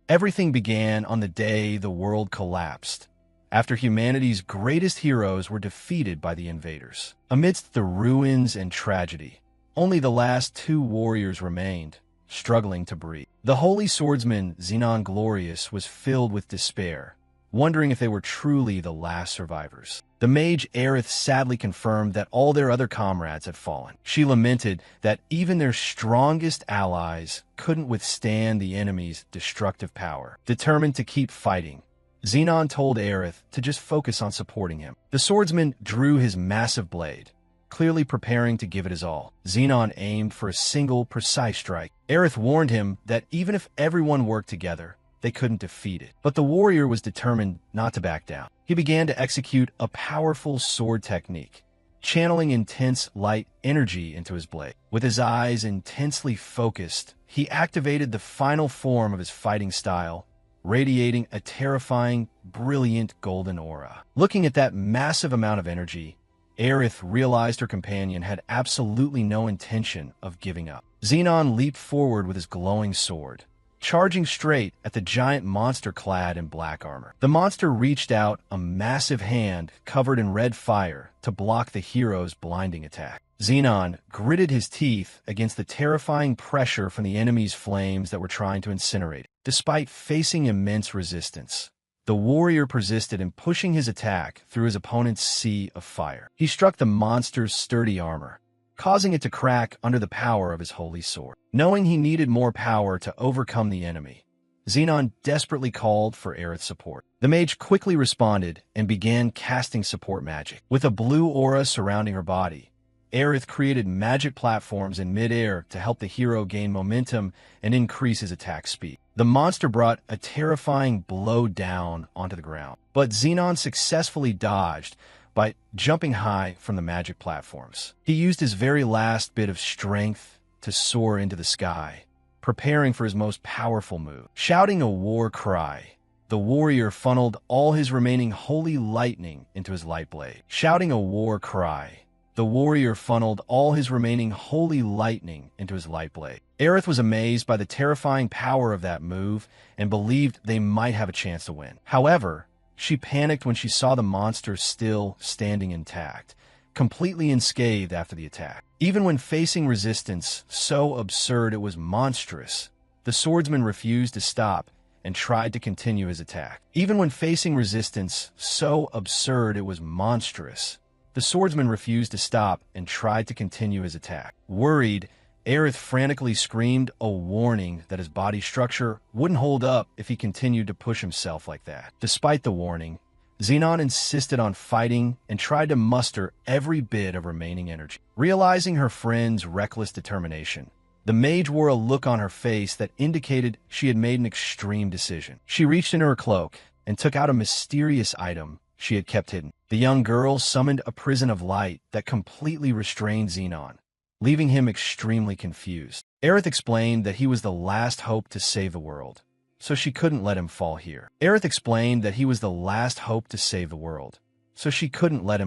Everything began on the day the world collapsed, after humanity's greatest heroes were defeated by the invaders. Amidst the ruins and tragedy, only the last two warriors remained, struggling to breathe. The holy swordsman Xenon Glorious was filled with despair, wondering if they were truly the last survivors. The mage Aerith sadly confirmed that all their other comrades had fallen. She lamented that even their strongest allies couldn't withstand the enemy's destructive power. Determined to keep fighting, Xenon told Aerith to just focus on supporting him. The swordsman drew his massive blade, clearly preparing to give it his all. Xenon aimed for a single, precise strike. Aerith warned him that even if everyone worked together, they couldn't defeat it. But the warrior was determined not to back down. He began to execute a powerful sword technique, channeling intense light energy into his blade. With his eyes intensely focused, he activated the final form of his fighting style, radiating a terrifying, brilliant golden aura. Looking at that massive amount of energy, Aerith realized her companion had absolutely no intention of giving up. Xenon leaped forward with his glowing sword, charging straight at the giant monster clad in black armor. The monster reached out a massive hand covered in red fire to block the hero's blinding attack. Xenon gritted his teeth against the terrifying pressure from the enemy's flames that were trying to incinerate it. Despite facing immense resistance, the warrior persisted in pushing his attack through his opponent's sea of fire. He struck the monster's sturdy armor, causing it to crack under the power of his holy sword. Knowing he needed more power to overcome the enemy, Xenon desperately called for Aerith's support. The mage quickly responded and began casting support magic. With a blue aura surrounding her body, Aerith created magic platforms in midair to help the hero gain momentum and increase his attack speed. The monster brought a terrifying blow down onto the ground, but Xenon successfully dodged by jumping high from the magic platforms. He used his very last bit of strength to soar into the sky, preparing for his most powerful move. Shouting a war cry, the warrior funneled all his remaining holy lightning into his light blade. Shouting a war cry, the warrior funneled all his remaining holy lightning into his light blade. Aerith was amazed by the terrifying power of that move and believed they might have a chance to win. However, she panicked when she saw the monster still standing intact, completely unscathed after the attack. Even when facing resistance so absurd it was monstrous, the swordsman refused to stop and tried to continue his attack. Even when facing resistance so absurd it was monstrous, the swordsman refused to stop and tried to continue his attack. Worried, Aerith frantically screamed a warning that his body structure wouldn't hold up if he continued to push himself like that. Despite the warning, Xenon insisted on fighting and tried to muster every bit of remaining energy. Realizing her friend's reckless determination, the mage wore a look on her face that indicated she had made an extreme decision. She reached into her cloak and took out a mysterious item she had kept hidden. The young girl summoned a prison of light that completely restrained Xenon, leaving him extremely confused. Aerith explained that he was the last hope to save the world, so she couldn't let him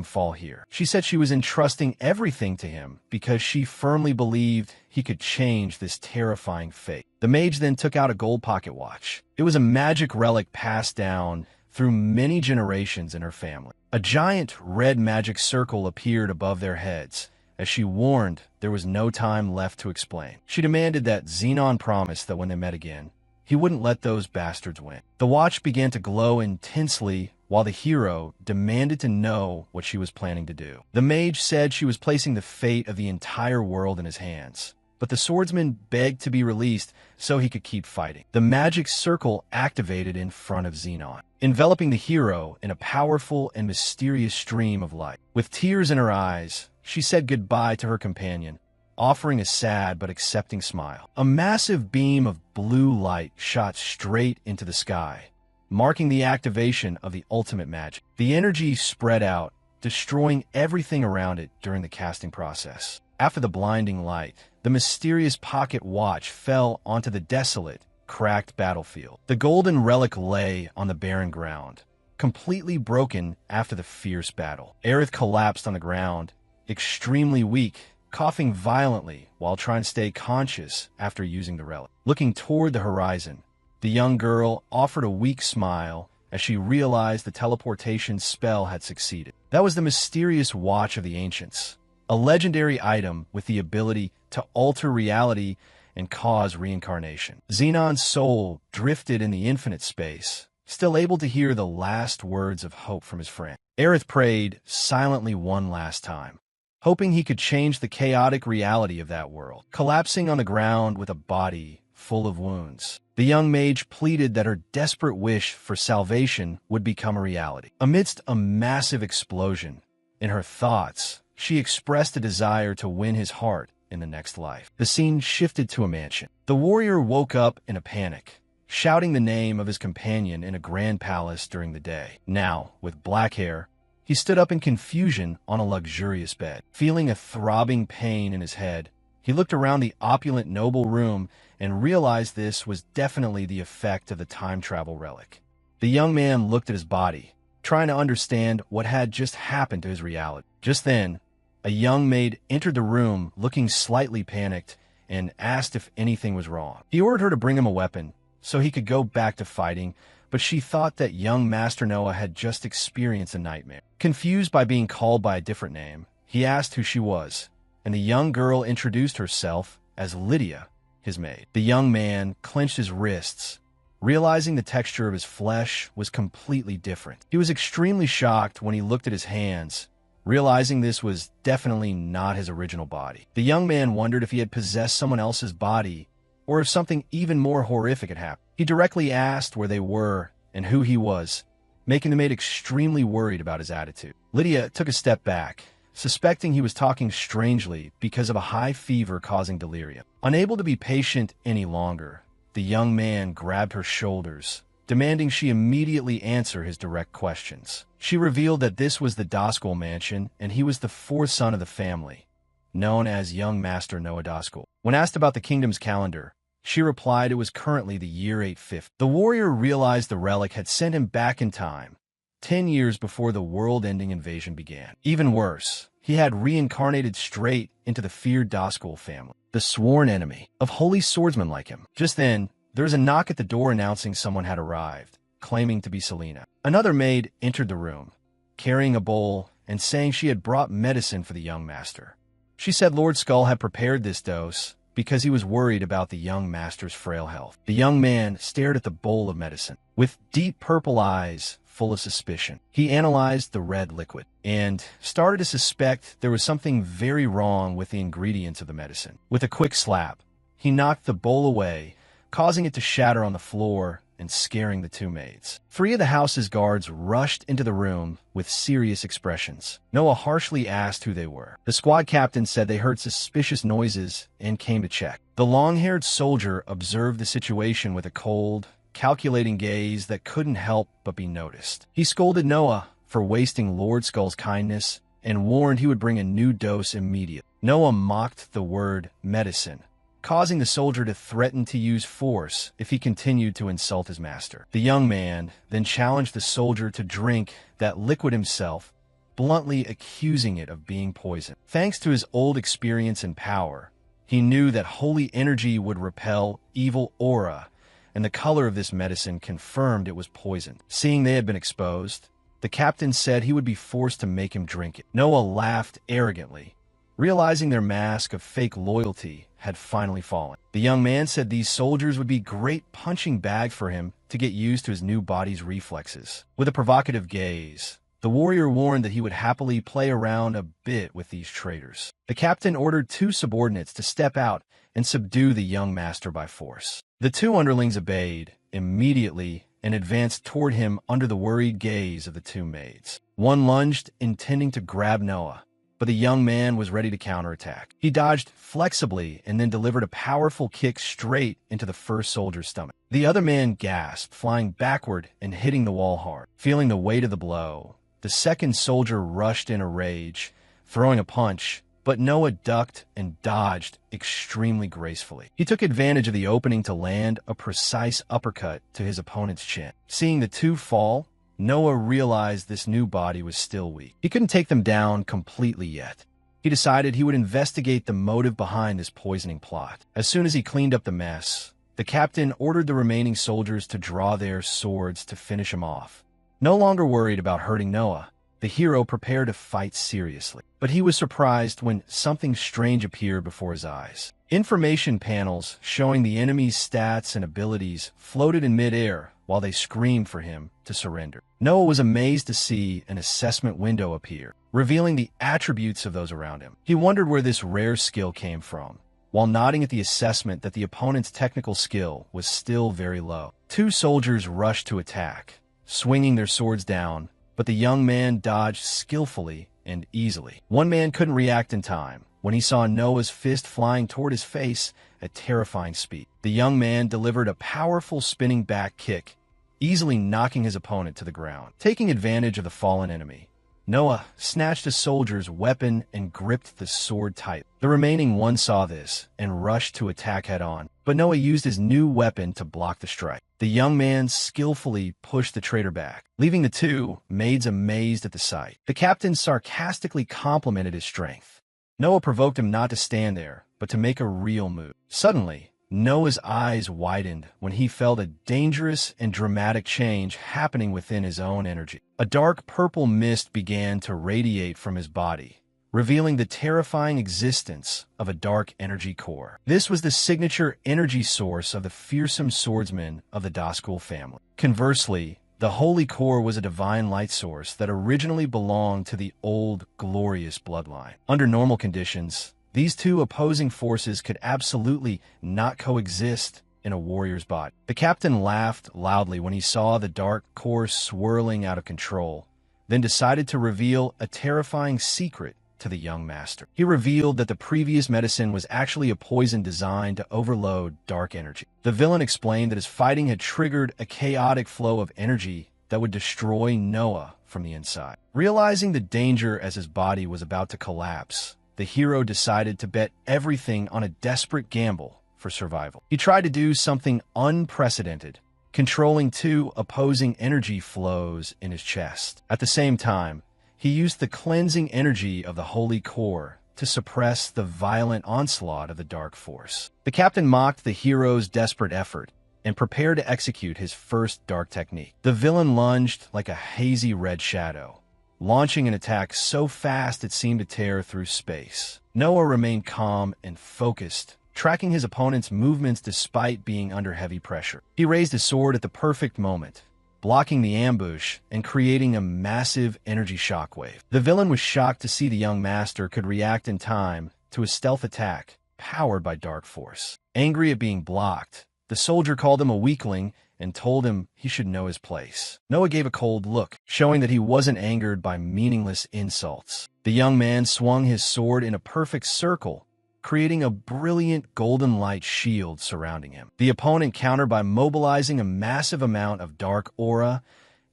fall here. She said she was entrusting everything to him because she firmly believed he could change this terrifying fate. The mage then took out a gold pocket watch. It was a magic relic passed down through many generations in her family. A giant red magic circle appeared above their heads as she warned there was no time left to explain. She demanded that Xenon promise that when they met again, he wouldn't let those bastards win. The watch began to glow intensely while the hero demanded to know what she was planning to do. The mage said she was placing the fate of the entire world in his hands, but the swordsman begged to be released so he could keep fighting. The magic circle activated in front of Xenon, enveloping the hero in a powerful and mysterious stream of light. With tears in her eyes, she said goodbye to her companion, offering a sad but accepting smile. A massive beam of blue light shot straight into the sky, marking the activation of the ultimate magic. The energy spread out, destroying everything around it during the casting process. After the blinding light, the mysterious pocket watch fell onto the desolate, cracked battlefield. The golden relic lay on the barren ground, completely broken after the fierce battle. Aerith collapsed on the ground, extremely weak, coughing violently while trying to stay conscious after using the relic. Looking toward the horizon, The young girl offered a weak smile as she realized the teleportation spell had succeeded. That was the mysterious watch of the ancients, a legendary item with the ability to alter reality and cause reincarnation. Xenon's soul drifted in the infinite space, still able to hear the last words of hope from his friend. Aerith prayed silently one last time, hoping he could change the chaotic reality of that world. Collapsing on the ground with a body full of wounds, the young mage pleaded that her desperate wish for salvation would become a reality. Amidst a massive explosion in her thoughts, she expressed a desire to win his heart in the next life. The scene shifted to a mansion. The warrior woke up in a panic, shouting the name of his companion in a grand palace during the day. Now, with black hair, he stood up in confusion on a luxurious bed. Feeling a throbbing pain in his head, he looked around the opulent noble room and realized this was definitely the effect of the time travel relic. The young man looked at his body, trying to understand what had just happened to his reality. Just then, a young maid entered the room looking slightly panicked and asked if anything was wrong. He ordered her to bring him a weapon so he could go back to fighting, but she thought that young Master Noah had just experienced a nightmare. Confused by being called by a different name, he asked who she was, and the young girl introduced herself as Lydia, his maid. The young man clenched his wrists, realizing the texture of his flesh was completely different. He was extremely shocked when he looked at his hands, realizing this was definitely not his original body. The young man wondered if he had possessed someone else's body, or if something even more horrific had happened. He directly asked where they were and who he was, making the maid extremely worried about his attitude. Lydia took a step back, suspecting he was talking strangely because of a high fever causing delirium. Unable to be patient any longer, the young man grabbed her shoulders, demanding she immediately answer his direct questions. She revealed that this was the Doskull mansion and he was the fourth son of the family, known as young Master Noah Doskull. When asked about the kingdom's calendar, she replied it was currently the year 850. The warrior realized the relic had sent him back in time, 10 years before the world-ending invasion began. Even worse, he had reincarnated straight into the feared Doskull family, the sworn enemy of holy swordsmen like him. Just then, there was a knock at the door announcing someone had arrived, claiming to be Selena. Another maid entered the room, carrying a bowl and saying she had brought medicine for the young master. She said Lord Skull had prepared this dose because he was worried about the young master's frail health. The young man stared at the bowl of medicine. With deep purple eyes full of suspicion, he analyzed the red liquid and started to suspect there was something very wrong with the ingredients of the medicine. With a quick slap, he knocked the bowl away, causing it to shatter on the floor and scaring the two maids. 3 of the house's guards rushed into the room with serious expressions. Noah harshly asked who they were. The squad captain said they heard suspicious noises and came to check. The long-haired soldier observed the situation with a cold, calculating gaze that couldn't help but be noticed. He scolded Noah for wasting Lord Skull's kindness and warned he would bring a new dose immediately. Noah mocked the word medicine, causing the soldier to threaten to use force if he continued to insult his master. The young man then challenged the soldier to drink that liquid himself, bluntly accusing it of being poison. Thanks to his old experience and power, he knew that holy energy would repel evil aura, and the color of this medicine confirmed it was poison. Seeing they had been exposed, the captain said he would be forced to make him drink it. Noah laughed arrogantly, realizing their mask of fake loyalty had finally fallen. The young man said these soldiers would be great punching bag for him to get used to his new body's reflexes. With a provocative gaze, the warrior warned that he would happily play around a bit with these traitors. The captain ordered 2 subordinates to step out and subdue the young master by force. The 2 underlings obeyed immediately and advanced toward him under the worried gaze of the 2 maids. One lunged, intending to grab Noah, but the young man was ready to counterattack. He dodged flexibly and then delivered a powerful kick straight into the first soldier's stomach. The other man gasped, flying backward and hitting the wall hard. Feeling the weight of the blow, the second soldier rushed in a rage, throwing a punch, but Noah ducked and dodged extremely gracefully. He took advantage of the opening to land a precise uppercut to his opponent's chin. Seeing the 2 fall, Noah realized this new body was still weak. He couldn't take them down completely yet. He decided he would investigate the motive behind this poisoning plot. As soon as he cleaned up the mess, The captain ordered the remaining soldiers to draw their swords to finish him off. No longer worried about hurting Noah, the hero prepared to fight seriously. But he was surprised when something strange appeared before his eyes. Information panels showing the enemy's stats and abilities floated in midair while they screamed for him to surrender. Noah was amazed to see an assessment window appear, revealing the attributes of those around him. He wondered where this rare skill came from, while nodding at the assessment that the opponent's technical skill was still very low. Two soldiers rushed to attack, swinging their swords down, but the young man dodged skillfully and easily. One man couldn't react in time when he saw Noah's fist flying toward his face at terrifying speed. The young man delivered a powerful spinning back kick, easily knocking his opponent to the ground. Taking advantage of the fallen enemy, Noah snatched a soldier's weapon and gripped the sword tight. The remaining one saw this and rushed to attack head-on, but Noah used his new weapon to block the strike. The young man skillfully pushed the traitor back, leaving the two maids amazed at the sight. The captain sarcastically complimented his strength. Noah provoked him not to stand there, but to make a real move. Suddenly, Noah's eyes widened when he felt a dangerous and dramatic change happening within his own energy. A dark purple mist began to radiate from his body, revealing the terrifying existence of a dark energy core. This was the signature energy source of the fearsome swordsman of the Dazkul family. Conversely, the holy core was a divine light source that originally belonged to the old, glorious bloodline. Under normal conditions, these two opposing forces could absolutely not coexist in a warrior's body. The captain laughed loudly when he saw the dark core swirling out of control, then decided to reveal a terrifying secret to the young master. He revealed that the previous medicine was actually a poison designed to overload dark energy. The villain explained that his fighting had triggered a chaotic flow of energy that would destroy Noah from the inside. Realizing the danger as his body was about to collapse, the hero decided to bet everything on a desperate gamble for survival. He tried to do something unprecedented, controlling two opposing energy flows in his chest. At the same time, he used the cleansing energy of the holy core to suppress the violent onslaught of the dark force. The captain mocked the hero's desperate effort and prepared to execute his first dark technique. The villain lunged like a hazy red shadow, launching an attack so fast it seemed to tear through space. Noah remained calm and focused, tracking his opponent's movements despite being under heavy pressure. He raised his sword at the perfect moment, blocking the ambush and creating a massive energy shockwave. The villain was shocked to see the young master could react in time to a stealth attack powered by dark force. Angry at being blocked, the soldier called him a weakling and told him he should know his place. Noah gave a cold look, showing that he wasn't angered by meaningless insults. The young man swung his sword in a perfect circle, creating a brilliant golden light shield surrounding him. The opponent countered by mobilizing a massive amount of dark aura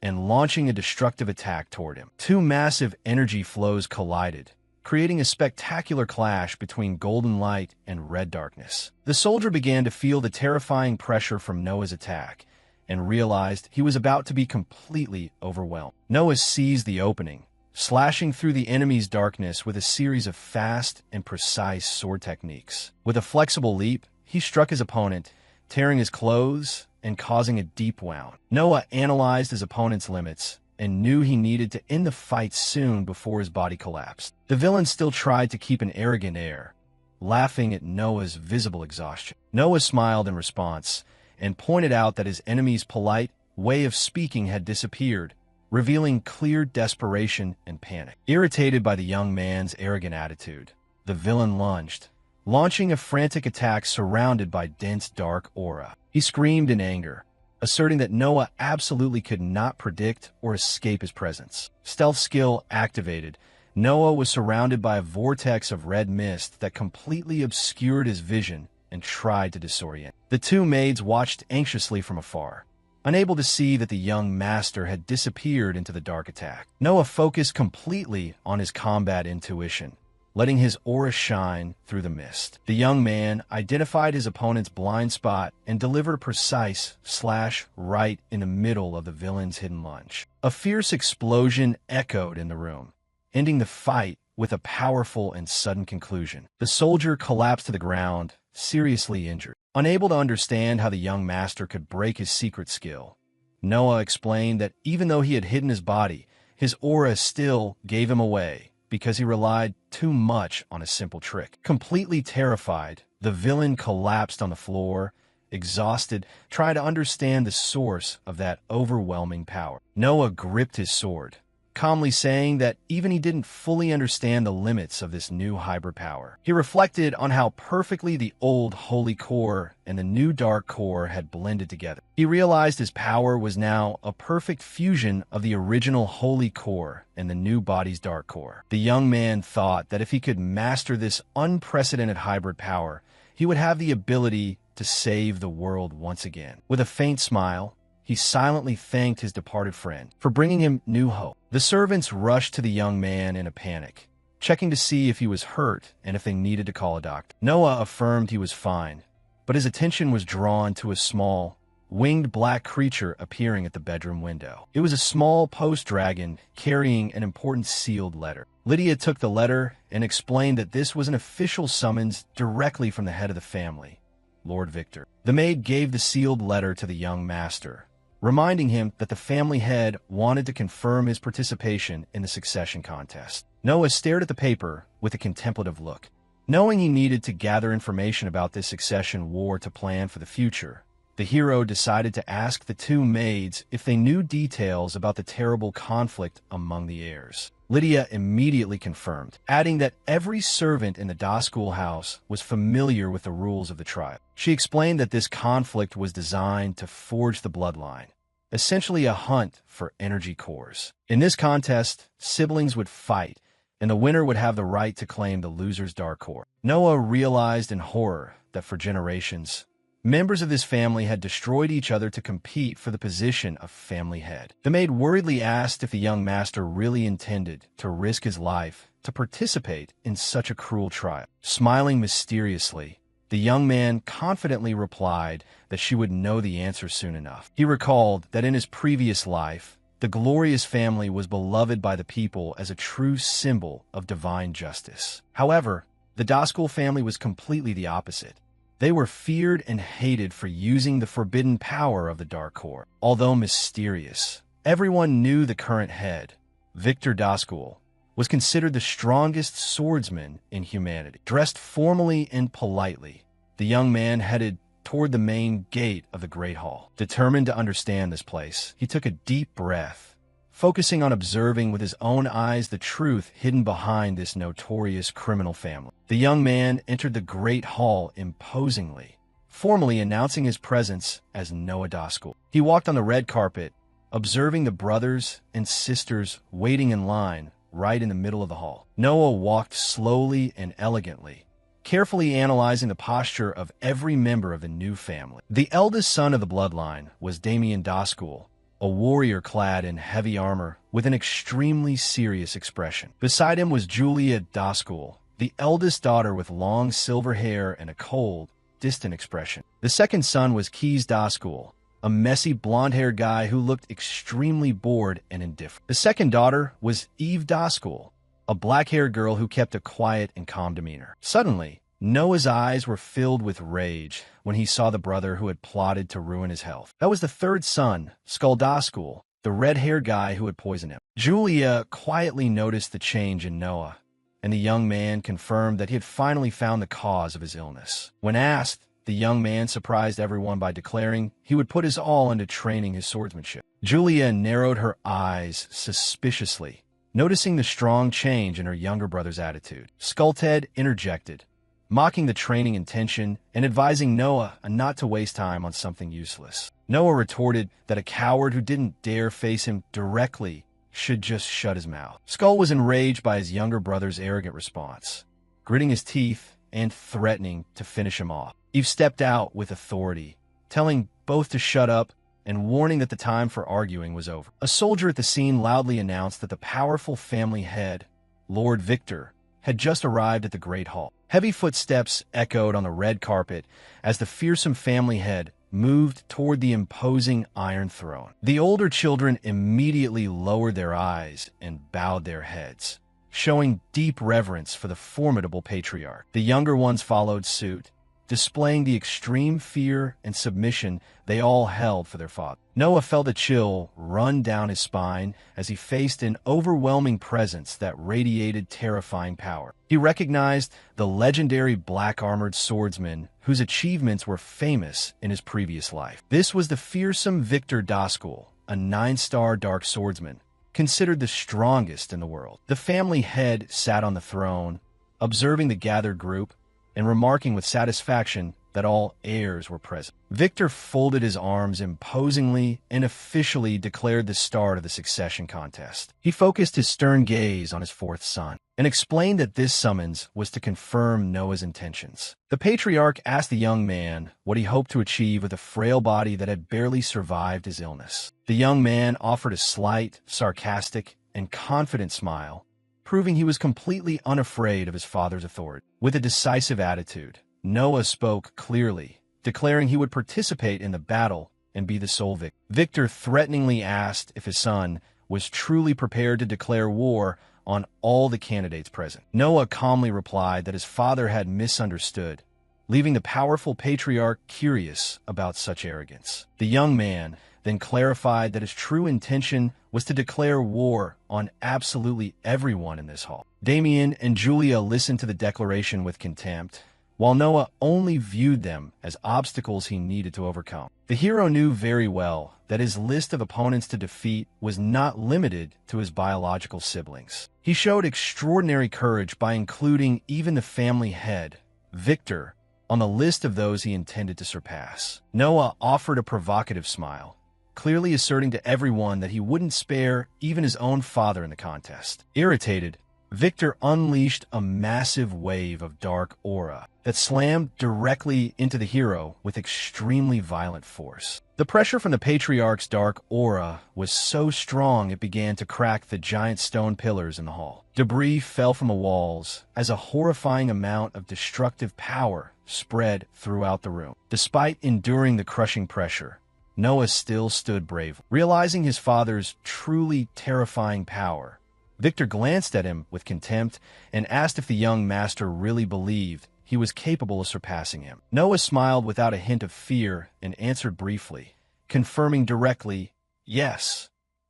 and launching a destructive attack toward him. Two massive energy flows collided, creating a spectacular clash between golden light and red darkness. The soldier began to feel the terrifying pressure from Noah's attack and realized he was about to be completely overwhelmed. Noah seized the opening, slashing through the enemy's darkness with a series of fast and precise sword techniques. With a flexible leap, he struck his opponent, tearing his clothes and causing a deep wound. Noah analyzed his opponent's limits and knew he needed to end the fight soon before his body collapsed. The villain still tried to keep an arrogant air, laughing at Noah's visible exhaustion. Noah smiled in response and pointed out that his enemy's polite way of speaking had disappeared, revealing clear desperation and panic. Irritated by the young man's arrogant attitude, the villain lunged, launching a frantic attack surrounded by dense dark aura. He screamed in anger, asserting that Noah absolutely could not predict or escape his presence. Stealth skill activated, Noah was surrounded by a vortex of red mist that completely obscured his vision and tried to disorient. The two maids watched anxiously from afar, unable to see that the young master had disappeared into the dark attack. Noah focused completely on his combat intuition, letting his aura shine through the mist. The young man identified his opponent's blind spot and delivered a precise slash right in the middle of the villain's hidden lunge. A fierce explosion echoed in the room, ending the fight with a powerful and sudden conclusion. The soldier collapsed to the ground, seriously injured. Unable to understand how the young master could break his secret skill, Noah explained that even though he had hidden his body, his aura still gave him away because he relied too much on a simple trick. Completely terrified, the villain collapsed on the floor, exhausted, trying to understand the source of that overwhelming power. Noah gripped his sword, calmly saying that even he didn't fully understand the limits of this new hybrid power. He reflected on how perfectly the old holy core and the new dark core had blended together. He realized his power was now a perfect fusion of the original holy core and the new body's dark core. The young man thought that if he could master this unprecedented hybrid power, he would have the ability to save the world once again. With a faint smile, he silently thanked his departed friend for bringing him new hope. The servants rushed to the young man in a panic, checking to see if he was hurt and if they needed to call a doctor. Noah affirmed he was fine, but his attention was drawn to a small, winged black creature appearing at the bedroom window. It was a small post-dragon carrying an important sealed letter. Lydia took the letter and explained that this was an official summons directly from the head of the family, Lord Victor. The maid gave the sealed letter to the young master, reminding him that the family head wanted to confirm his participation in the succession contest. Noah stared at the paper with a contemplative look. Knowing he needed to gather information about this succession war to plan for the future, the hero decided to ask the two maids if they knew details about the terrible conflict among the heirs. Lydia immediately confirmed, adding that every servant in the Da schoolhouse was familiar with the rules of the tribe. She explained that this conflict was designed to forge the bloodline, essentially a hunt for energy cores. In this contest, siblings would fight, and the winner would have the right to claim the loser's dark core. Noah realized in horror that for generations, members of this family had destroyed each other to compete for the position of family head. The maid worriedly asked if the young master really intended to risk his life to participate in such a cruel trial. Smiling mysteriously, the young man confidently replied that she would know the answer soon enough. He recalled that in his previous life, the glorious family was beloved by the people as a true symbol of divine justice. However, the Daskell family was completely the opposite. They were feared and hated for using the forbidden power of the Dark Core. Although mysterious, everyone knew the current head, Victor Daskell, was considered the strongest swordsman in humanity. Dressed formally and politely, the young man headed toward the main gate of the Great Hall. Determined to understand this place, he took a deep breath, focusing on observing with his own eyes the truth hidden behind this notorious criminal family. The young man entered the Great Hall imposingly, formally announcing his presence as Noah Daskell. He walked on the red carpet, observing the brothers and sisters waiting in line right in the middle of the hall. Noah walked slowly and elegantly, carefully analyzing the posture of every member of the new family. The eldest son of the bloodline was Damien Daskell, a warrior clad in heavy armor with an extremely serious expression. Beside him was Julia Daskell, the eldest daughter with long silver hair and a cold, distant expression. The second son was Keys Daskell, a messy blonde-haired guy who looked extremely bored and indifferent. The second daughter was Eve Daskell, a black-haired girl who kept a quiet and calm demeanor. Suddenly, Noah's eyes were filled with rage when he saw the brother who had plotted to ruin his health. That was the third son, Skull Daskell, the red-haired guy who had poisoned him. Julia quietly noticed the change in Noah, and the young man confirmed that he had finally found the cause of his illness. When asked, the young man surprised everyone by declaring he would put his all into training his swordsmanship. Julia narrowed her eyes suspiciously, noticing the strong change in her younger brother's attitude. Skullhead interjected, mocking the training intention and advising Noah not to waste time on something useless. Noah retorted that a coward who didn't dare face him directly should just shut his mouth. Skull was enraged by his younger brother's arrogant response, gritting his teeth and threatening to finish him off. Eve stepped out with authority, telling both to shut up and warning that the time for arguing was over. A soldier at the scene loudly announced that the powerful family head, Lord Victor, had just arrived at the Great Hall. Heavy footsteps echoed on the red carpet as the fearsome family head moved toward the imposing Iron Throne. The older children immediately lowered their eyes and bowed their heads, showing deep reverence for the formidable patriarch. The younger ones followed suit, displaying the extreme fear and submission they all held for their father. Noah felt a chill run down his spine as he faced an overwhelming presence that radiated terrifying power. He recognized the legendary black-armored swordsman whose achievements were famous in his previous life. This was the fearsome Victor Daskul, a 9-star dark swordsman, considered the strongest in the world. The family head sat on the throne, observing the gathered group and remarking with satisfaction that all heirs were present. Victor folded his arms imposingly and officially declared the start of the succession contest. He focused his stern gaze on his fourth son and explained that this summons was to confirm Noah's intentions. The patriarch asked the young man what he hoped to achieve with a frail body that had barely survived his illness. The young man offered a slight, sarcastic, and confident smile, proving he was completely unafraid of his father's authority. With a decisive attitude, Noah spoke clearly, declaring he would participate in the battle and be the sole victor. Victor threateningly asked if his son was truly prepared to declare war on all the candidates present. Noah calmly replied that his father had misunderstood, leaving the powerful patriarch curious about such arrogance. The young man then clarified that his true intention was to declare war on absolutely everyone in this hall. Damien and Julia listened to the declaration with contempt, while Noah only viewed them as obstacles he needed to overcome. The hero knew very well that his list of opponents to defeat was not limited to his biological siblings. He showed extraordinary courage by including even the family head, Victor, on the list of those he intended to surpass. Noah offered a provocative smile, clearly asserting to everyone that he wouldn't spare even his own father in the contest. Irritated, Victor unleashed a massive wave of dark aura that slammed directly into the hero with extremely violent force. The pressure from the patriarch's dark aura was so strong it began to crack the giant stone pillars in the hall. Debris fell from the walls as a horrifying amount of destructive power spread throughout the room. Despite enduring the crushing pressure, Noah still stood brave. Realizing his father's truly terrifying power, Victor glanced at him with contempt and asked if the young master really believed he was capable of surpassing him. Noah smiled without a hint of fear and answered briefly, confirming directly, yes,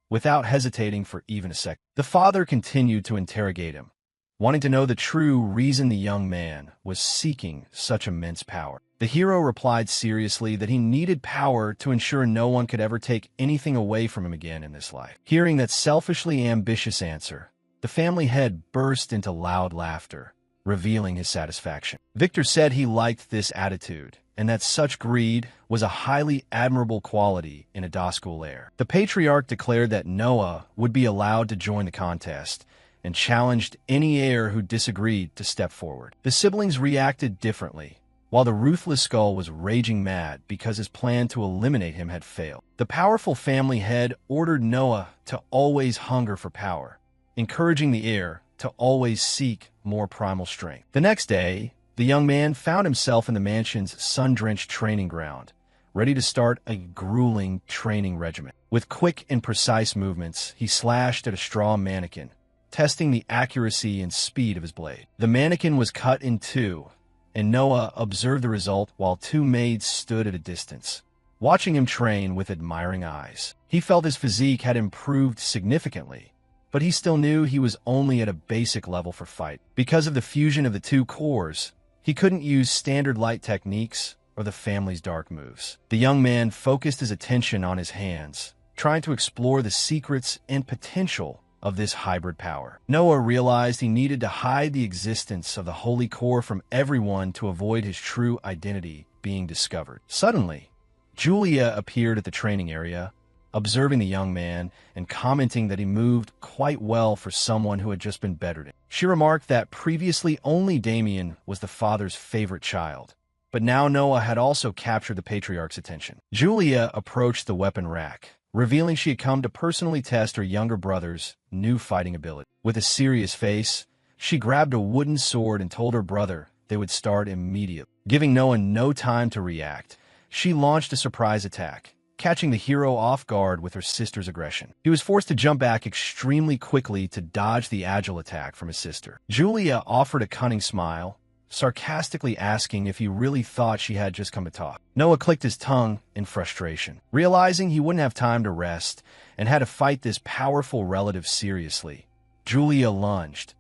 without hesitating for even a second. The father continued to interrogate him, wanting to know the true reason the young man was seeking such immense power. The hero replied seriously that he needed power to ensure no one could ever take anything away from him again in this life. Hearing that selfishly ambitious answer, the family head burst into loud laughter, revealing his satisfaction. Victor said he liked this attitude, and that such greed was a highly admirable quality in a Daskul heir. The patriarch declared that Noah would be allowed to join the contest, and challenged any heir who disagreed to step forward. The siblings reacted differently, while the ruthless Skull was raging mad because his plan to eliminate him had failed. The powerful family head ordered Noah to always hunger for power, encouraging the heir to always seek more primal strength. The next day, the young man found himself in the mansion's sun-drenched training ground, ready to start a grueling training regimen. With quick and precise movements, he slashed at a straw mannequin, testing the accuracy and speed of his blade. The mannequin was cut in two, and Noah observed the result while two maids stood at a distance, watching him train with admiring eyes. He felt his physique had improved significantly, but he still knew he was only at a basic level for fight. Because of the fusion of the two cores, he couldn't use standard light techniques or the family's dark moves. The young man focused his attention on his hands, trying to explore the secrets and potential of this hybrid power. Noah realized he needed to hide the existence of the Holy Core from everyone to avoid his true identity being discovered. Suddenly, Julia appeared at the training area, observing the young man and commenting that he moved quite well for someone who had just been bettered. She remarked that previously only Damien was the father's favorite child, but now Noah had also captured the patriarch's attention. Julia approached the weapon rack, revealing she had come to personally test her younger brother's new fighting ability. With a serious face, she grabbed a wooden sword and told her brother they would start immediately. Giving Noah no time to react, she launched a surprise attack, catching the hero off guard with her sister's aggression. He was forced to jump back extremely quickly to dodge the agile attack from his sister. Julia offered a cunning smile, sarcastically asking if he really thought she had just come to talk. Noah clicked his tongue in frustration, realizing he wouldn't have time to rest and had to fight this powerful relative seriously. Julia lunged,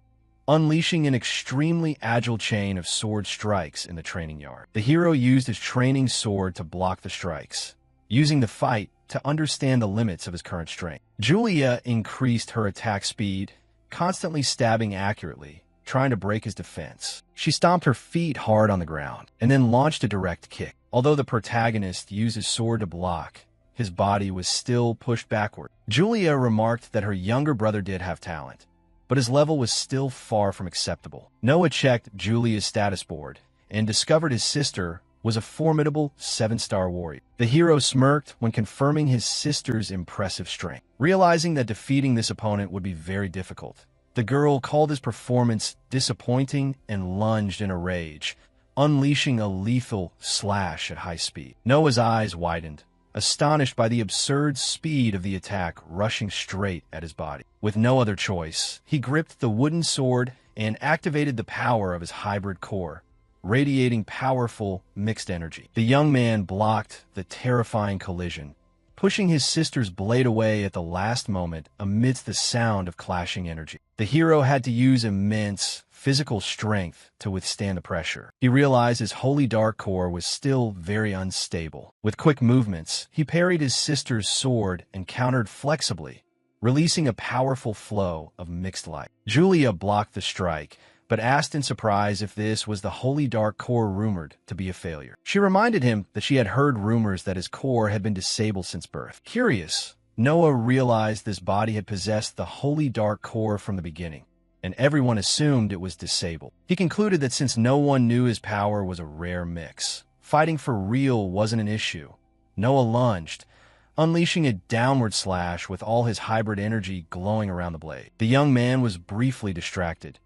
unleashing an extremely agile chain of sword strikes in the training yard. The hero used his training sword to block the strikes, using the fight to understand the limits of his current strength. Julia increased her attack speed, constantly stabbing accurately, trying to break his defense. She stomped her feet hard on the ground, and then launched a direct kick. Although the protagonist used his sword to block, his body was still pushed backward. Julia remarked that her younger brother did have talent, but his level was still far from acceptable. Noah checked Julia's status board and discovered his sister was a formidable 7-star warrior. The hero smirked when confirming his sister's impressive strength. Realizing that defeating this opponent would be very difficult, the girl called his performance disappointing and lunged in a rage, unleashing a lethal slash at high speed. Noah's eyes widened, astonished by the absurd speed of the attack rushing straight at his body. With no other choice, he gripped the wooden sword and activated the power of his hybrid core, radiating powerful, mixed energy. The young man blocked the terrifying collision, pushing his sister's blade away at the last moment amidst the sound of clashing energy. The hero had to use immense physical strength to withstand the pressure. He realized his holy dark core was still very unstable. With quick movements, he parried his sister's sword and countered flexibly, releasing a powerful flow of mixed light. Julia blocked the strike, but asked in surprise if this was the holy dark core rumored to be a failure. She reminded him that she had heard rumors that his core had been disabled since birth. Curious, Noah realized this body had possessed the holy dark core from the beginning, and everyone assumed it was disabled. He concluded that since no one knew his power was a rare mix, fighting for real wasn't an issue. Noah lunged, unleashing a downward slash with all his hybrid energy glowing around the blade. The young man was briefly distracted.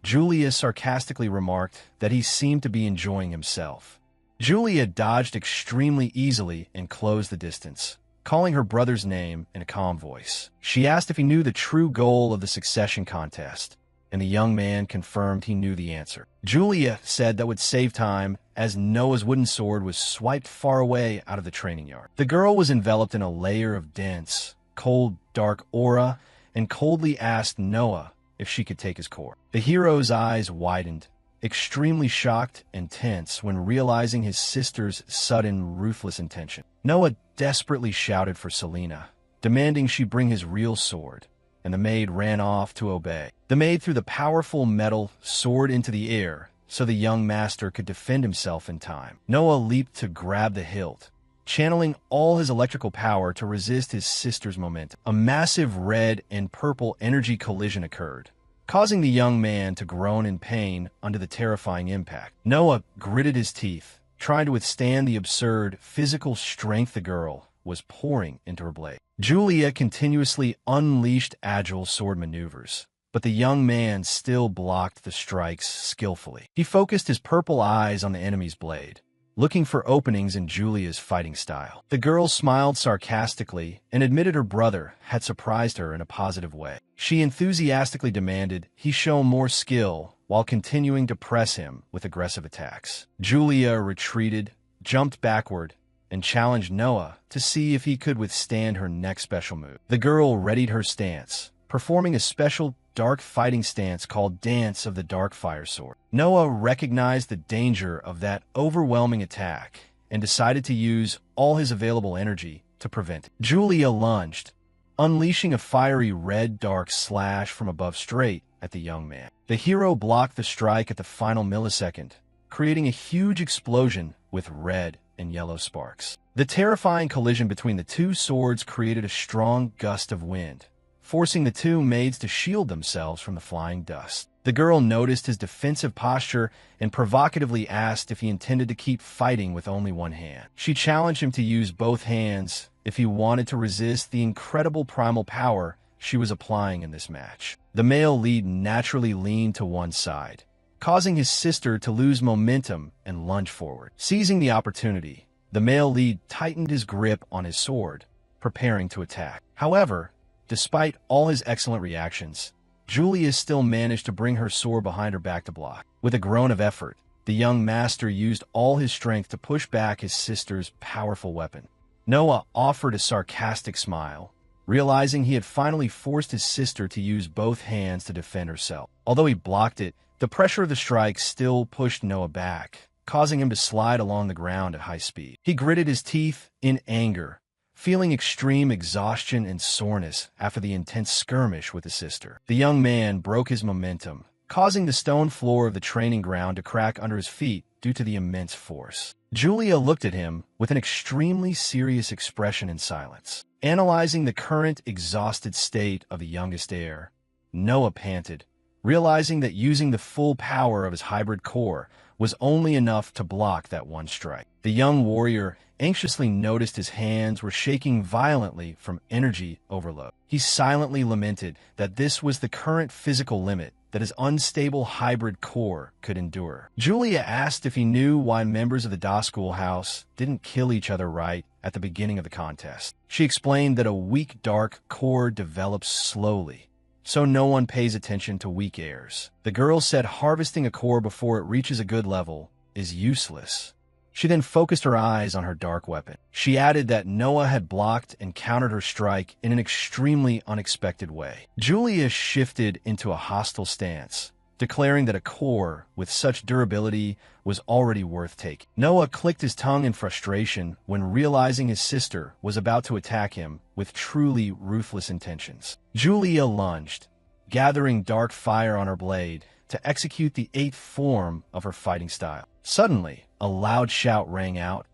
Julia sarcastically remarked that he seemed to be enjoying himself. Julia dodged extremely easily and closed the distance, calling her brother's name in a calm voice. She asked if he knew the true goal of the succession contest, and the young man confirmed he knew the answer. Julia said that would save time, as Noah's wooden sword was swiped far away out of the training yard. The girl was enveloped in a layer of dense, cold, dark aura, and coldly asked Noah if she could take his core. The hero's eyes widened, extremely shocked and tense when realizing his sister's sudden, ruthless intention. Noah desperately shouted for Selena, demanding she bring his real sword, and the maid ran off to obey. The maid threw the powerful metal sword into the air so the young master could defend himself in time. Noah leaped to grab the hilt, channeling all his electrical power to resist his sister's momentum. A massive red and purple energy collision occurred, causing the young man to groan in pain under the terrifying impact. Noah gritted his teeth, trying to withstand the absurd physical strength the girl was pouring into her blade. Julia continuously unleashed agile sword maneuvers, but the young man still blocked the strikes skillfully. He focused his purple eyes on the enemy's blade, looking for openings in Julia's fighting style. The girl smiled sarcastically and admitted her brother had surprised her in a positive way. She enthusiastically demanded he show more skill while continuing to press him with aggressive attacks. Julia retreated, jumped backward, and challenged Noah to see if he could withstand her next special move. The girl readied her stance, performing a special dark fighting stance called Dance of the Dark Fire Sword. Noah recognized the danger of that overwhelming attack and decided to use all his available energy to prevent it. Julia lunged, unleashing a fiery red dark slash from above straight at the young man. The hero blocked the strike at the final millisecond, creating a huge explosion with red and yellow sparks. The terrifying collision between the two swords created a strong gust of wind, forcing the two maids to shield themselves from the flying dust. The girl noticed his defensive posture and provocatively asked if he intended to keep fighting with only one hand. She challenged him to use both hands if he wanted to resist the incredible primal power she was applying in this match. The male lead naturally leaned to one side, causing his sister to lose momentum and lunge forward. Seizing the opportunity, the male lead tightened his grip on his sword, preparing to attack. However, despite all his excellent reactions, Julia still managed to bring her sword behind her back to block. With a groan of effort, the the young master used all his strength to push back his sister's powerful weapon. Noah offered a sarcastic smile, realizing he had finally forced his sister to use both hands to defend herself. Although he blocked it, the pressure of the strike still pushed Noah back, causing him to slide along the ground at high speed. He gritted his teeth in anger, feeling extreme exhaustion and soreness after the intense skirmish with his sister. The young man broke his momentum, causing the stone floor of the training ground to crack under his feet due to the immense force. Julia looked at him with an extremely serious expression in silence. Analyzing the current exhausted state of the youngest heir, Noah panted, realizing that using the full power of his hybrid core was only enough to block that one strike. The young warrior anxiously noticed his hands were shaking violently from energy overload. He silently lamented that this was the current physical limit that his unstable hybrid core could endure. Julia asked if he knew why members of the Da schoolhouse didn't kill each other right at the beginning of the contest. She explained that a weak dark core develops slowly, so no one pays attention to weak heirs. The girl said harvesting a core before it reaches a good level is useless. She then focused her eyes on her dark weapon. She added that Noah had blocked and countered her strike in an extremely unexpected way. Julia shifted into a hostile stance, declaring that a core with such durability was already worth taking. Noah clicked his tongue in frustration when realizing his sister was about to attack him with truly ruthless intentions. Julia lunged, gathering dark fire on her blade to execute the eighth form of her fighting style. Suddenly, a loud shout rang out,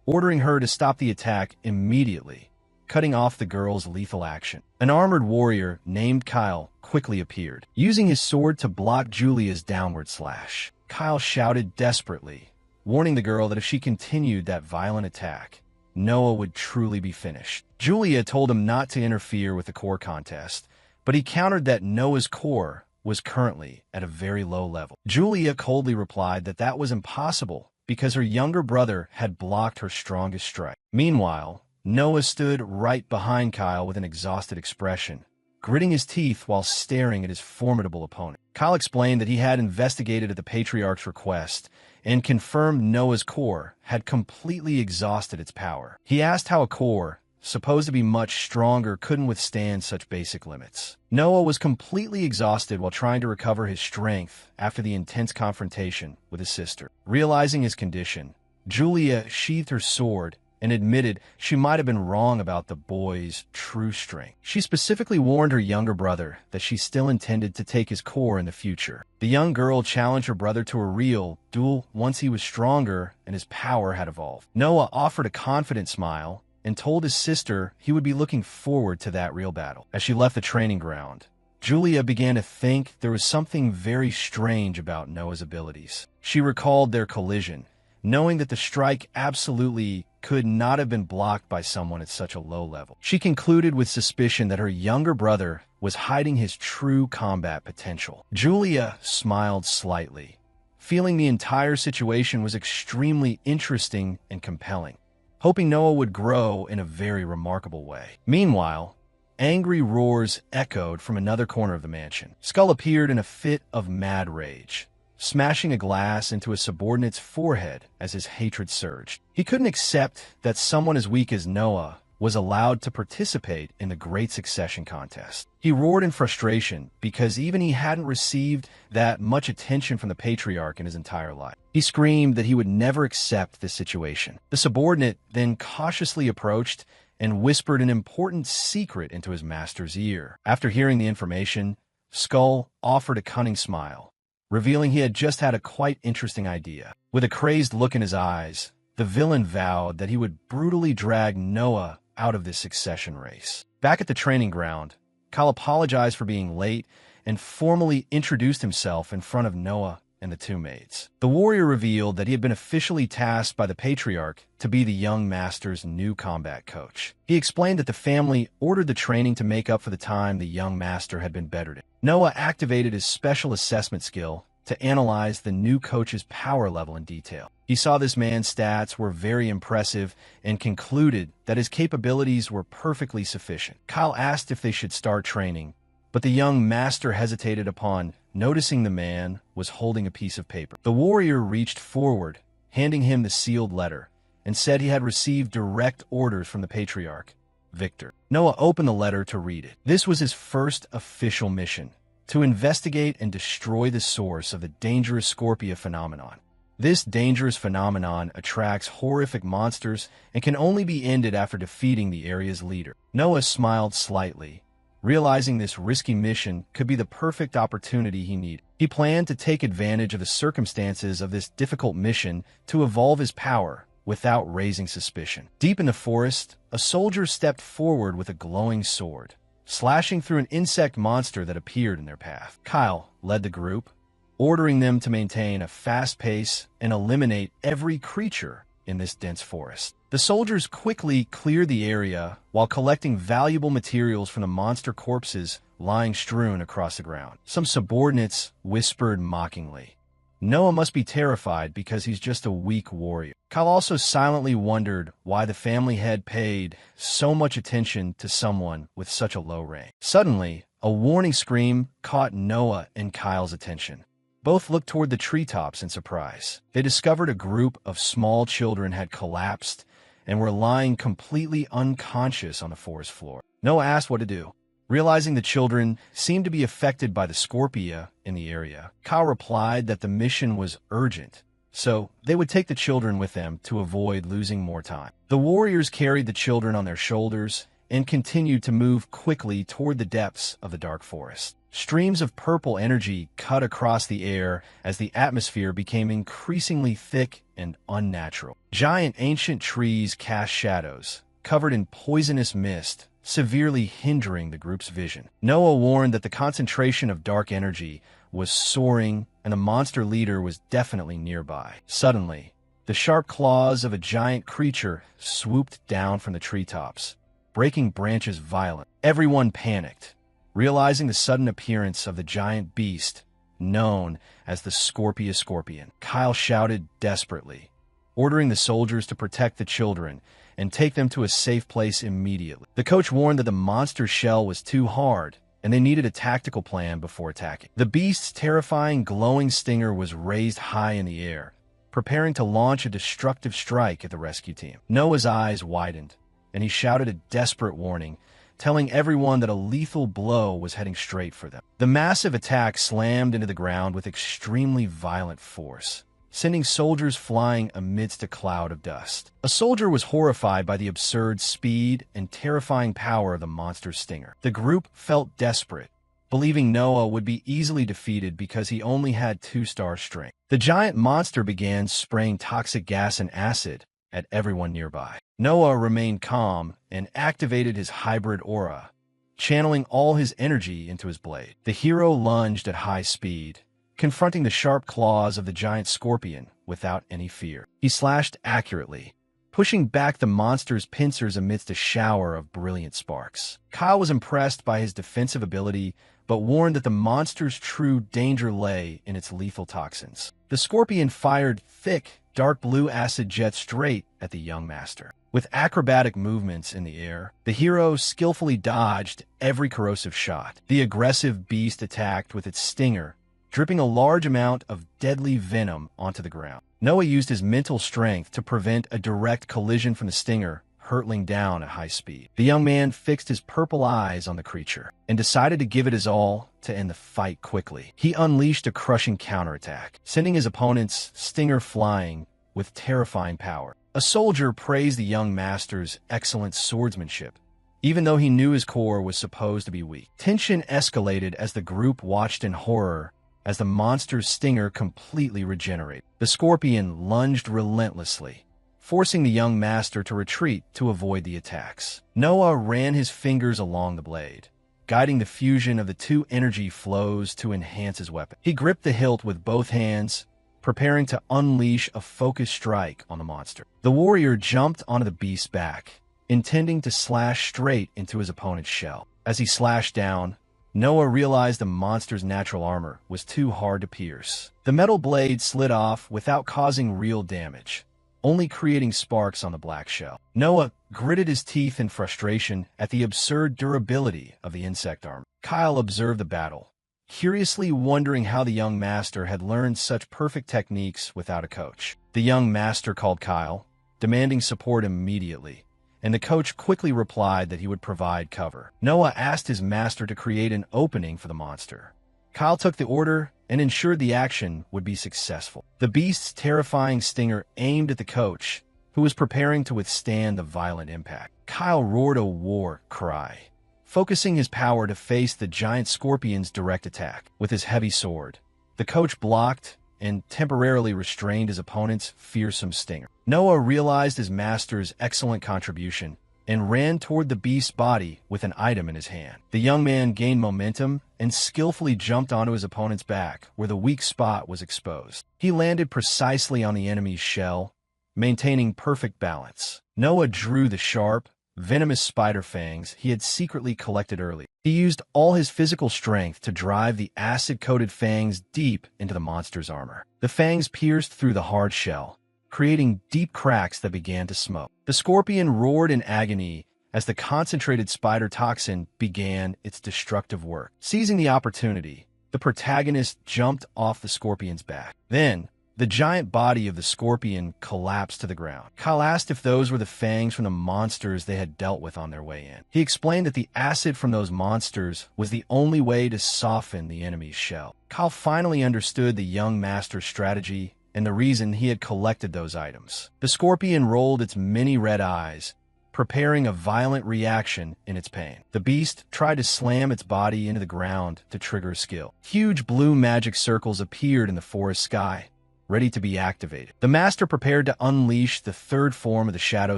ordering her to stop the attack immediately, cutting off the girl's lethal action. An armored warrior named Kyle quickly appeared, using his sword to block Julia's downward slash. Kyle shouted desperately, warning the girl that if she continued that violent attack, Noah would truly be finished. Julia told him not to interfere with the core contest, but he countered that Noah's core was currently at a very low level. Julia coldly replied that that was impossible because her younger brother had blocked her strongest strike. Meanwhile, Noah stood right behind Kyle with an exhausted expression, gritting his teeth while staring at his formidable opponent. Kyle explained that he had investigated at the Patriarch's request and confirmed Noah's core had completely exhausted its power. He asked how a core, supposed to be much stronger, couldn't withstand such basic limits. Noah was completely exhausted while trying to recover his strength after the intense confrontation with his sister. Realizing his condition, Julia sheathed her sword and admitted she might have been wrong about the boy's true strength. She specifically warned her younger brother that she still intended to take his core in the future. The young girl challenged her brother to a real duel once he was stronger and his power had evolved. Noah offered a confident smile and told his sister he would be looking forward to that real battle. As she left the training ground, Julia began to think there was something very strange about Noah's abilities. She recalled their collision, knowing that the strike absolutely could not have been blocked by someone at such a low level. She concluded with suspicion that her younger brother was hiding his true combat potential. Julia smiled slightly, feeling the entire situation was extremely interesting and compelling, hoping Noah would grow in a very remarkable way. Meanwhile, angry roars echoed from another corner of the mansion. Skull appeared in a fit of mad rage, smashing a glass into his subordinate's forehead as his hatred surged. He couldn't accept that someone as weak as Noah was allowed to participate in the Great Succession contest. He roared in frustration because even he hadn't received that much attention from the Patriarch in his entire life. He screamed that he would never accept this situation. The subordinate then cautiously approached and whispered an important secret into his master's ear. After hearing the information, Skull offered a cunning smile, revealing he had just had a quite interesting idea. With a crazed look in his eyes, the villain vowed that he would brutally drag Noah out of this succession race. Back at the training ground, Kyle apologized for being late and formally introduced himself in front of Noah and the two maids. The warrior revealed that he had been officially tasked by the Patriarch to be the young master's new combat coach. He explained that the family ordered the training to make up for the time the young master had been bettered in. Noah activated his special assessment skill to analyze the new coach's power level in detail. He saw this man's stats were very impressive and concluded that his capabilities were perfectly sufficient. Kyle asked if they should start training, but the young master hesitated upon noticing the man was holding a piece of paper. The warrior reached forward, handing him the sealed letter, and said he had received direct orders from the patriarch, Victor. Noah opened the letter to read it. This was his first official mission, to investigate and destroy the source of the dangerous Scorpia phenomenon. This dangerous phenomenon attracts horrific monsters and can only be ended after defeating the area's leader. Noah smiled slightly, realizing this risky mission could be the perfect opportunity he needed. He planned to take advantage of the circumstances of this difficult mission to evolve his power without raising suspicion. Deep in the forest, a soldier stepped forward with a glowing sword, slashing through an insect monster that appeared in their path. Kyle led the group, ordering them to maintain a fast pace and eliminate every creature in this dense forest. The soldiers quickly cleared the area while collecting valuable materials from the monster corpses lying strewn across the ground. Some subordinates whispered mockingly, "Noah must be terrified because he's just a weak warrior." Kyle also silently wondered why the family had paid so much attention to someone with such a low rank. Suddenly, a warning scream caught Noah and Kyle's attention. Both looked toward the treetops in surprise. They discovered a group of small children had collapsed and were lying completely unconscious on the forest floor. Noah asked what to do. Realizing the children seemed to be affected by the Scorpia in the area, Kyle replied that the mission was urgent, so they would take the children with them to avoid losing more time. The warriors carried the children on their shoulders and continued to move quickly toward the depths of the dark forest. Streams of purple energy cut across the air as the atmosphere became increasingly thick and unnatural. Giant ancient trees cast shadows, covered in poisonous mist, severely hindering the group's vision. Noah warned that the concentration of dark energy was soaring and the monster leader was definitely nearby. Suddenly, the sharp claws of a giant creature swooped down from the treetops, breaking branches violently. Everyone panicked, realizing the sudden appearance of the giant beast known as the Scorpia Scorpion. Kyle shouted desperately, ordering the soldiers to protect the children and take them to a safe place immediately. The coach warned that the monster's shell was too hard and they needed a tactical plan before attacking. The beast's terrifying glowing stinger was raised high in the air, preparing to launch a destructive strike at the rescue team. Noah's eyes widened, and he shouted a desperate warning, telling everyone that a lethal blow was heading straight for them. The massive attack slammed into the ground with extremely violent force, sending soldiers flying amidst a cloud of dust. A soldier was horrified by the absurd speed and terrifying power of the monster's stinger. The group felt desperate, believing Noah would be easily defeated because he only had 2-star strength. The giant monster began spraying toxic gas and acid at everyone nearby. Noah remained calm and activated his hybrid aura, channeling all his energy into his blade. The hero lunged at high speed, confronting the sharp claws of the giant scorpion without any fear. He slashed accurately, pushing back the monster's pincers amidst a shower of brilliant sparks. Kyle was impressed by his defensive ability, but warned that the monster's true danger lay in its lethal toxins. The scorpion fired thick, dark blue acid jets straight at the young master. With acrobatic movements in the air, the hero skillfully dodged every corrosive shot. The aggressive beast attacked with its stinger, dripping a large amount of deadly venom onto the ground. Noah used his mental strength to prevent a direct collision from the stinger, hurtling down at high speed. The young man fixed his purple eyes on the creature and decided to give it his all to end the fight quickly. He unleashed a crushing counterattack, sending his opponent's stinger flying with terrifying power. A soldier praised the young master's excellent swordsmanship, even though he knew his core was supposed to be weak. Tension escalated as the group watched in horror as the monster's stinger completely regenerated. The scorpion lunged relentlessly, forcing the young master to retreat to avoid the attacks. Noah ran his fingers along the blade, guiding the fusion of the two energy flows to enhance his weapon. He gripped the hilt with both hands, preparing to unleash a focused strike on the monster. The warrior jumped onto the beast's back, intending to slash straight into his opponent's shell. As he slashed down, Noah realized the monster's natural armor was too hard to pierce. The metal blade slid off without causing real damage, only creating sparks on the black shell. Noah gritted his teeth in frustration at the absurd durability of the insect armor. Kyle observed the battle, curiously wondering how the young master had learned such perfect techniques without a coach. The young master called Kyle, demanding support immediately, and the coach quickly replied that he would provide cover. Noah asked his master to create an opening for the monster. Kyle took the order and ensured the action would be successful. The beast's terrifying stinger aimed at the coach, who was preparing to withstand the violent impact. Kyle roared a war cry, focusing his power to face the giant scorpion's direct attack. With his heavy sword, the coach blocked and temporarily restrained his opponent's fearsome stinger. Noah realized his master's excellent contribution and ran toward the beast's body with an item in his hand. The young man gained momentum and skillfully jumped onto his opponent's back, where the weak spot was exposed. He landed precisely on the enemy's shell, maintaining perfect balance. Noah drew the sharp, venomous spider fangs he had secretly collected early. He used all his physical strength to drive the acid-coated fangs deep into the monster's armor. The fangs pierced through the hard shell, creating deep cracks that began to smoke. The scorpion roared in agony as the concentrated spider toxin began its destructive work. Seizing the opportunity, the protagonist jumped off the scorpion's back. Then, the giant body of the scorpion collapsed to the ground. Kyle asked if those were the fangs from the monsters they had dealt with on their way in. He explained that the acid from those monsters was the only way to soften the enemy's shell. Kyle finally understood the young master's strategy and the reason he had collected those items. The scorpion rolled its many red eyes, preparing a violent reaction in its pain. The beast tried to slam its body into the ground to trigger a skill. Huge blue magic circles appeared in the forest sky, ready to be activated. The master prepared to unleash the third form of the shadow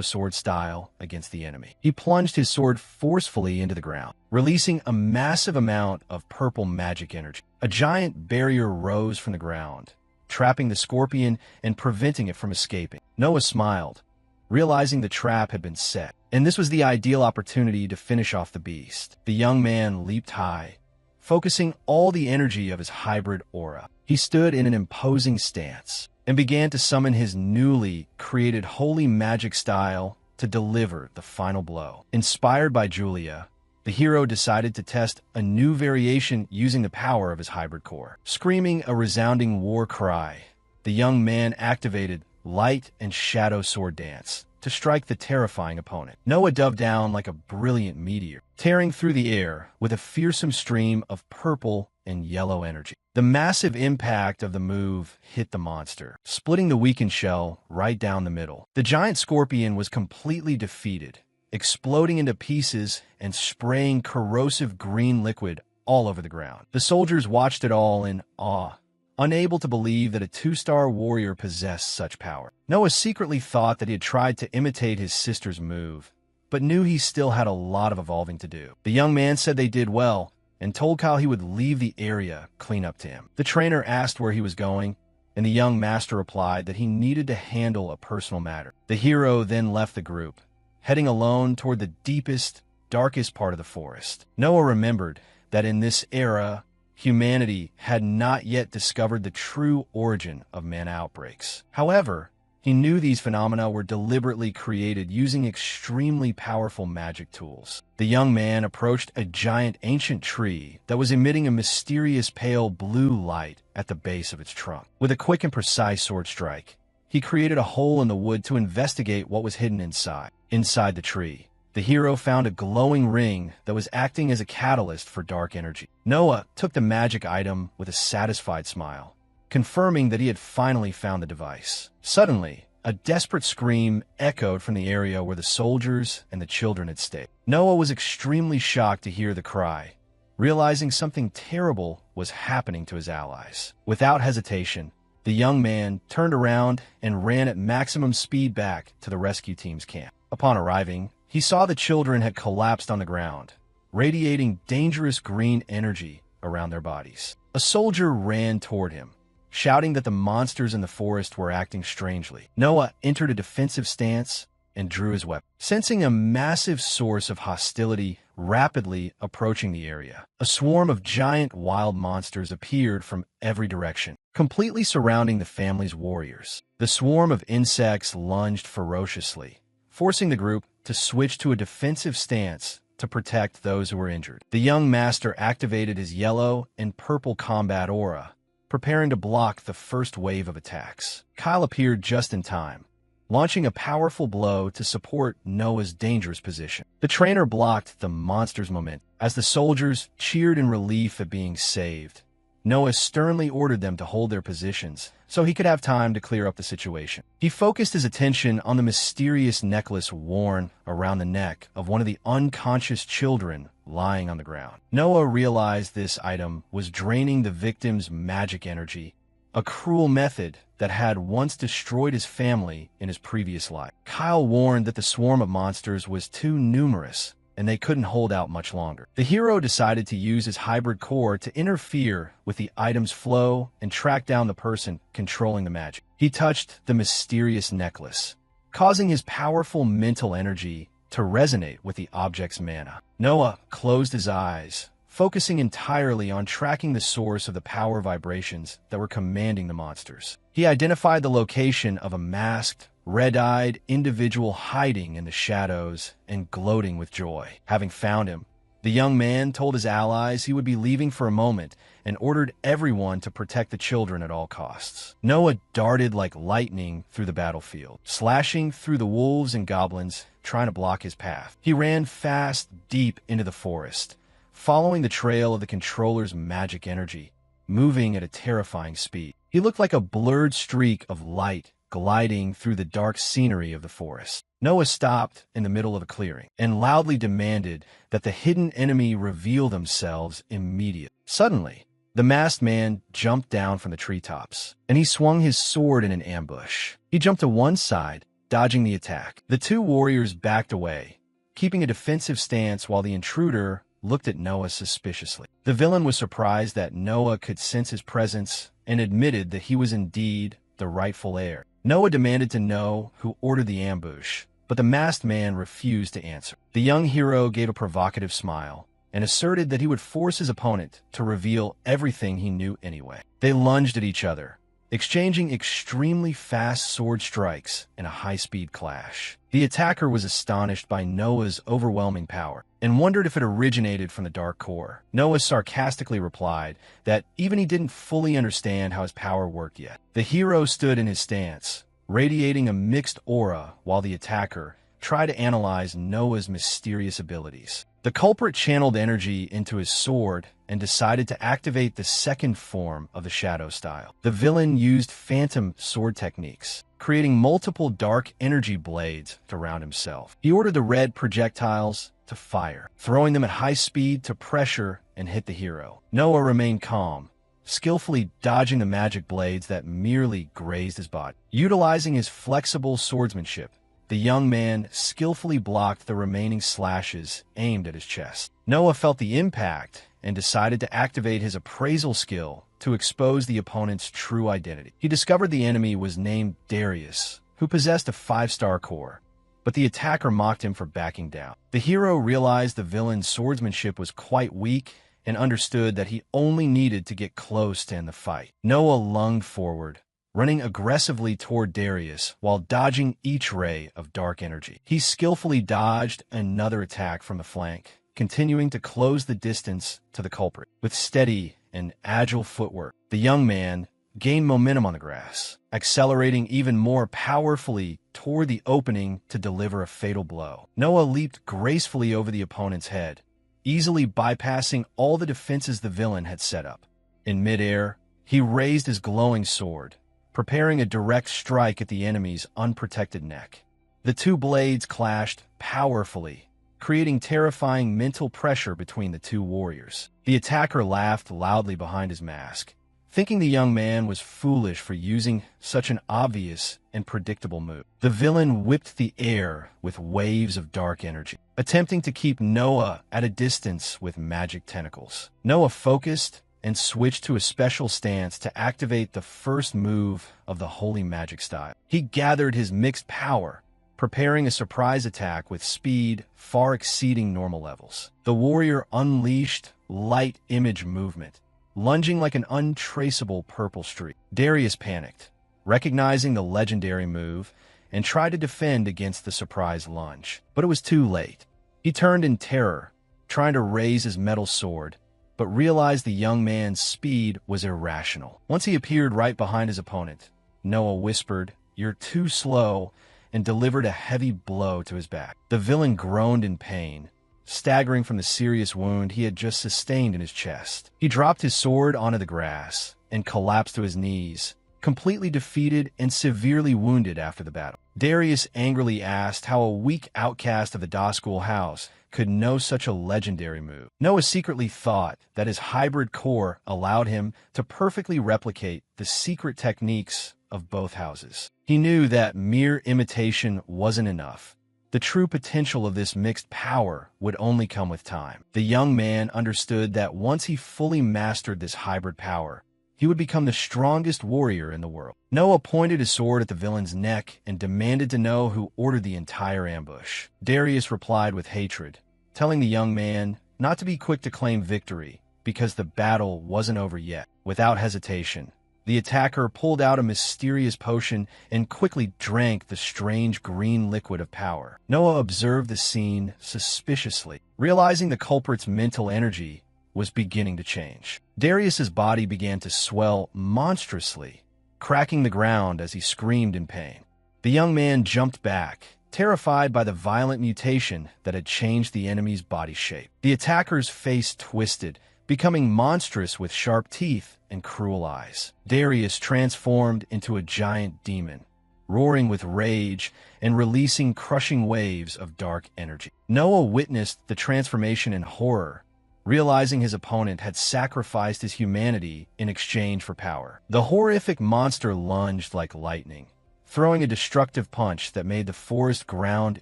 sword style against the enemy. He plunged his sword forcefully into the ground, releasing a massive amount of purple magic energy. A giant barrier rose from the ground, trapping the scorpion and preventing it from escaping. Noah smiled, realizing the trap had been set, and this was the ideal opportunity to finish off the beast. The young man leaped high, focusing all the energy of his hybrid aura. He stood in an imposing stance and began to summon his newly created holy magic style to deliver the final blow. Inspired by Julia, the hero decided to test a new variation using the power of his hybrid core. Screaming a resounding war cry, the young man activated Light and Shadow Sword Dance to strike the terrifying opponent. Noah dove down like a brilliant meteor, tearing through the air with a fearsome stream of purple and yellow energy. The massive impact of the move hit the monster, splitting the weakened shell right down the middle. The giant scorpion was completely defeated, exploding into pieces and spraying corrosive green liquid all over the ground. The soldiers watched it all in awe, unable to believe that a two-star warrior possessed such power. Noah secretly thought that he had tried to imitate his sister's move, but knew he still had a lot of evolving to do. The young man said they did well, and told Kyle he would leave the area clean up to him. The trainer asked where he was going, and the young master replied that he needed to handle a personal matter. The hero then left the group, heading alone toward the deepest, darkest part of the forest. Noah remembered that in this era, humanity had not yet discovered the true origin of mana outbreaks. However, he knew these phenomena were deliberately created using extremely powerful magic tools. The young man approached a giant ancient tree that was emitting a mysterious pale blue light at the base of its trunk. With a quick and precise sword strike, he created a hole in the wood to investigate what was hidden inside. Inside the tree, the hero found a glowing ring that was acting as a catalyst for dark energy. Noah took the magic item with a satisfied smile, confirming that he had finally found the device. Suddenly, a desperate scream echoed from the area where the soldiers and the children had stayed. Noah was extremely shocked to hear the cry, realizing something terrible was happening to his allies. Without hesitation, the young man turned around and ran at maximum speed back to the rescue team's camp. Upon arriving, he saw the children had collapsed on the ground, radiating dangerous green energy around their bodies. A soldier ran toward him, shouting that the monsters in the forest were acting strangely. Noah entered a defensive stance and drew his weapon, sensing a massive source of hostility rapidly approaching the area. A swarm of giant wild monsters appeared from every direction, completely surrounding the family's warriors. The swarm of insects lunged ferociously, forcing the group to switch to a defensive stance to protect those who were injured. The young master activated his yellow and purple combat aura, preparing to block the first wave of attacks. Kyle appeared just in time, launching a powerful blow to support Noah's dangerous position. The trainer blocked the monster's momentum. As the soldiers cheered in relief at being saved, Noah sternly ordered them to hold their positions so he could have time to clear up the situation. He focused his attention on the mysterious necklace worn around the neck of one of the unconscious children lying on the ground. Noah realized this item was draining the victim's magic energy, a cruel method that had once destroyed his family in his previous life. Kyle warned that the swarm of monsters was too numerous and they couldn't hold out much longer. The hero decided to use his hybrid core to interfere with the item's flow and track down the person controlling the magic. He touched the mysterious necklace, causing his powerful mental energy to resonate with the object's mana. Noah closed his eyes, focusing entirely on tracking the source of the power vibrations that were commanding the monsters. He identified the location of a masked, red-eyed individual hiding in the shadows and gloating with joy. Having found him, the young man told his allies he would be leaving for a moment and ordered everyone to protect the children at all costs. Noah darted like lightning through the battlefield, slashing through the wolves and goblins, trying to block his path. He ran fast, deep into the forest, following the trail of the controller's magic energy, moving at a terrifying speed. He looked like a blurred streak of light gliding through the dark scenery of the forest. Noah stopped in the middle of a clearing and loudly demanded that the hidden enemy reveal themselves immediately. Suddenly, the masked man jumped down from the treetops, and he swung his sword in an ambush. He jumped to one side, dodging the attack. The two warriors backed away, keeping a defensive stance while the intruder looked at Noah suspiciously. The villain was surprised that Noah could sense his presence and admitted that he was indeed the rightful heir. Noah demanded to know who ordered the ambush, but the masked man refused to answer. The young hero gave a provocative smile and asserted that he would force his opponent to reveal everything he knew anyway. They lunged at each other, exchanging extremely fast sword strikes in a high-speed clash. The attacker was astonished by Noah's overwhelming power and wondered if it originated from the Dark Core. Noah sarcastically replied that even he didn't fully understand how his power worked yet. The hero stood in his stance, radiating a mixed aura while the attacker tried to analyze Noah's mysterious abilities. The culprit channeled energy into his sword and decided to activate the second form of the shadow style. The villain used phantom sword techniques, creating multiple dark energy blades to surround himself. He ordered the red projectiles to fire, throwing them at high speed to pressure and hit the hero. Noah remained calm, skillfully dodging the magic blades that merely grazed his body. Utilizing his flexible swordsmanship, the young man skillfully blocked the remaining slashes aimed at his chest. Noah felt the impact and decided to activate his appraisal skill to expose the opponent's true identity. He discovered the enemy was named Darius, who possessed a 5-star core, but the attacker mocked him for backing down. The hero realized the villain's swordsmanship was quite weak and understood that he only needed to get close to end the fight. Noah lunged forward, running aggressively toward Darius while dodging each ray of dark energy. He skillfully dodged another attack from the flank, continuing to close the distance to the culprit. With steady and agile footwork, the young man gained momentum on the grass, accelerating even more powerfully toward the opening to deliver a fatal blow. Noah leaped gracefully over the opponent's head, easily bypassing all the defenses the villain had set up. In midair, he raised his glowing sword, preparing a direct strike at the enemy's unprotected neck. The two blades clashed powerfully, creating terrifying mental pressure between the two warriors. The attacker laughed loudly behind his mask, thinking the young man was foolish for using such an obvious and predictable move. The villain whipped the air with waves of dark energy, attempting to keep Noah at a distance with magic tentacles. Noah focused and switched to a special stance to activate the first move of the holy magic style. He gathered his mixed power, preparing a surprise attack with speed far exceeding normal levels. The warrior unleashed light image movement, lunging like an untraceable purple streak. Darius panicked, recognizing the legendary move, and tried to defend against the surprise lunge. But it was too late. He turned in terror, trying to raise his metal sword, but realized the young man's speed was irrational. Once he appeared right behind his opponent, Noah whispered, "You're too slow," and delivered a heavy blow to his back. The villain groaned in pain, staggering from the serious wound he had just sustained in his chest. He dropped his sword onto the grass and collapsed to his knees, completely defeated and severely wounded after the battle. Darius angrily asked how a weak outcast of the Da School house could know such a legendary move. Noah secretly thought that his hybrid core allowed him to perfectly replicate the secret techniques of both houses. He knew that mere imitation wasn't enough. The true potential of this mixed power would only come with time. The young man understood that once he fully mastered this hybrid power, he would become the strongest warrior in the world. Noah pointed his sword at the villain's neck and demanded to know who ordered the entire ambush. Darius replied with hatred, telling the young man not to be quick to claim victory because the battle wasn't over yet. Without hesitation, the attacker pulled out a mysterious potion and quickly drank the strange green liquid of power. Noah observed the scene suspiciously, realizing the culprit's mental energy was beginning to change. Darius's body began to swell monstrously, cracking the ground as he screamed in pain. The young man jumped back, terrified by the violent mutation that had changed the enemy's body shape. The attacker's face twisted, becoming monstrous with sharp teeth and cruel eyes. Darius transformed into a giant demon, roaring with rage and releasing crushing waves of dark energy. Noah witnessed the transformation in horror, realizing his opponent had sacrificed his humanity in exchange for power. The horrific monster lunged like lightning, throwing a destructive punch that made the forest ground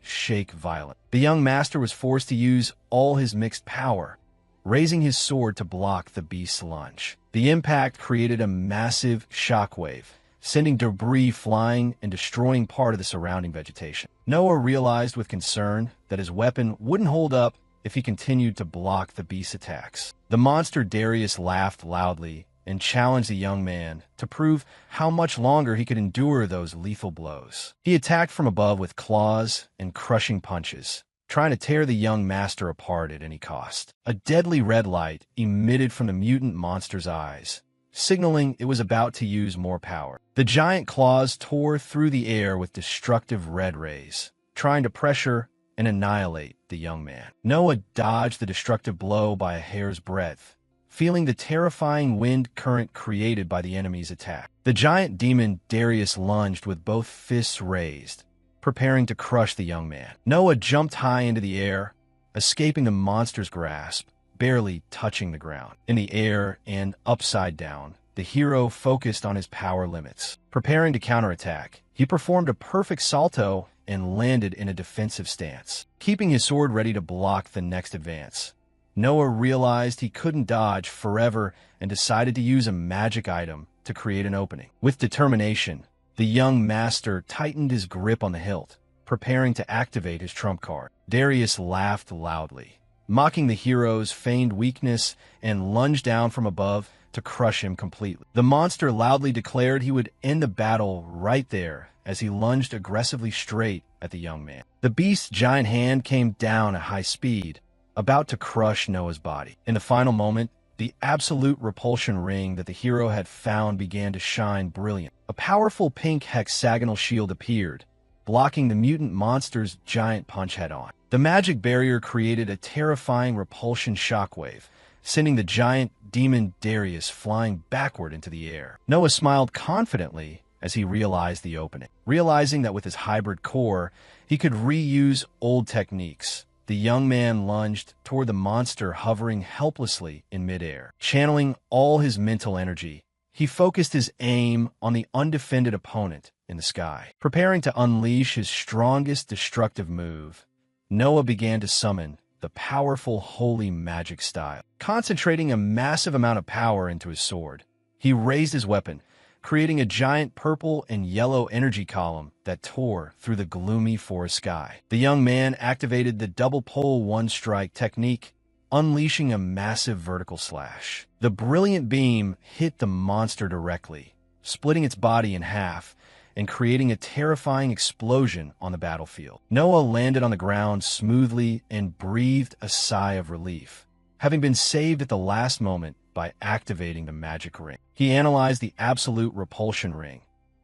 shake violently. The young master was forced to use all his mixed power, raising his sword to block the beast's lunge. The impact created a massive shockwave, sending debris flying and destroying part of the surrounding vegetation. Noah realized with concern that his weapon wouldn't hold up if he continued to block the beast's attacks. The monster Darius laughed loudly and challenged the young man to prove how much longer he could endure those lethal blows. He attacked from above with claws and crushing punches, trying to tear the young master apart at any cost. A deadly red light emitted from the mutant monster's eyes, signaling it was about to use more power. The giant claws tore through the air with destructive red rays, trying to pressure and annihilate the young man. Noah dodged the destructive blow by a hair's breadth, feeling the terrifying wind current created by the enemy's attack. The giant demon Darius lunged with both fists raised, preparing to crush the young man. Noah jumped high into the air, escaping the monster's grasp, barely touching the ground. In the air and upside down, the hero focused on his power limits. Preparing to counterattack, he performed a perfect salto and landed in a defensive stance, keeping his sword ready to block the next advance. Noah realized he couldn't dodge forever and decided to use a magic item to create an opening. With determination, the young master tightened his grip on the hilt, preparing to activate his trump card. Darius laughed loudly, mocking the hero's feigned weakness, and lunged down from above to crush him completely. The monster loudly declared he would end the battle right there as he lunged aggressively straight at the young man. The beast's giant hand came down at high speed, about to crush Noah's body. In the final moment, the absolute repulsion ring that the hero had found began to shine brilliant. A powerful pink hexagonal shield appeared, blocking the mutant monster's giant punch head-on. The magic barrier created a terrifying repulsion shockwave, sending the giant demon Darius flying backward into the air. Noah smiled confidently as he realized the opening. Realizing that with his hybrid core, he could reuse old techniques, the young man lunged toward the monster hovering helplessly in midair. Channeling all his mental energy, he focused his aim on the undefended opponent in the sky. Preparing to unleash his strongest destructive move, Noah began to summon the powerful holy magic style. Concentrating a massive amount of power into his sword, he raised his weapon, creating a giant purple and yellow energy column that tore through the gloomy forest sky. The young man activated the double pole one-strike technique, unleashing a massive vertical slash. The brilliant beam hit the monster directly, splitting its body in half and creating a terrifying explosion on the battlefield. Noah landed on the ground smoothly and breathed a sigh of relief, having been saved at the last moment by activating the magic ring. He analyzed the absolute repulsion ring,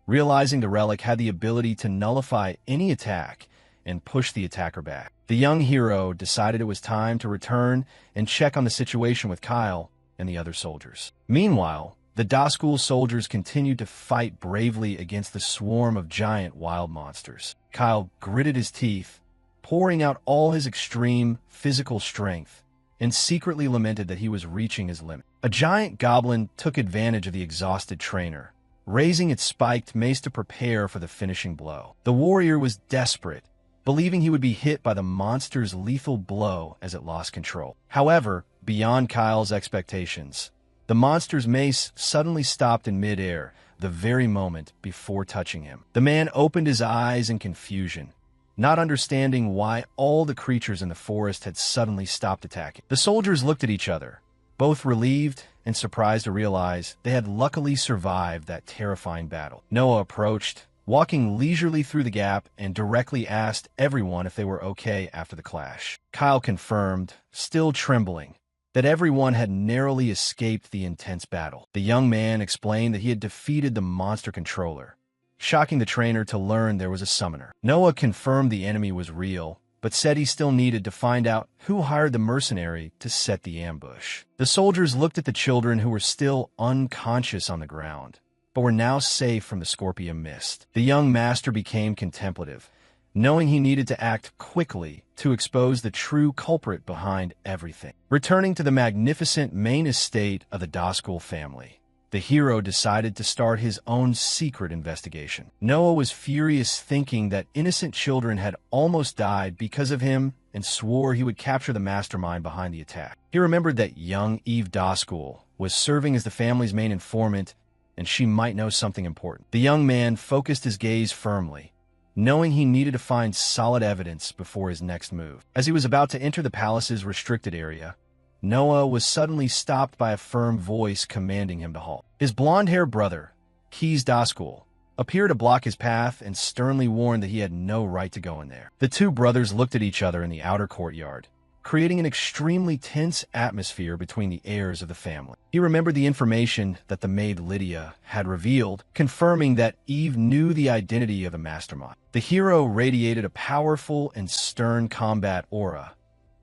realizing the relic had the ability to nullify any attack and push the attacker back. The young hero decided it was time to return and check on the situation with Kyle and the other soldiers. Meanwhile, the Dashkul soldiers continued to fight bravely against the swarm of giant wild monsters. Kyle gritted his teeth, pouring out all his extreme physical strength, and secretly lamented that he was reaching his limit. A giant goblin took advantage of the exhausted trainer, raising its spiked mace to prepare for the finishing blow. The warrior was desperate, believing he would be hit by the monster's lethal blow as it lost control. However, beyond Kyle's expectations, the monster's mace suddenly stopped in midair the very moment before touching him. The man opened his eyes in confusion, not understanding why all the creatures in the forest had suddenly stopped attacking. The soldiers looked at each other, both relieved and surprised to realize they had luckily survived that terrifying battle. Noah approached, walking leisurely through the gap, and directly asked everyone if they were okay after the clash. Kyle confirmed, still trembling, that everyone had narrowly escaped the intense battle. The young man explained that he had defeated the monster controller, shocking the trainer to learn there was a summoner. Noah confirmed the enemy was real, but said he still needed to find out who hired the mercenary to set the ambush. The soldiers looked at the children who were still unconscious on the ground, but were now safe from the scorpion mist. The young master became contemplative, knowing he needed to act quickly to expose the true culprit behind everything. Returning to the magnificent main estate of the Dashkul family, the hero decided to start his own secret investigation. Noah was furious, thinking that innocent children had almost died because of him, and swore he would capture the mastermind behind the attack. He remembered that young Eve Dashkul was serving as the family's main informant, and she might know something important. The young man focused his gaze firmly, knowing he needed to find solid evidence before his next move. As he was about to enter the palace's restricted area, Noah was suddenly stopped by a firm voice commanding him to halt. His blonde-haired brother, Keys Dashkul, appeared to block his path and sternly warned that he had no right to go in there. The two brothers looked at each other in the outer courtyard, creating an extremely tense atmosphere between the heirs of the family. He remembered the information that the maid Lydia had revealed, confirming that Eve knew the identity of the mastermind. The hero radiated a powerful and stern combat aura,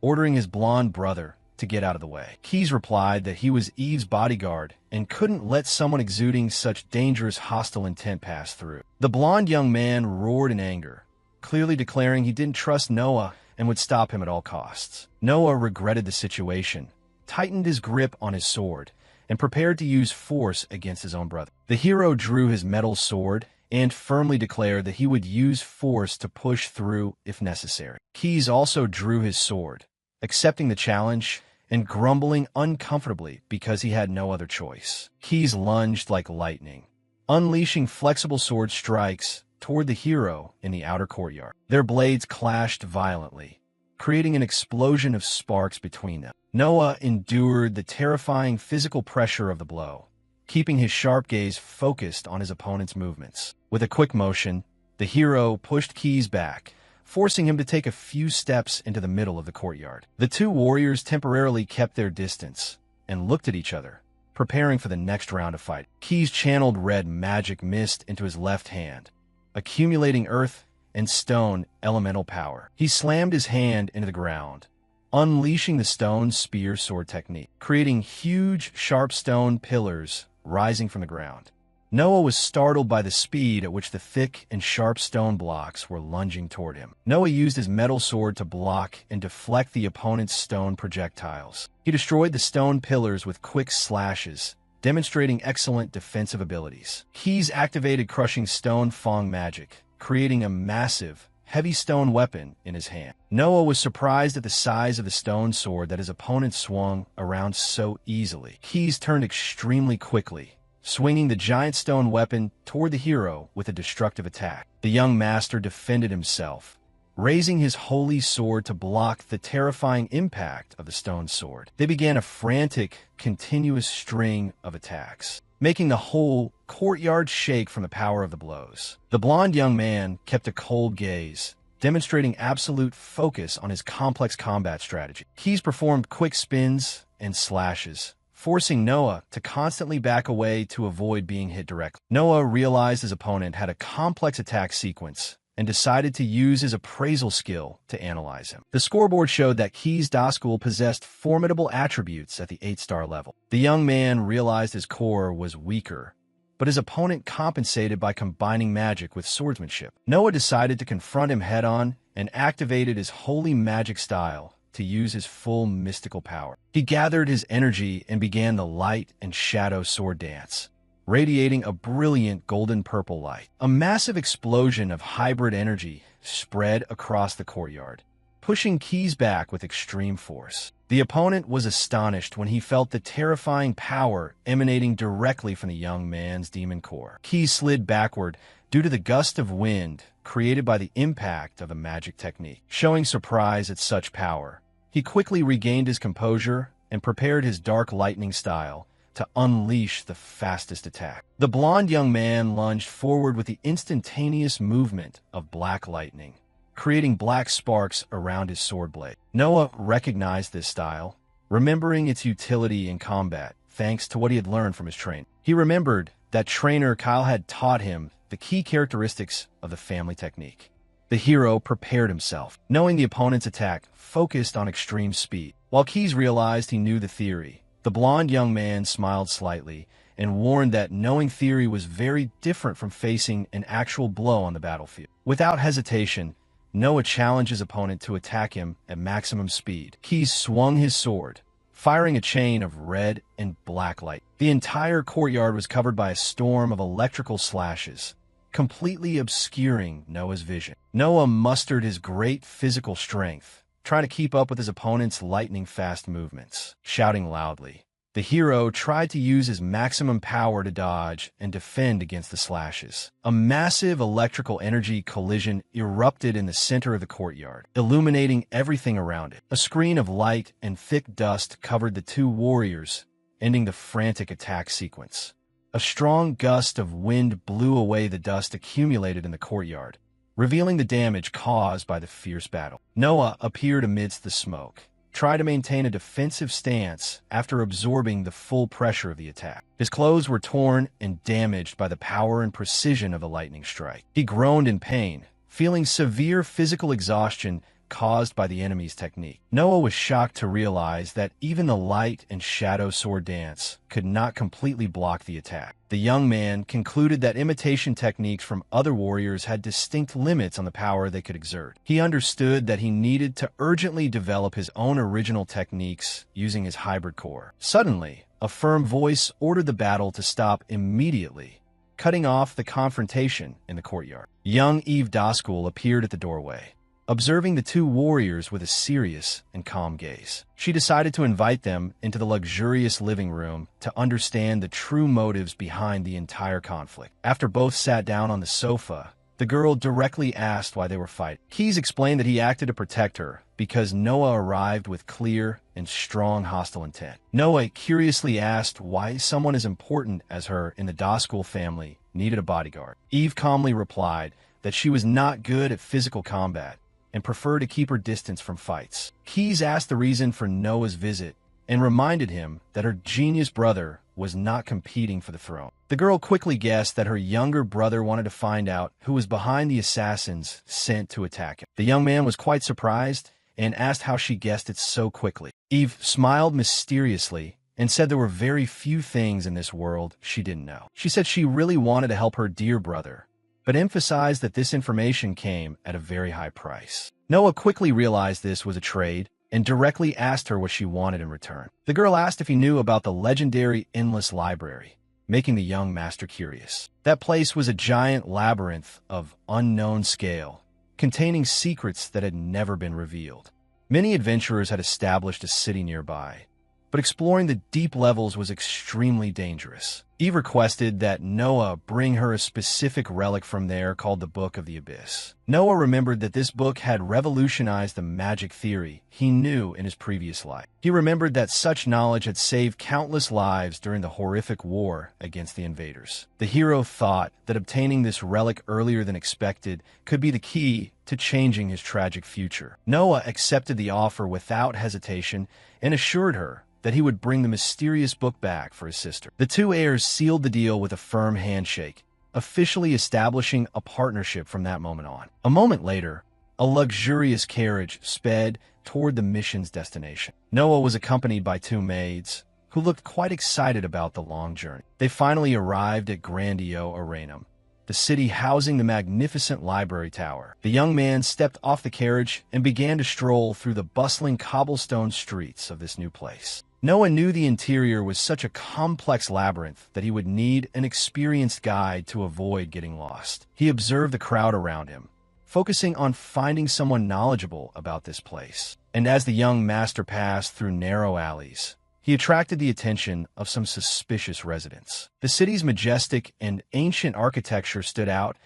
ordering his blonde brother to get out of the way. Keys replied that he was Eve's bodyguard and couldn't let someone exuding such dangerous hostile intent pass through. The blonde young man roared in anger, clearly declaring he didn't trust Noah and would stop him at all costs. Noah regretted the situation, tightened his grip on his sword, and prepared to use force against his own brother. The hero drew his metal sword and firmly declared that he would use force to push through if necessary. Keys also drew his sword, accepting the challenge and grumbling uncomfortably because he had no other choice. Keys lunged like lightning, unleashing flexible sword strikes toward the hero in the outer courtyard. Their blades clashed violently, creating an explosion of sparks between them. Noah endured the terrifying physical pressure of the blow, keeping his sharp gaze focused on his opponent's movements. With a quick motion, the hero pushed Keys back, forcing him to take a few steps into the middle of the courtyard. The two warriors temporarily kept their distance and looked at each other, preparing for the next round of fight. Keys channeled red magic mist into his left hand, accumulating earth and stone elemental power. He slammed his hand into the ground, unleashing the stone spear sword technique, creating huge, sharp stone pillars rising from the ground. Noah was startled by the speed at which the thick and sharp stone blocks were lunging toward him. Noah used his metal sword to block and deflect the opponent's stone projectiles. He destroyed the stone pillars with quick slashes, demonstrating excellent defensive abilities. Keys activated crushing stone fong magic, creating a massive, heavy stone weapon in his hand. Noah was surprised at the size of the stone sword that his opponent swung around so easily. Keys turned extremely quickly, swinging the giant stone weapon toward the hero with a destructive attack. The young master defended himself, raising his holy sword to block the terrifying impact of the stone sword. They began a frantic, continuous string of attacks. making the whole courtyard shake from the power of the blows. The blond young man kept a cold gaze, demonstrating absolute focus on his complex combat strategy. Keys performed quick spins and slashes, forcing Noah to constantly back away to avoid being hit directly. Noah realized his opponent had a complex attack sequence and decided to use his appraisal skill to analyze him. The scoreboard showed that Key's Doskull possessed formidable attributes at the 8-star level. The young man realized his core was weaker, but his opponent compensated by combining magic with swordsmanship. Noah decided to confront him head-on and activated his holy magic style to use his full mystical power. He gathered his energy and began the light and shadow sword dance, radiating a brilliant golden-purple light. A massive explosion of hybrid energy spread across the courtyard, pushing Keys back with extreme force. The opponent was astonished when he felt the terrifying power emanating directly from the young man's demon core. Keys slid backward due to the gust of wind created by the impact of the magic technique. Showing surprise at such power, he quickly regained his composure and prepared his dark lightning style to unleash the fastest attack. The blond young man lunged forward with the instantaneous movement of black lightning, creating black sparks around his sword blade. Noah recognized this style, remembering its utility in combat thanks to what he had learned from his trainer. He remembered that trainer Kyle had taught him the key characteristics of the family technique. The hero prepared himself, knowing the opponent's attack focused on extreme speed. While Keys realized he knew the theory, the blond young man smiled slightly and warned that knowing theory was very different from facing an actual blow on the battlefield. Without hesitation, Noah challenged his opponent to attack him at maximum speed. Keys swung his sword, firing a chain of red and black light. The entire courtyard was covered by a storm of electrical slashes, completely obscuring Noah's vision. Noah mustered his great physical strength, trying to keep up with his opponent's lightning-fast movements. Shouting loudly, the hero tried to use his maximum power to dodge and defend against the slashes. A massive electrical energy collision erupted in the center of the courtyard, illuminating everything around it. A screen of light and thick dust covered the two warriors, ending the frantic attack sequence. A strong gust of wind blew away the dust accumulated in the courtyard, revealing the damage caused by the fierce battle. Noah appeared amidst the smoke, tried to maintain a defensive stance after absorbing the full pressure of the attack. His clothes were torn and damaged by the power and precision of the lightning strike. He groaned in pain, feeling severe physical exhaustion caused by the enemy's technique. Noah was shocked to realize that even the light and shadow sword dance could not completely block the attack. The young man concluded that imitation techniques from other warriors had distinct limits on the power they could exert. He understood that he needed to urgently develop his own original techniques using his hybrid core. Suddenly, a firm voice ordered the battle to stop immediately, cutting off the confrontation in the courtyard. Young Eve Doskull appeared at the doorway, observing the two warriors with a serious and calm gaze. She decided to invite them into the luxurious living room to understand the true motives behind the entire conflict. After both sat down on the sofa, the girl directly asked why they were fighting. Keys explained that he acted to protect her because Noah arrived with clear and strong hostile intent. Noah curiously asked why someone as important as her in the Doskull family needed a bodyguard. Eve calmly replied that she was not good at physical combat and prefer to keep her distance from fights. Keys asked the reason for Noah's visit and reminded him that her genius brother was not competing for the throne. The girl quickly guessed that her younger brother wanted to find out who was behind the assassins sent to attack him. The young man was quite surprised and asked how she guessed it so quickly. Eve smiled mysteriously and said there were very few things in this world she didn't know. She said she really wanted to help her dear brother, but emphasized that this information came at a very high price. Noah quickly realized this was a trade and directly asked her what she wanted in return. The girl asked if he knew about the legendary Endless Library, making the young master curious. That place was a giant labyrinth of unknown scale, containing secrets that had never been revealed. Many adventurers had established a city nearby, but exploring the deep levels was extremely dangerous. Eve requested that Noah bring her a specific relic from there called the Book of the Abyss. Noah remembered that this book had revolutionized the magic theory he knew in his previous life. He remembered that such knowledge had saved countless lives during the horrific war against the invaders. The hero thought that obtaining this relic earlier than expected could be the key to changing his tragic future. Noah accepted the offer without hesitation and assured her that he would bring the mysterious book back for his sister. The two heirs sealed the deal with a firm handshake, officially establishing a partnership from that moment on. A moment later, a luxurious carriage sped toward the mission's destination. Noah was accompanied by two maids, who looked quite excited about the long journey. They finally arrived at Grandio Arenum, the city housing the magnificent library tower. The young man stepped off the carriage and began to stroll through the bustling cobblestone streets of this new place. Noah knew the interior was such a complex labyrinth that he would need an experienced guide to avoid getting lost. He observed the crowd around him, focusing on finding someone knowledgeable about this place. And as the young master passed through narrow alleys, he attracted the attention of some suspicious residents. The city's majestic and ancient architecture stood out,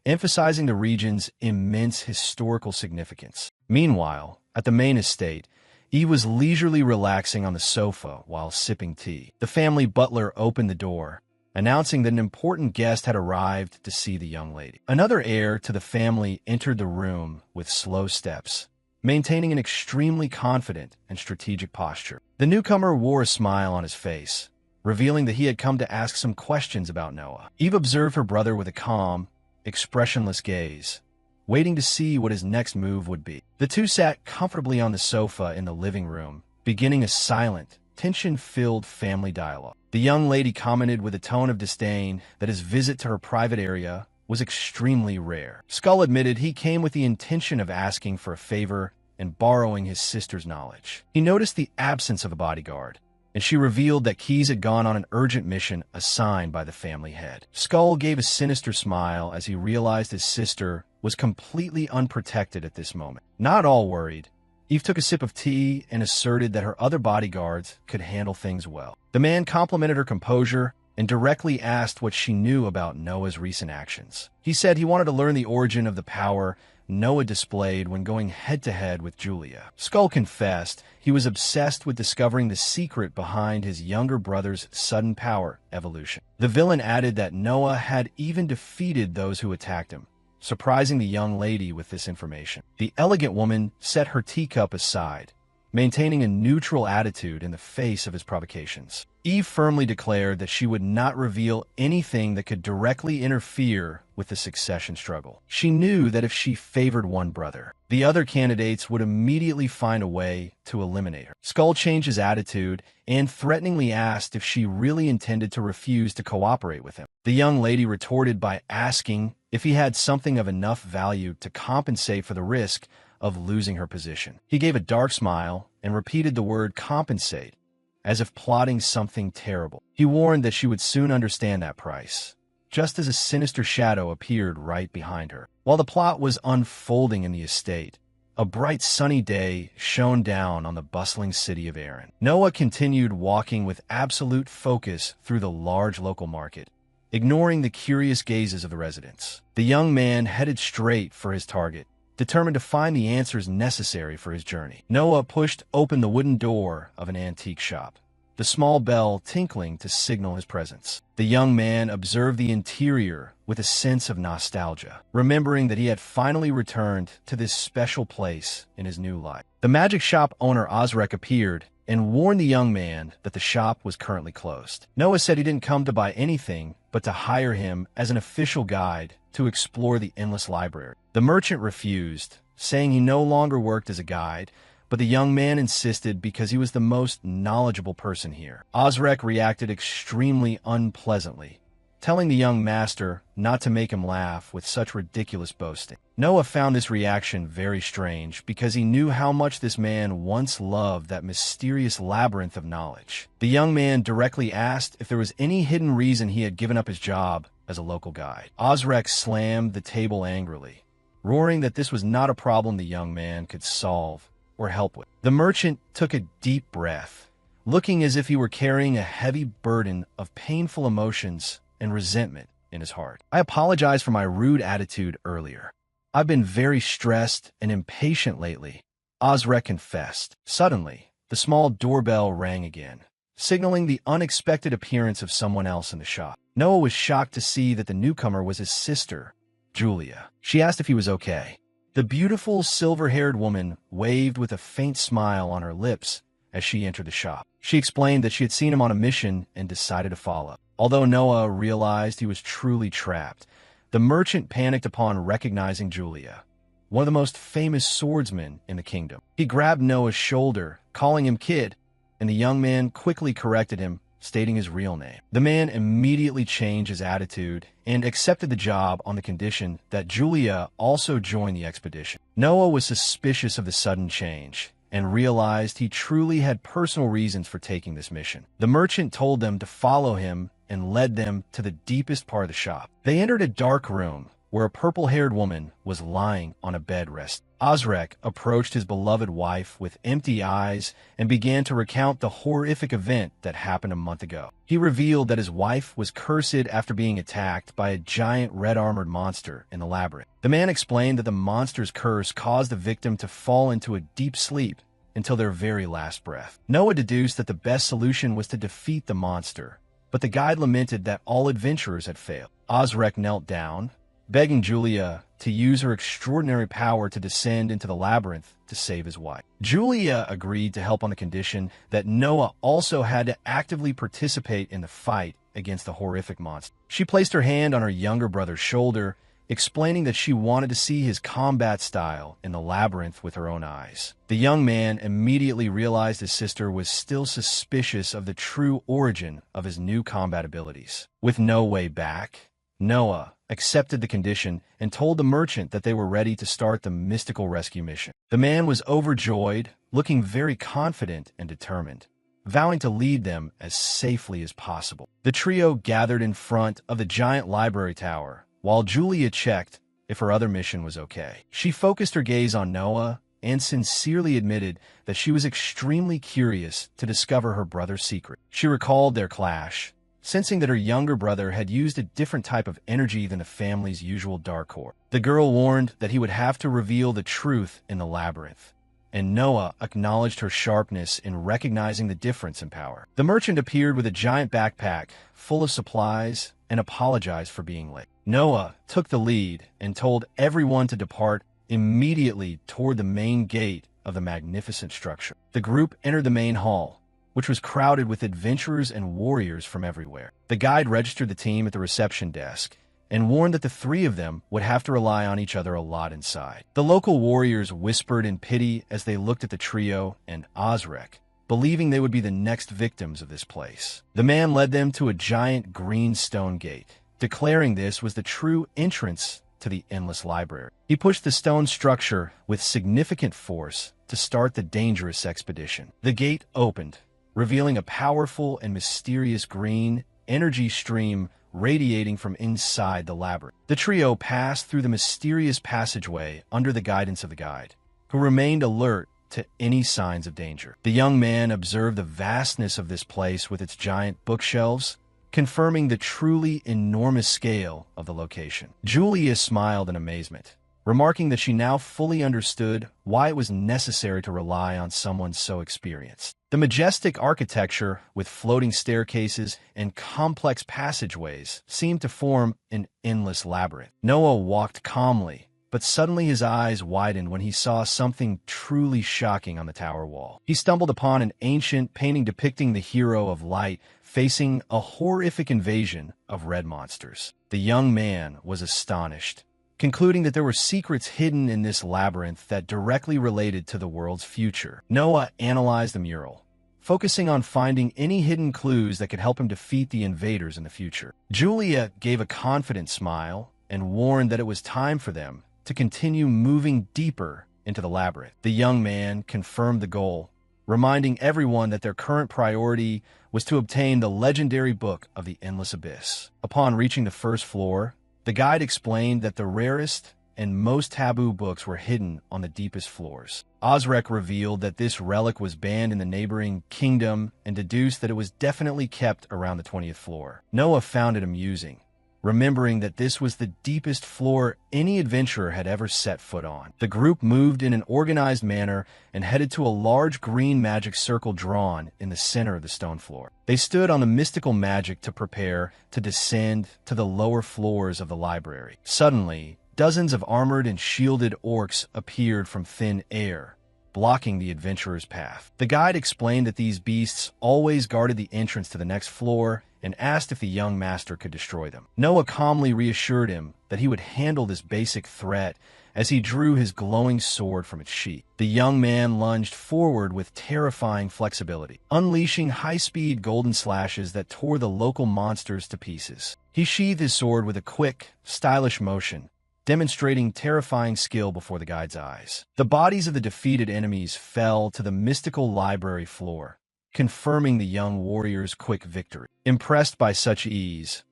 emphasizing the region's immense historical significance. Meanwhile, at the main estate, Eve was leisurely relaxing on the sofa while sipping tea. The family butler opened the door, announcing that an important guest had arrived to see the young lady. Another heir to the family entered the room with slow steps, maintaining an extremely confident and strategic posture. The newcomer wore a smile on his face, revealing that he had come to ask some questions about Noah. Eve observed her brother with a calm, expressionless gaze, waiting to see what his next move would be. The two sat comfortably on the sofa in the living room, beginning a silent, tension-filled family dialogue. The young lady commented with a tone of disdain that his visit to her private area was extremely rare. Skull admitted he came with the intention of asking for a favor and borrowing his sister's knowledge. He noticed the absence of a bodyguard, and she revealed that Keys had gone on an urgent mission assigned by the family head. Skull gave a sinister smile as he realized his sister was completely unprotected at this moment. Not all worried, Eve took a sip of tea and asserted that her other bodyguards could handle things well. The man complimented her composure and directly asked what she knew about Noah's recent actions. He said he wanted to learn the origin of the power Noah displayed when going head-to-head with Julia. Skull confessed he was obsessed with discovering the secret behind his younger brother's sudden power evolution. The villain added that Noah had even defeated those who attacked him, surprising the young lady with this information. The elegant woman set her teacup aside, maintaining a neutral attitude in the face of his provocations. Eve firmly declared that she would not reveal anything that could directly interfere with the succession struggle. She knew that if she favored one brother, the other candidates would immediately find a way to eliminate her. Skull changed his attitude and threateningly asked if she really intended to refuse to cooperate with him. The young lady retorted by asking if he had something of enough value to compensate for the risk of losing her position. He gave a dark smile and repeated the word compensate, as if plotting something terrible. He warned that she would soon understand that price, just as a sinister shadow appeared right behind her. While the plot was unfolding in the estate, a bright sunny day shone down on the bustling city of Aaron. Noah continued walking with absolute focus through the large local market, ignoring the curious gazes of the residents. The young man headed straight for his target, determined to find the answers necessary for his journey. Noah pushed open the wooden door of an antique shop, the small bell tinkling to signal his presence. The young man observed the interior with a sense of nostalgia, remembering that he had finally returned to this special place in his new life. The magic shop owner Osrek appeared and warned the young man that the shop was currently closed. Noah said he didn't come to buy anything, but to hire him as an official guide to explore the endless library. The merchant refused, saying he no longer worked as a guide, but the young man insisted because he was the most knowledgeable person here. Osrek reacted extremely unpleasantly, telling the young master not to make him laugh with such ridiculous boasting. Noah found this reaction very strange because he knew how much this man once loved that mysterious labyrinth of knowledge. The young man directly asked if there was any hidden reason he had given up his job as a local guide. Osrek slammed the table angrily, roaring that this was not a problem the young man could solve or help with. The merchant took a deep breath, looking as if he were carrying a heavy burden of painful emotions and resentment in his heart. "I apologize for my rude attitude earlier. I've been very stressed and impatient lately," Osrek confessed. Suddenly, the small doorbell rang again, signaling the unexpected appearance of someone else in the shop. Noah was shocked to see that the newcomer was his sister, Julia. She asked if he was okay. The beautiful silver-haired woman waved with a faint smile on her lips as she entered the shop. She explained that she had seen him on a mission and decided to follow. Although Noah realized he was truly trapped, the merchant panicked upon recognizing Julia, one of the most famous swordsmen in the kingdom. He grabbed Noah's shoulder, calling him kid, and the young man quickly corrected him, stating his real name. The man immediately changed his attitude and accepted the job on the condition that Julia also join the expedition. Noah was suspicious of the sudden change and realized he truly had personal reasons for taking this mission. The merchant told them to follow him and led them to the deepest part of the shop. They entered a dark room where a purple-haired woman was lying on a bed rest. Osrek approached his beloved wife with empty eyes and began to recount the horrific event that happened a month ago. He revealed that his wife was cursed after being attacked by a giant red-armored monster in the labyrinth. The man explained that the monster's curse caused the victim to fall into a deep sleep until their very last breath. Noah deduced that the best solution was to defeat the monster, but the guide lamented that all adventurers had failed. Osrek knelt down, begging Julia to use her extraordinary power to descend into the labyrinth to save his wife. Julia agreed to help on the condition that Noah also had to actively participate in the fight against the horrific monster. She placed her hand on her younger brother's shoulder, explaining that she wanted to see his combat style in the labyrinth with her own eyes. The young man immediately realized his sister was still suspicious of the true origin of his new combat abilities. With no way back, Noah accepted the condition and told the merchant that they were ready to start the mystical rescue mission. The man was overjoyed, looking very confident and determined, vowing to lead them as safely as possible. The trio gathered in front of the giant library tower, while Julia checked if her other mission was okay. She focused her gaze on Noah and sincerely admitted that she was extremely curious to discover her brother's secret. She recalled their clash, sensing that her younger brother had used a different type of energy than the family's usual dark core. The girl warned that he would have to reveal the truth in the labyrinth, and Noah acknowledged her sharpness in recognizing the difference in power. The merchant appeared with a giant backpack full of supplies and apologized for being late. Noah took the lead and told everyone to depart immediately toward the main gate of the magnificent structure. The group entered the main hall, which was crowded with adventurers and warriors from everywhere. The guide registered the team at the reception desk and warned that the three of them would have to rely on each other a lot inside. The local warriors whispered in pity as they looked at the trio and Osrek, believing they would be the next victims of this place. The man led them to a giant green stone gate, declaring this was the true entrance to the endless library. He pushed the stone structure with significant force to start the dangerous expedition. The gate opened, revealing a powerful and mysterious green energy stream radiating from inside the labyrinth. The trio passed through the mysterious passageway under the guidance of the guide, who remained alert to any signs of danger. The young man observed the vastness of this place with its giant bookshelves, confirming the truly enormous scale of the location. Julia smiled in amazement, remarking that she now fully understood why it was necessary to rely on someone so experienced. The majestic architecture, with floating staircases and complex passageways, seemed to form an endless labyrinth. Noah walked calmly, but suddenly his eyes widened when he saw something truly shocking on the tower wall. He stumbled upon an ancient painting depicting the hero of light facing a horrific invasion of red monsters. The young man was astonished, concluding that there were secrets hidden in this labyrinth that directly related to the world's future. Noah analyzed the mural, focusing on finding any hidden clues that could help him defeat the invaders in the future. Julia gave a confident smile and warned that it was time for them to continue moving deeper into the labyrinth. The young man confirmed the goal, reminding everyone that their current priority was to obtain the legendary book of the Endless Abyss. Upon reaching the first floor, the guide explained that the rarest and most taboo books were hidden on the deepest floors. Osrek revealed that this relic was banned in the neighboring kingdom and deduced that it was definitely kept around the 20th floor. Noah found it amusing, remembering that this was the deepest floor any adventurer had ever set foot on. The group moved in an organized manner and headed to a large green magic circle drawn in the center of the stone floor. They stood on the mystical magic to prepare to descend to the lower floors of the library. Suddenly, dozens of armored and shielded orcs appeared from thin air, blocking the adventurer's path. The guide explained that these beasts always guarded the entrance to the next floor and asked if the young master could destroy them. Noah calmly reassured him that he would handle this basic threat as he drew his glowing sword from its sheath. The young man lunged forward with terrifying flexibility, unleashing high-speed golden slashes that tore the local monsters to pieces. He sheathed his sword with a quick, stylish motion, demonstrating terrifying skill before the guide's eyes. The bodies of the defeated enemies fell to the mystical library floor, confirming the young warrior's quick victory. Impressed by such ease,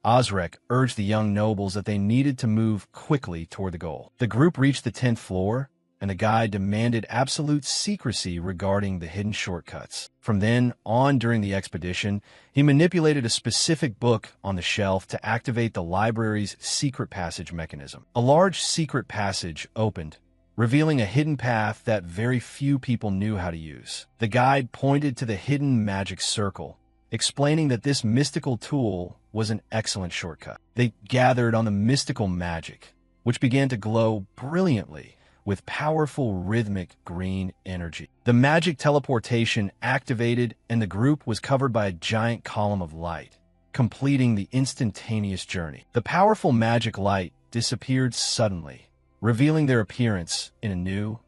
Osrek urged the young nobles that they needed to move quickly toward the goal. The group reached the 10th floor, and the guide demanded absolute secrecy regarding the hidden shortcuts. From then on during the expedition, he manipulated a specific book on the shelf to activate the library's secret passage mechanism. A large secret passage opened, revealing a hidden path that very few people knew how to use. The guide pointed to the hidden magic circle, explaining that this mystical tool was an excellent shortcut. They gathered on the mystical magic, which began to glow brilliantly with powerful rhythmic green energy. The magic teleportation activated, and the group was covered by a giant column of light, completing the instantaneous journey. The powerful magic light disappeared suddenly, revealing their appearance in a new,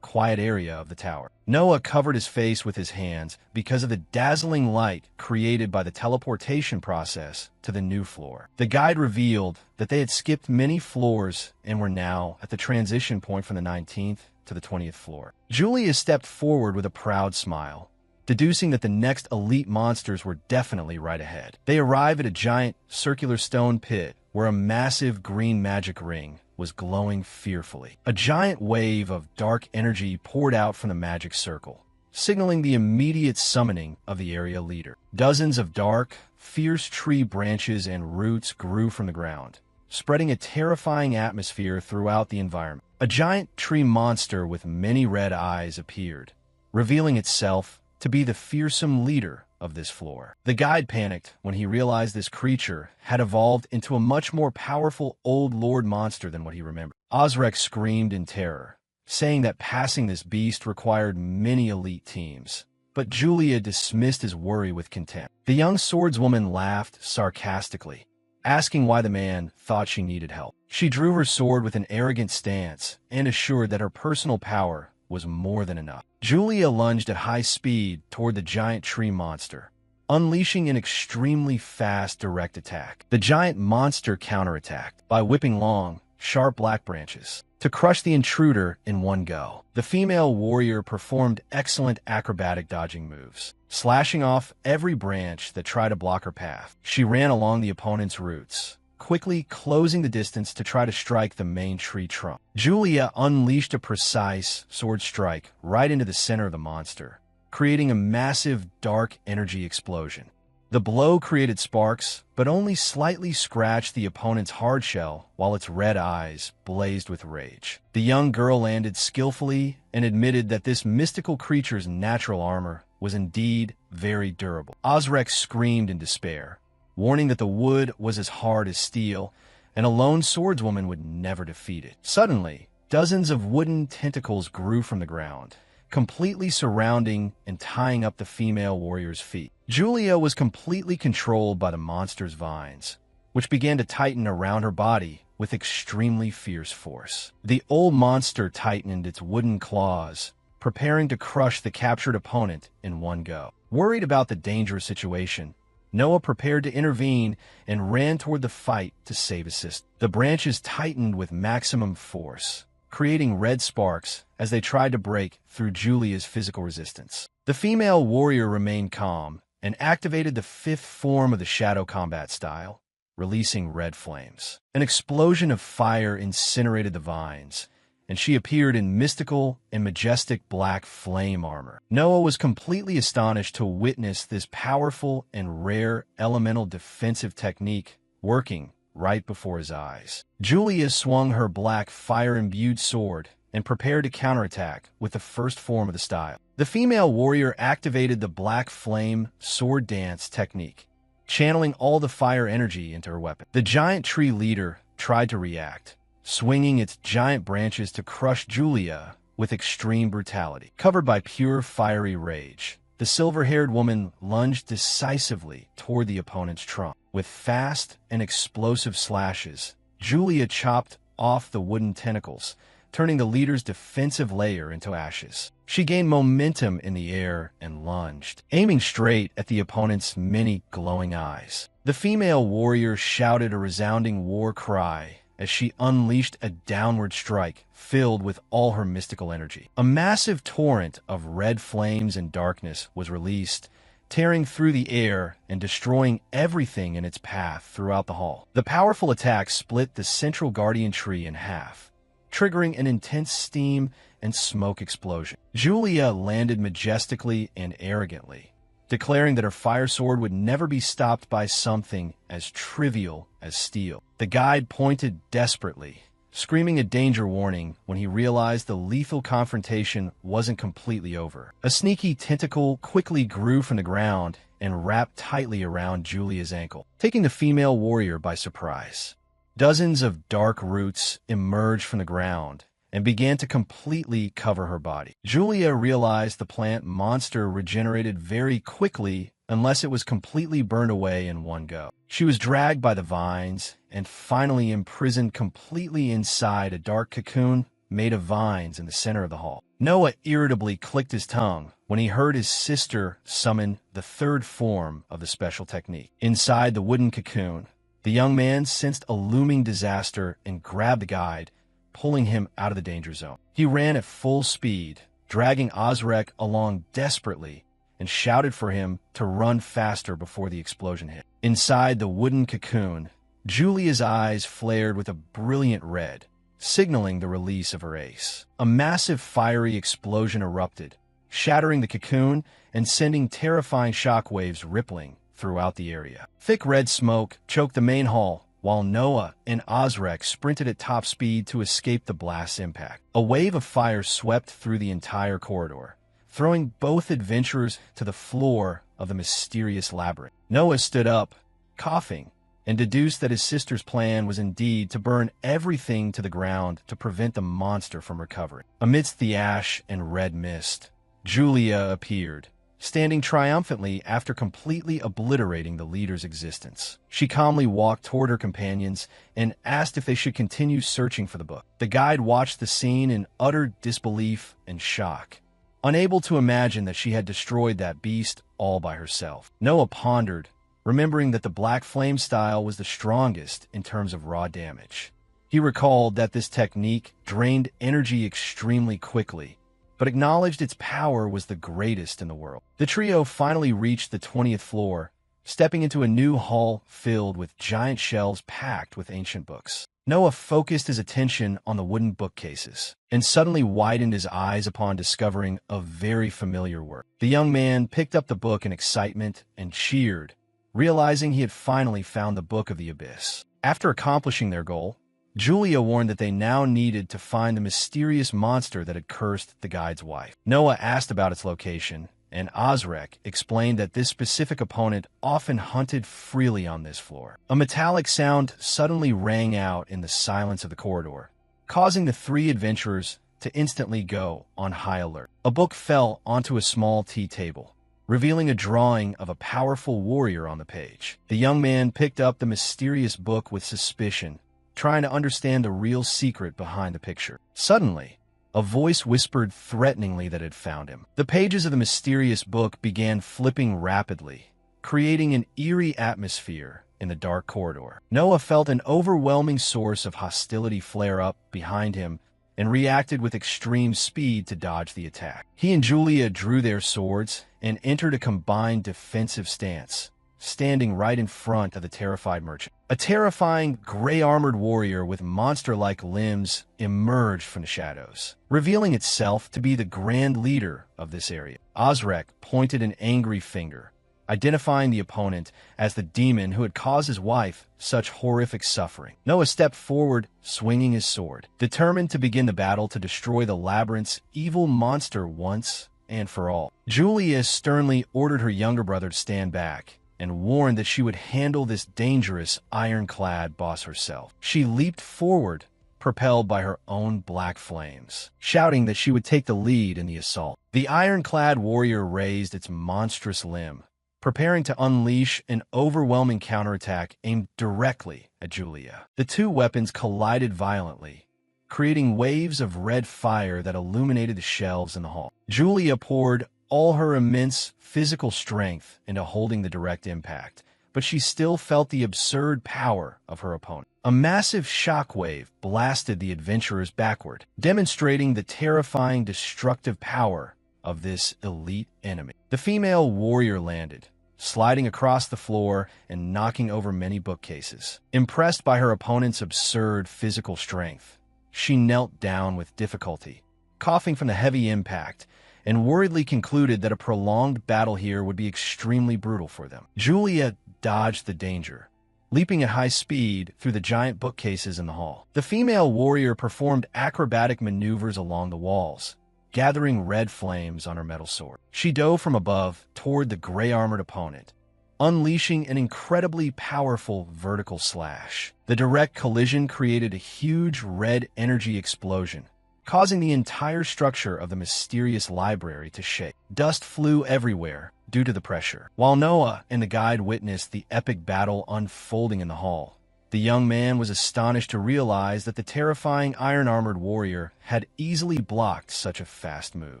quiet area of the tower. Noah covered his face with his hands because of the dazzling light created by the teleportation process to the new floor. The guide revealed that they had skipped many floors and were now at the transition point from the 19th to the 20th floor. Julia stepped forward with a proud smile, deducing that the next elite monsters were definitely right ahead. They arrived at a giant circular stone pit where a massive green magic ring was glowing fearfully. A giant wave of dark energy poured out from the magic circle, signaling the immediate summoning of the area leader. Dozens of dark, fierce tree branches and roots grew from the ground, spreading a terrifying atmosphere throughout the environment. A giant tree monster with many red eyes appeared, revealing itself to be the fearsome leader of this floor. The guide panicked when he realized this creature had evolved into a much more powerful old lord monster than what he remembered. Osrek screamed in terror, saying that passing this beast required many elite teams. But Julia dismissed his worry with contempt. The young swordswoman laughed sarcastically, asking why the man thought she needed help. She drew her sword with an arrogant stance and assured that her personal power was more than enough. Julia lunged at high speed toward the giant tree monster, unleashing an extremely fast direct attack. The giant monster counterattacked by whipping long, sharp black branches to crush the intruder in one go. The female warrior performed excellent acrobatic dodging moves, slashing off every branch that tried to block her path. She ran along the opponent's roots, quickly closing the distance to try to strike the main tree trunk. Julia unleashed a precise sword strike right into the center of the monster, creating a massive dark energy explosion. The blow created sparks, but only slightly scratched the opponent's hard shell while its red eyes blazed with rage. The young girl landed skillfully and admitted that this mystical creature's natural armor was indeed very durable. Osrek screamed in despair, warning that the wood was as hard as steel, and a lone swordswoman would never defeat it. Suddenly, dozens of wooden tentacles grew from the ground, completely surrounding and tying up the female warrior's feet. Julia was completely controlled by the monster's vines, which began to tighten around her body with extremely fierce force. The old monster tightened its wooden claws, preparing to crush the captured opponent in one go. Worried about the dangerous situation, Noah prepared to intervene and ran toward the fight to save his sister. The branches tightened with maximum force, creating red sparks as they tried to break through Julia's physical resistance. The female warrior remained calm and activated the fifth form of the shadow combat style, releasing red flames. An explosion of fire incinerated the vines, and she appeared in mystical and majestic black flame armor. Noah was completely astonished to witness this powerful and rare elemental defensive technique working right before his eyes. Julia swung her black fire-imbued sword and prepared to counterattack with the first form of the style. The female warrior activated the black flame sword dance technique, channeling all the fire energy into her weapon. The giant tree leader tried to react, swinging its giant branches to crush Julia with extreme brutality. Covered by pure fiery rage, the silver-haired woman lunged decisively toward the opponent's trunk. With fast and explosive slashes, Julia chopped off the wooden tentacles, turning the leader's defensive layer into ashes. She gained momentum in the air and lunged, aiming straight at the opponent's many glowing eyes. The female warrior shouted a resounding war cry as she unleashed a downward strike filled with all her mystical energy. A massive torrent of red flames and darkness was released, tearing through the air and destroying everything in its path throughout the hall. The powerful attack split the central guardian tree in half, triggering an intense steam and smoke explosion. Julia landed majestically and arrogantly, declaring that her fire sword would never be stopped by something as trivial as steel. The guide pointed desperately, screaming a danger warning when he realized the lethal confrontation wasn't completely over. A sneaky tentacle quickly grew from the ground and wrapped tightly around Julia's ankle, taking the female warrior by surprise. Dozens of dark roots emerged from the ground and began to completely cover her body. Julia realized the plant monster regenerated very quickly unless it was completely burned away in one go. She was dragged by the vines and finally imprisoned completely inside a dark cocoon made of vines in the center of the hall. Noah irritably clicked his tongue when he heard his sister summon the third form of the special technique. Inside the wooden cocoon, the young man sensed a looming disaster and grabbed the guide, pulling him out of the danger zone. He ran at full speed, dragging Osrek along desperately, and shouted for him to run faster before the explosion hit. Inside the wooden cocoon, Julia's eyes flared with a brilliant red, signaling the release of her ace. A massive fiery explosion erupted, shattering the cocoon and sending terrifying shockwaves rippling throughout the area. Thick red smoke choked the main hall, while Noah and Osrek sprinted at top speed to escape the blast's impact. A wave of fire swept through the entire corridor, throwing both adventurers to the floor of the mysterious labyrinth. Noah stood up, coughing, and deduced that his sister's plan was indeed to burn everything to the ground to prevent the monster from recovering. Amidst the ash and red mist, Julia appeared, standing triumphantly after completely obliterating the leader's existence. She calmly walked toward her companions and asked if they should continue searching for the book. The guide watched the scene in utter disbelief and shock, unable to imagine that she had destroyed that beast all by herself. Noah pondered, remembering that the black flame style was the strongest in terms of raw damage. He recalled that this technique drained energy extremely quickly, but acknowledged its power was the greatest in the world. The trio finally reached the 20th floor, stepping into a new hall filled with giant shelves packed with ancient books. Noah focused his attention on the wooden bookcases and suddenly widened his eyes upon discovering a very familiar work. The young man picked up the book in excitement and cheered, realizing he had finally found the Book of the Abyss. After accomplishing their goal, Julia warned that they now needed to find the mysterious monster that had cursed the guide's wife. Noah asked about its location, and Osrek explained that this specific opponent often hunted freely on this floor. A metallic sound suddenly rang out in the silence of the corridor, causing the three adventurers to instantly go on high alert. A book fell onto a small tea table, revealing a drawing of a powerful warrior on the page. The young man picked up the mysterious book with suspicion, trying to understand the real secret behind the picture. Suddenly, a voice whispered threateningly that it found him. The pages of the mysterious book began flipping rapidly, creating an eerie atmosphere in the dark corridor. Noah felt an overwhelming source of hostility flare up behind him and reacted with extreme speed to dodge the attack. He and Julia drew their swords and entered a combined defensive stance, standing right in front of the terrified merchant. A terrifying, gray-armored warrior with monster-like limbs emerged from the shadows, revealing itself to be the grand leader of this area. Osrek pointed an angry finger, identifying the opponent as the demon who had caused his wife such horrific suffering. Noah stepped forward, swinging his sword, determined to begin the battle to destroy the labyrinth's evil monster once and for all. Julia sternly ordered her younger brother to stand back and warned that she would handle this dangerous ironclad boss herself. She leaped forward, propelled by her own black flames, shouting that she would take the lead in the assault. The ironclad warrior raised its monstrous limb, preparing to unleash an overwhelming counterattack aimed directly at Julia. The two weapons collided violently, creating waves of red fire that illuminated the shelves in the hall. Julia poured all her immense physical strength into holding the direct impact, but she still felt the absurd power of her opponent. A massive shockwave blasted the adventurers backward, demonstrating the terrifying destructive power of this elite enemy. The female warrior landed, sliding across the floor and knocking over many bookcases. Impressed by her opponent's absurd physical strength, she knelt down with difficulty, coughing from the heavy impact, and worriedly concluded that a prolonged battle here would be extremely brutal for them. Julia dodged the danger, leaping at high speed through the giant bookcases in the hall. The female warrior performed acrobatic maneuvers along the walls, gathering red flames on her metal sword. She dove from above toward the gray-armored opponent, unleashing an incredibly powerful vertical slash. The direct collision created a huge red energy explosion, causing the entire structure of the mysterious library to shake. Dust flew everywhere due to the pressure. While Noah and the guide witnessed the epic battle unfolding in the hall, the young man was astonished to realize that the terrifying iron-armored warrior had easily blocked such a fast move.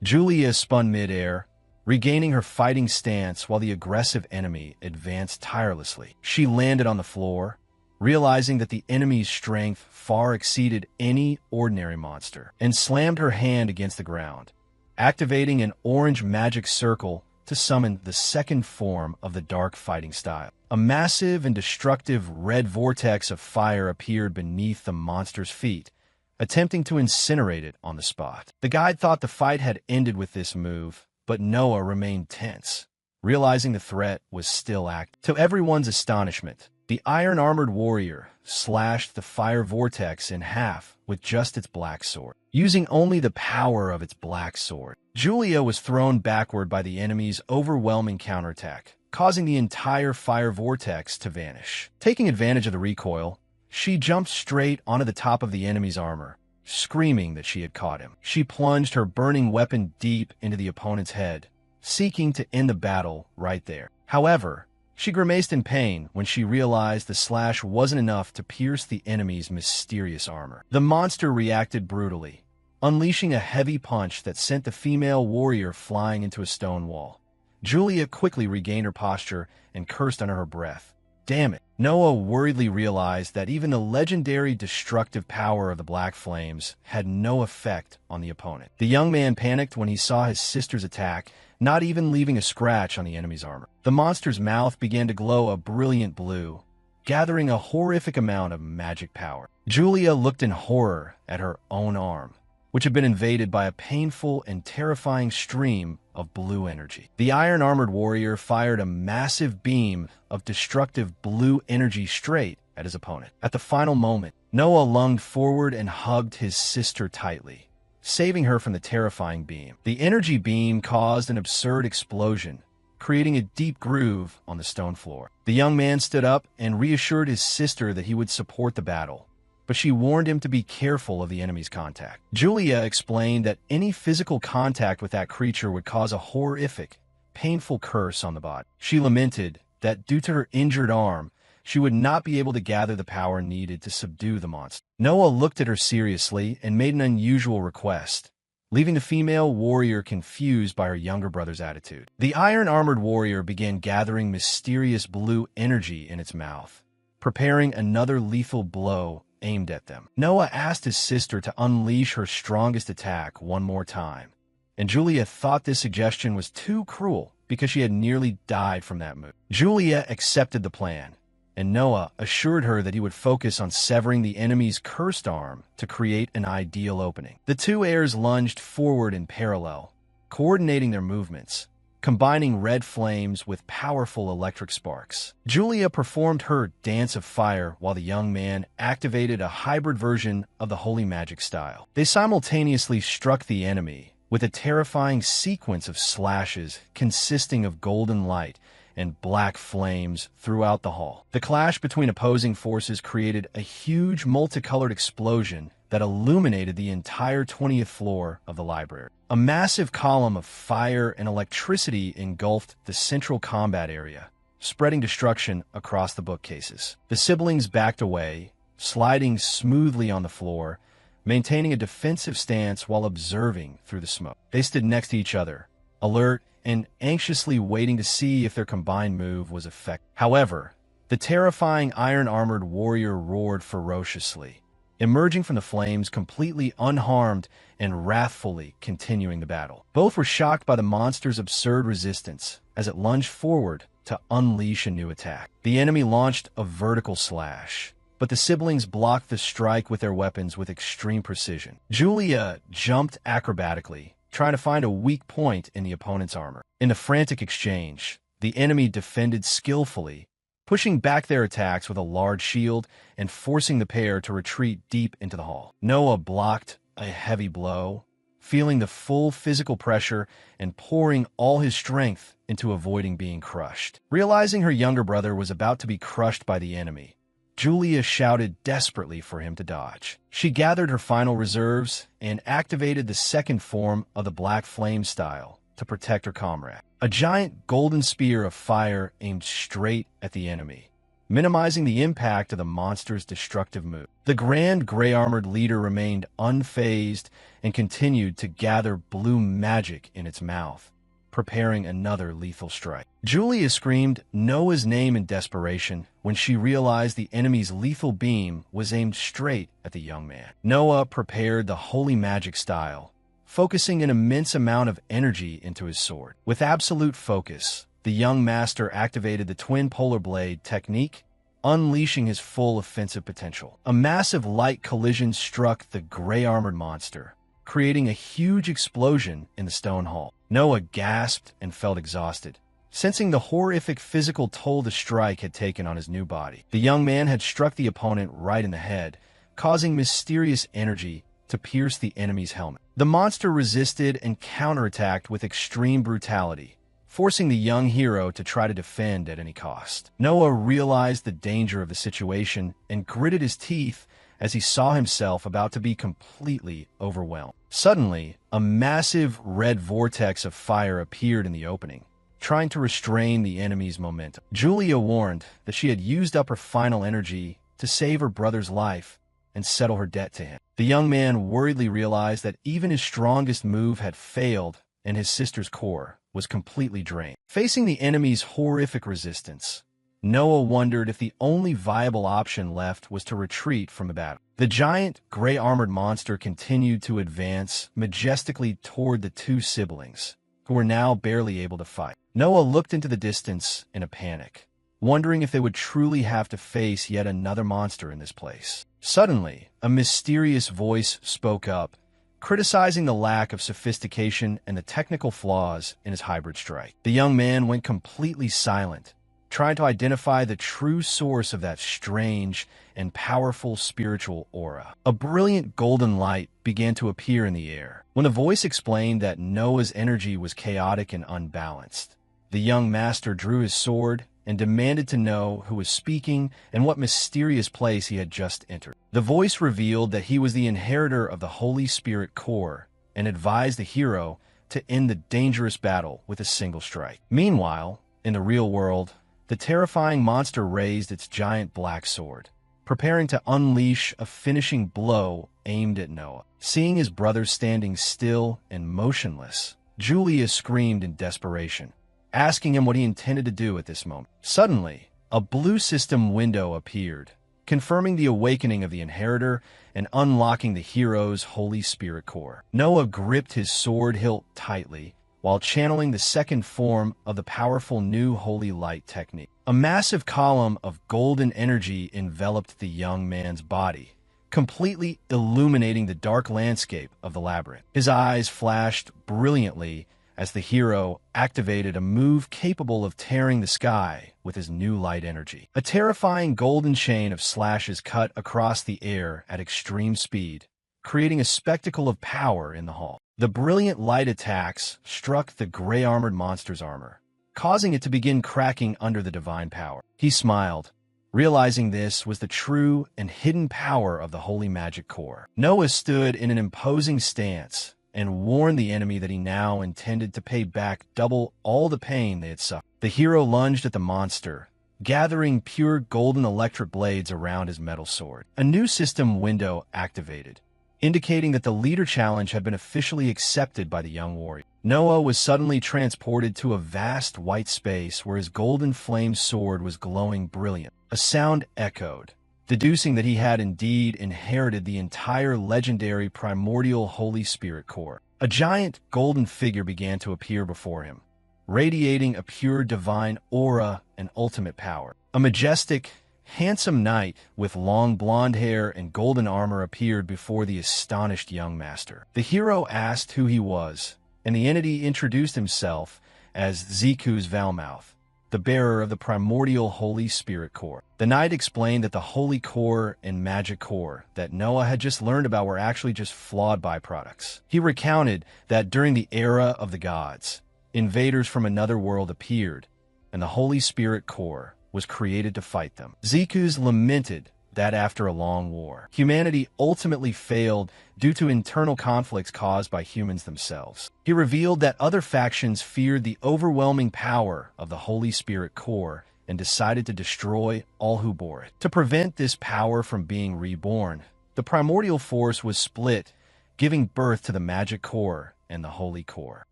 Julia spun mid-air, regaining her fighting stance while the aggressive enemy advanced tirelessly. She landed on the floor, realizing that the enemy's strength far exceeded any ordinary monster, and slammed her hand against the ground, activating an orange magic circle to summon the second form of the dark fighting style. A massive and destructive red vortex of fire appeared beneath the monster's feet, attempting to incinerate it on the spot. The guide thought the fight had ended with this move, but Noah remained tense, realizing the threat was still active. To everyone's astonishment, the iron-armored warrior slashed the fire vortex in half with just its black sword. Using only the power of its black sword, Julia was thrown backward by the enemy's overwhelming counterattack, causing the entire fire vortex to vanish. Taking advantage of the recoil, she jumped straight onto the top of the enemy's armor, screaming that she had caught him. She plunged her burning weapon deep into the opponent's head, seeking to end the battle right there. However, she grimaced in pain when she realized the slash wasn't enough to pierce the enemy's mysterious armor. The monster reacted brutally, unleashing a heavy punch that sent the female warrior flying into a stone wall. Julia quickly regained her posture and cursed under her breath. Damn it. Noah worriedly realized that even the legendary destructive power of the Black Flames had no effect on the opponent. The young man panicked when he saw his sister's attack, not even leaving a scratch on the enemy's armor. The monster's mouth began to glow a brilliant blue, gathering a horrific amount of magic power. Julia looked in horror at her own arm, which had been invaded by a painful and terrifying stream of blue energy. The iron-armored warrior fired a massive beam of destructive blue energy straight at his opponent. At the final moment, Noah lunged forward and hugged his sister tightly, saving her from the terrifying beam. The energy beam caused an absurd explosion, creating a deep groove on the stone floor. The young man stood up and reassured his sister that he would support the battle, but she warned him to be careful of the enemy's contact. Julia explained that any physical contact with that creature would cause a horrific, painful curse on the body. She lamented that due to her injured arm, she would not be able to gather the power needed to subdue the monster. Noah looked at her seriously and made an unusual request, leaving the female warrior confused by her younger brother's attitude. The iron-armored warrior began gathering mysterious blue energy in its mouth, preparing another lethal blow aimed at them. Noah asked his sister to unleash her strongest attack one more time, and Julia thought this suggestion was too cruel because she had nearly died from that move. Julia accepted the plan, and Noah assured her that he would focus on severing the enemy's cursed arm to create an ideal opening. The two heirs lunged forward in parallel, coordinating their movements, combining red flames with powerful electric sparks. Julia performed her dance of fire while the young man activated a hybrid version of the holy magic style. They simultaneously struck the enemy with a terrifying sequence of slashes consisting of golden light and black flames throughout the hall. The clash between opposing forces created a huge multicolored explosion that illuminated the entire 20th floor of the library. A massive column of fire and electricity engulfed the central combat area, spreading destruction across the bookcases. The siblings backed away, sliding smoothly on the floor, maintaining a defensive stance while observing through the smoke. They stood next to each other, alert and anxiously waiting to see if their combined move was effective. However, the terrifying iron-armored warrior roared ferociously, emerging from the flames completely unharmed and wrathfully continuing the battle. Both were shocked by the monster's absurd resistance as it lunged forward to unleash a new attack. The enemy launched a vertical slash, but the siblings blocked the strike with their weapons with extreme precision. Julia jumped acrobatically, trying to find a weak point in the opponent's armor. In the frantic exchange, the enemy defended skillfully, pushing back their attacks with a large shield and forcing the pair to retreat deep into the hall. Noah blocked a heavy blow, feeling the full physical pressure and pouring all his strength into avoiding being crushed. Realizing her younger brother was about to be crushed by the enemy, Julia shouted desperately for him to dodge. She gathered her final reserves and activated the second form of the Black Flame style to protect her comrade. A giant golden spear of fire aimed straight at the enemy, minimizing the impact of the monster's destructive move. The grand gray-armored leader remained unfazed and continued to gather blue magic in its mouth, preparing another lethal strike. Julia screamed Noah's name in desperation when she realized the enemy's lethal beam was aimed straight at the young man. Noah prepared the holy magic style, focusing an immense amount of energy into his sword. With absolute focus, the young master activated the twin polar blade technique, unleashing his full offensive potential. A massive light collision struck the gray-armored monster, creating a huge explosion in the stone hall. Noah gasped and felt exhausted, sensing the horrific physical toll the strike had taken on his new body. The young man had struck the opponent right in the head, causing mysterious energy to pierce the enemy's helmet. The monster resisted and counterattacked with extreme brutality, forcing the young hero to try to defend at any cost. Noah realized the danger of the situation and gritted his teeth as he saw himself about to be completely overwhelmed. Suddenly, a massive red vortex of fire appeared in the opening, trying to restrain the enemy's momentum. Julia warned that she had used up her final energy to save her brother's life and settle her debt to him. The young man worriedly realized that even his strongest move had failed and his sister's core was completely drained. Facing the enemy's horrific resistance, Noah wondered if the only viable option left was to retreat from the battle. The giant, gray-armored monster continued to advance majestically toward the two siblings, who were now barely able to fight. Noah looked into the distance in a panic, wondering if they would truly have to face yet another monster in this place. Suddenly, a mysterious voice spoke up, criticizing the lack of sophistication and the technical flaws in his hybrid strike. The young man went completely silent, trying to identify the true source of that strange and powerful spiritual aura. A brilliant golden light began to appear in the air. When the voice explained that Noah's energy was chaotic and unbalanced, the young master drew his sword and demanded to know who was speaking and what mysterious place he had just entered. The voice revealed that he was the inheritor of the Holy Spirit core and advised the hero to end the dangerous battle with a single strike. Meanwhile, in the real world, the terrifying monster raised its giant black sword, preparing to unleash a finishing blow aimed at Noah. Seeing his brother standing still and motionless, Julia screamed in desperation, asking him what he intended to do at this moment. Suddenly, a blue system window appeared, confirming the awakening of the inheritor and unlocking the hero's Holy Spirit core. Noah gripped his sword hilt tightly, while channeling the second form of the powerful new holy light technique. A massive column of golden energy enveloped the young man's body, completely illuminating the dark landscape of the labyrinth. His eyes flashed brilliantly as the hero activated a move capable of tearing the sky with his new light energy. A terrifying golden chain of slashes cut across the air at extreme speed, creating a spectacle of power in the hall. The brilliant light attacks struck the gray-armored monster's armor, causing it to begin cracking under the divine power. He smiled, realizing this was the true and hidden power of the holy magic core. Noah stood in an imposing stance and warned the enemy that he now intended to pay back double all the pain they had suffered. The hero lunged at the monster, gathering pure golden electric blades around his metal sword. A new system window activated, indicating that the leader challenge had been officially accepted by the young warrior. Noah was suddenly transported to a vast white space where his golden flame sword was glowing brilliant. A sound echoed, deducing that he had indeed inherited the entire legendary primordial Holy Spirit core. A giant golden figure began to appear before him, radiating a pure divine aura and ultimate power. A majestic, handsome knight with long blonde hair and golden armor appeared before the astonished young master. The hero asked who he was, and the entity introduced himself as Ziku's Valmouth, the bearer of the primordial Holy Spirit core. The knight explained that the Holy Core and Magic Core that Noah had just learned about were actually just flawed byproducts. He recounted that during the era of the gods, invaders from another world appeared, and the Holy Spirit core was created to fight them. Ziku's lamented that after a long war, humanity ultimately failed due to internal conflicts caused by humans themselves. He revealed that other factions feared the overwhelming power of the Holy Spirit core and decided to destroy all who bore it. To prevent this power from being reborn, the primordial force was split, giving birth to the Magic Core and the Holy Core.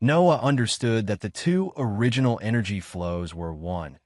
Noah understood that the two original energy flows were one,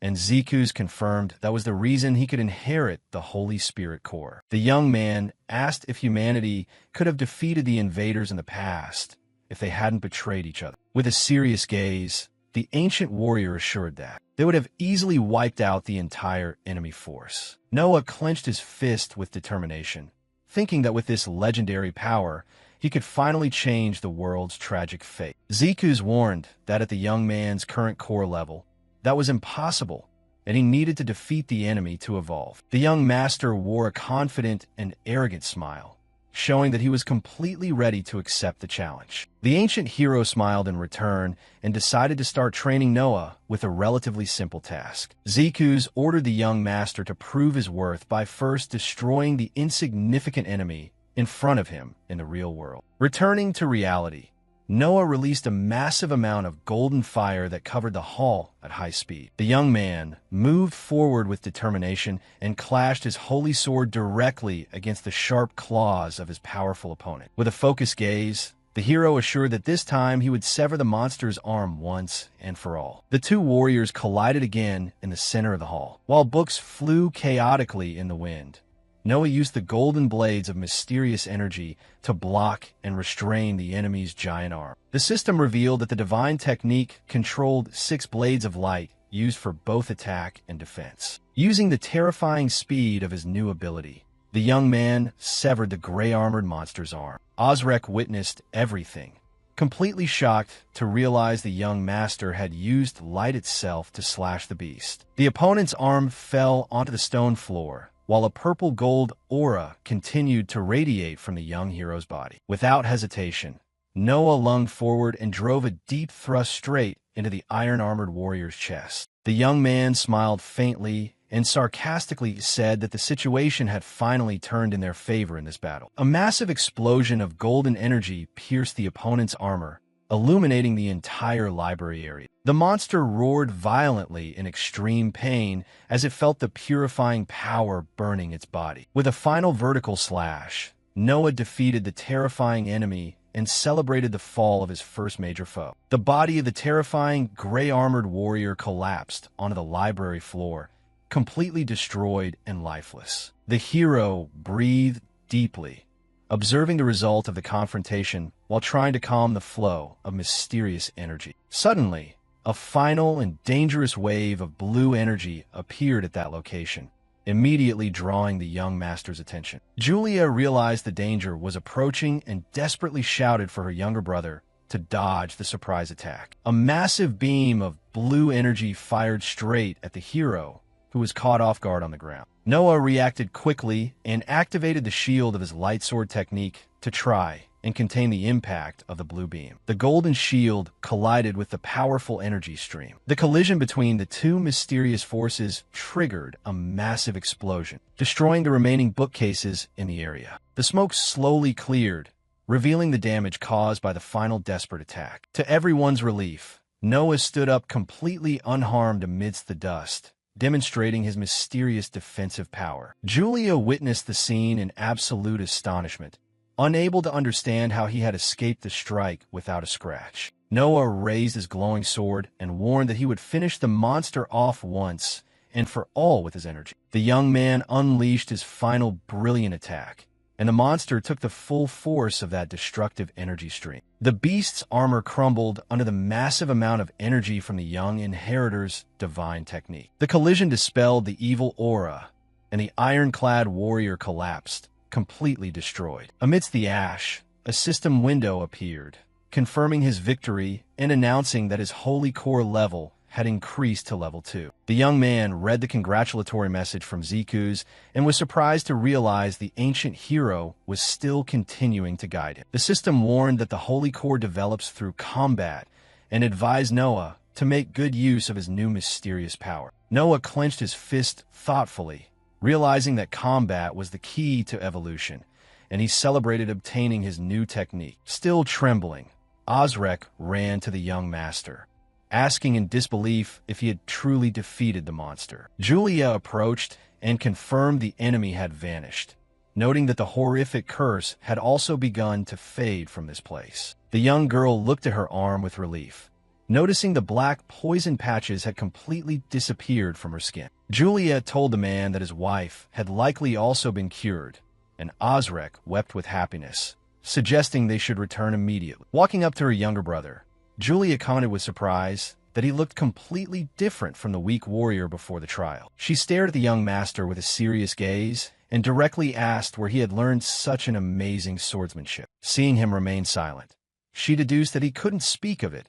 and Ziku's confirmed that was the reason he could inherit the Holy Spirit core. The young man asked if humanity could have defeated the invaders in the past if they hadn't betrayed each other. With a serious gaze, the ancient warrior assured that they would have easily wiped out the entire enemy force. Noah clenched his fist with determination, thinking that with this legendary power, he could finally change the world's tragic fate. Ziku's warned that at the young man's current core level, that was impossible, and he needed to defeat the enemy to evolve. The young master wore a confident and arrogant smile, showing that he was completely ready to accept the challenge. The ancient hero smiled in return and decided to start training Noah with a relatively simple task. Ziku's ordered the young master to prove his worth by first destroying the insignificant enemy in front of him in the real world. Returning to reality, Noah released a massive amount of golden fire that covered the hall at high speed. The young man moved forward with determination and clashed his holy sword directly against the sharp claws of his powerful opponent. With a focused gaze, the hero assured that this time he would sever the monster's arm once and for all. The two warriors collided again in the center of the hall. While books flew chaotically in the wind, Noah used the golden blades of mysterious energy to block and restrain the enemy's giant arm. The system revealed that the divine technique controlled 6 blades of light used for both attack and defense. Using the terrifying speed of his new ability, the young man severed the gray-armored monster's arm. Osrek witnessed everything, completely shocked to realize the young master had used light itself to slash the beast. The opponent's arm fell onto the stone floor, while a purple gold aura continued to radiate from the young hero's body. Without hesitation, Noah lunged forward and drove a deep thrust straight into the iron-armored warrior's chest. The young man smiled faintly and sarcastically said that the situation had finally turned in their favor in this battle. A massive explosion of golden energy pierced the opponent's armor, illuminating the entire library area. The monster roared violently in extreme pain as it felt the purifying power burning its body. With a final vertical slash, Noah defeated the terrifying enemy and celebrated the fall of his first major foe. The body of the terrifying gray-armored warrior collapsed onto the library floor, completely destroyed and lifeless. The hero breathed deeply, observing the result of the confrontation while trying to calm the flow of mysterious energy. Suddenly, a final and dangerous wave of blue energy appeared at that location, immediately drawing the young master's attention. Julia realized the danger was approaching and desperately shouted for her younger brother to dodge the surprise attack. A massive beam of blue energy fired straight at the hero, who was caught off guard on the ground. Noah reacted quickly and activated the shield of his light sword technique to try and contain the impact of the blue beam. The golden shield collided with the powerful energy stream. The collision between the two mysterious forces triggered a massive explosion, destroying the remaining bookcases in the area. The smoke slowly cleared, revealing the damage caused by the final desperate attack. To everyone's relief, Noah stood up completely unharmed amidst the dust, demonstrating his mysterious defensive power. Julia witnessed the scene in absolute astonishment, unable to understand how he had escaped the strike without a scratch. Noah raised his glowing sword and warned that he would finish the monster off once and for all with his energy. The young man unleashed his final brilliant attack, and the monster took the full force of that destructive energy stream. The beast's armor crumbled under the massive amount of energy from the young inheritor's divine technique. The collision dispelled the evil aura, and the ironclad warrior collapsed, completely destroyed. Amidst the ash, a system window appeared, confirming his victory and announcing that his holy core level had increased to level 2. The young man read the congratulatory message from Ziku's and was surprised to realize the ancient hero was still continuing to guide him. The system warned that the holy core develops through combat and advised Noah to make good use of his new mysterious power. Noah clenched his fist thoughtfully, realizing that combat was the key to evolution, and he celebrated obtaining his new technique. Still trembling, Osrek ran to the young master, asking in disbelief if he had truly defeated the monster. Julia approached and confirmed the enemy had vanished, noting that the horrific curse had also begun to fade from this place. The young girl looked at her arm with relief, noticing the black poison patches had completely disappeared from her skin. Julia told the man that his wife had likely also been cured, and Osrek wept with happiness, suggesting they should return immediately. Walking up to her younger brother, Julia commented with surprise that he looked completely different from the weak warrior before the trial. She stared at the young master with a serious gaze and directly asked where he had learned such an amazing swordsmanship. Seeing him remain silent, she deduced that he couldn't speak of it